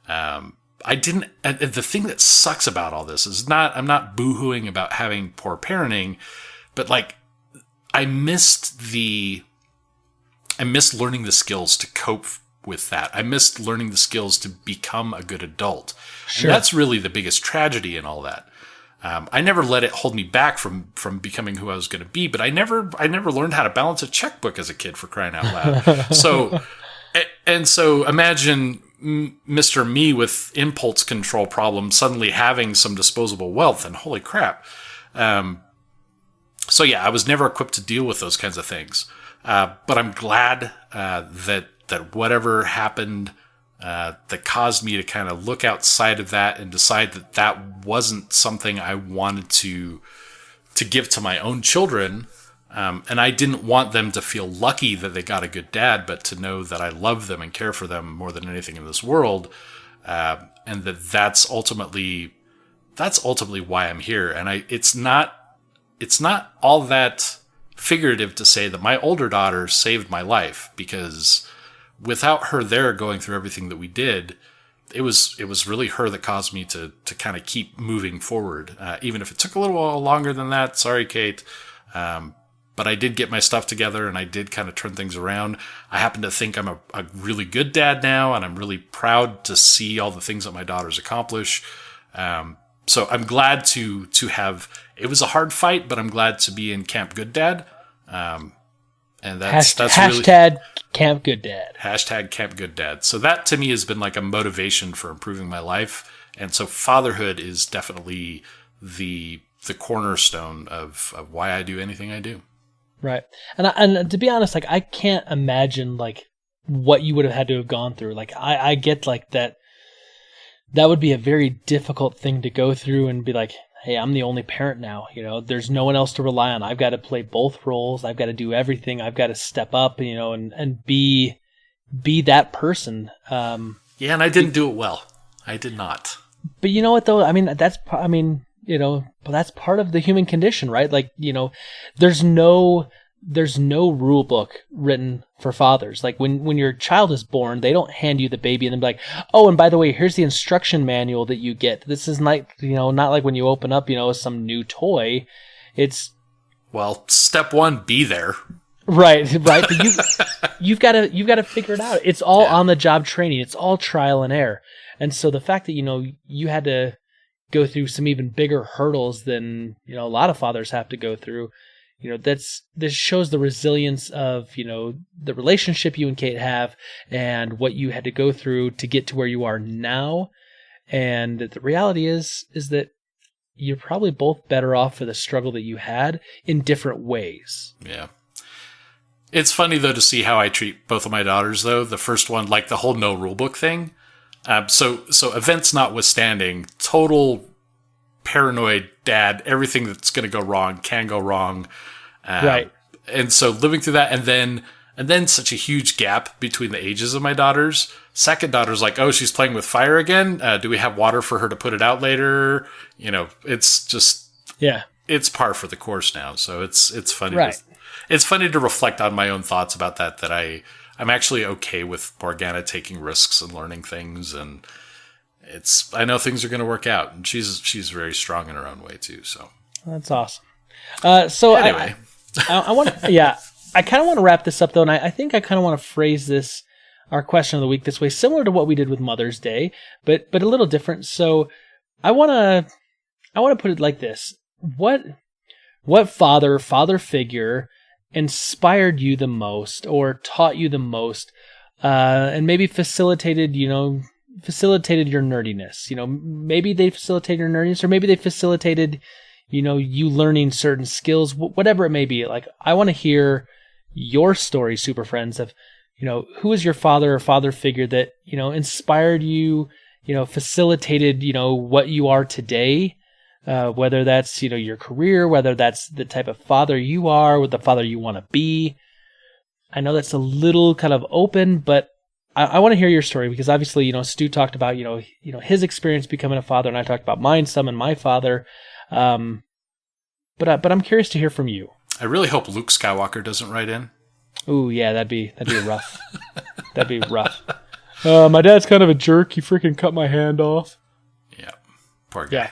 I didn't. The thing that sucks about all this is I'm not boohooing about having poor parenting, but like I missed learning the skills to cope with that. I missed learning the skills to become a good adult. Sure. And that's really the biggest tragedy in all that. I never let it hold me back from becoming who I was going to be, but I never learned how to balance a checkbook as a kid, for crying out loud. So imagine Mr. Me with impulse control problems suddenly having some disposable wealth, and holy crap. So yeah, I was never equipped to deal with those kinds of things. But I'm glad that whatever happened that caused me to kind of look outside of that and decide that wasn't something I wanted to give to my own children. And I didn't want them to feel lucky that they got a good dad, but to know that I love them and care for them more than anything in this world. And that's ultimately why I'm here. And it's not all that figurative to say that my older daughter saved my life, because without her there going through everything that we did, it was really her that caused me to kind of keep moving forward. Even if it took a little while longer than that. Sorry, Kate. But I did get my stuff together and I did kind of turn things around. I happen to think I'm a really good dad now, and I'm really proud to see all the things that my daughters accomplish. So I'm glad to have, it was a hard fight, but I'm glad to be in Camp Good Dad. And that's hashtag really, Camp Good Dad. Hashtag Camp Good Dad. So that to me has been like a motivation for improving my life. And so fatherhood is definitely the cornerstone of why I do anything I do. Right. And to be honest, like I can't imagine like what you would have had to have gone through. Like I get like that would be a very difficult thing to go through and be like, hey, I'm the only parent now. There's no one else to rely on. I've got to play both roles. I've got to do everything. I've got to step up, and be that person. Yeah, and I didn't do it well. I did not. But you know what though? I mean, that's part of the human condition, right? Like, there's no rule book written for fathers. Like when your child is born, they don't hand you the baby and then be like, oh, and by the way, here's the instruction manual that you get. This is not like when you open up, some new toy. It's, well, step one, be there. Right. But you've got to figure it out. It's all on the job training. It's all trial and error. And so the fact that, you had to go through some even bigger hurdles than, a lot of fathers have to go through, this shows the resilience of, the relationship you and Kate have and what you had to go through to get to where you are now. And the reality is that you're probably both better off for the struggle that you had in different ways. Yeah. It's funny, though, to see how I treat both of my daughters, though. The first one, like the whole no rule book thing. So events notwithstanding, total paranoid dad, everything that's going to go wrong can go wrong. Right. And so living through that, and then such a huge gap between the ages of my daughters. Second daughter's like, oh, she's playing with fire again. Do we have water for her to put it out later? It's just, it's par for the course now. So it's funny. Right. It's funny to reflect on my own thoughts about that I'm actually okay with Morgana taking risks and learning things. And I know things are going to work out. And she's very strong in her own way too. So that's awesome. So anyway, I want to, I kind of want to wrap this up though. And I think I kind of want to phrase our question of the week this way, similar to what we did with Mother's Day, but a little different. So I want to put it like this. What father figure inspired you the most or taught you the most, and maybe facilitated your nerdiness? Maybe they facilitated your nerdiness, or maybe they facilitated, you learning certain skills, whatever it may be. Like, I want to hear your story, Super Friends, of, who is your father or father figure that, inspired you, facilitated, what you are today. Whether that's, your career, whether that's the type of father you are, what the father you want to be. I know that's a little kind of open, but I want to hear your story because obviously, Stu talked about, his experience becoming a father, and I talked about mine some and my father. But I'm curious to hear from you. I really hope Luke Skywalker doesn't write in. Ooh, yeah, that'd be rough. That'd be rough. My dad's kind of a jerk. He freaking cut my hand off. Yeah, poor guy. Yeah.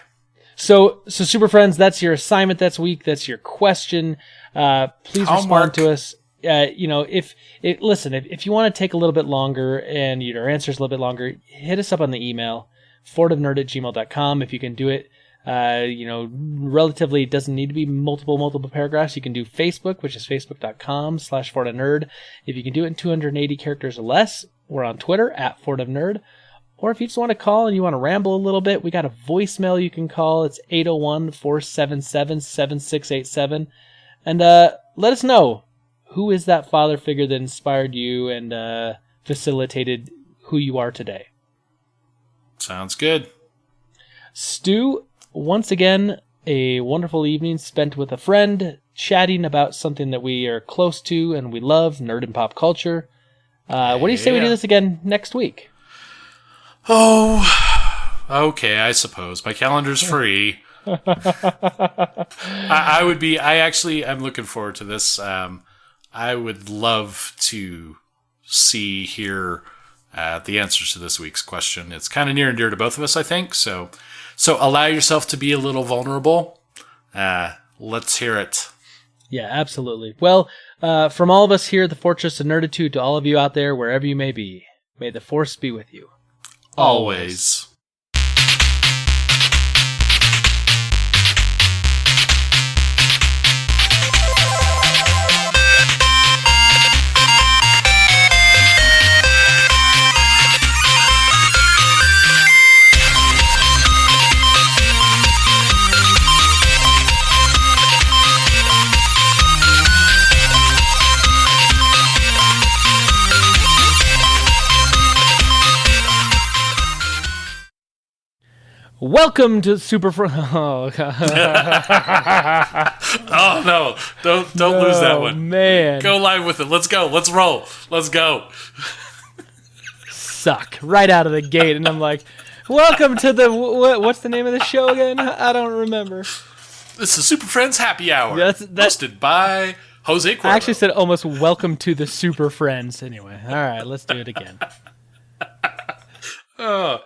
So Super Friends, that's your assignment this week. That's your question. Please respond to us. If you want to take a little bit longer and your answer's a little bit longer, hit us up on the email, fortofnerd@gmail.com. If you can do it, relatively, it doesn't need to be multiple paragraphs. You can do Facebook, which is facebook.com/fortofnerd. If you can do it in 280 characters or less, we're on Twitter @fortofnerd. Or if you just want to call and you want to ramble a little bit, we got a voicemail you can call. It's 801-477-7687. And let us know, who is that father figure that inspired you and facilitated who you are today? Sounds good. Stu, once again, a wonderful evening spent with a friend, chatting about something that we are close to and we love, nerd and pop culture. What do you say we do this again next week? Oh, okay, I suppose. My calendar's free. I'm looking forward to this. I would love to hear the answers to this week's question. It's kind of near and dear to both of us, I think. So allow yourself to be a little vulnerable. Let's hear it. Yeah, absolutely. Well, from all of us here at the Fortress of Nerditude to all of you out there, wherever you may be, may the Force be with you. Always. Welcome to Super Oh, God. Oh no! Don't lose that one. Man, go live with it. Let's go. Let's roll. Let's go. Suck right out of the gate, and I'm like, "Welcome to the what's the name of the show again? I don't remember." This is Super Friends Happy Hour, that's hosted by Jose Cuervo. I actually said almost welcome to the Super Friends. Anyway, all right, let's do it again. Oh.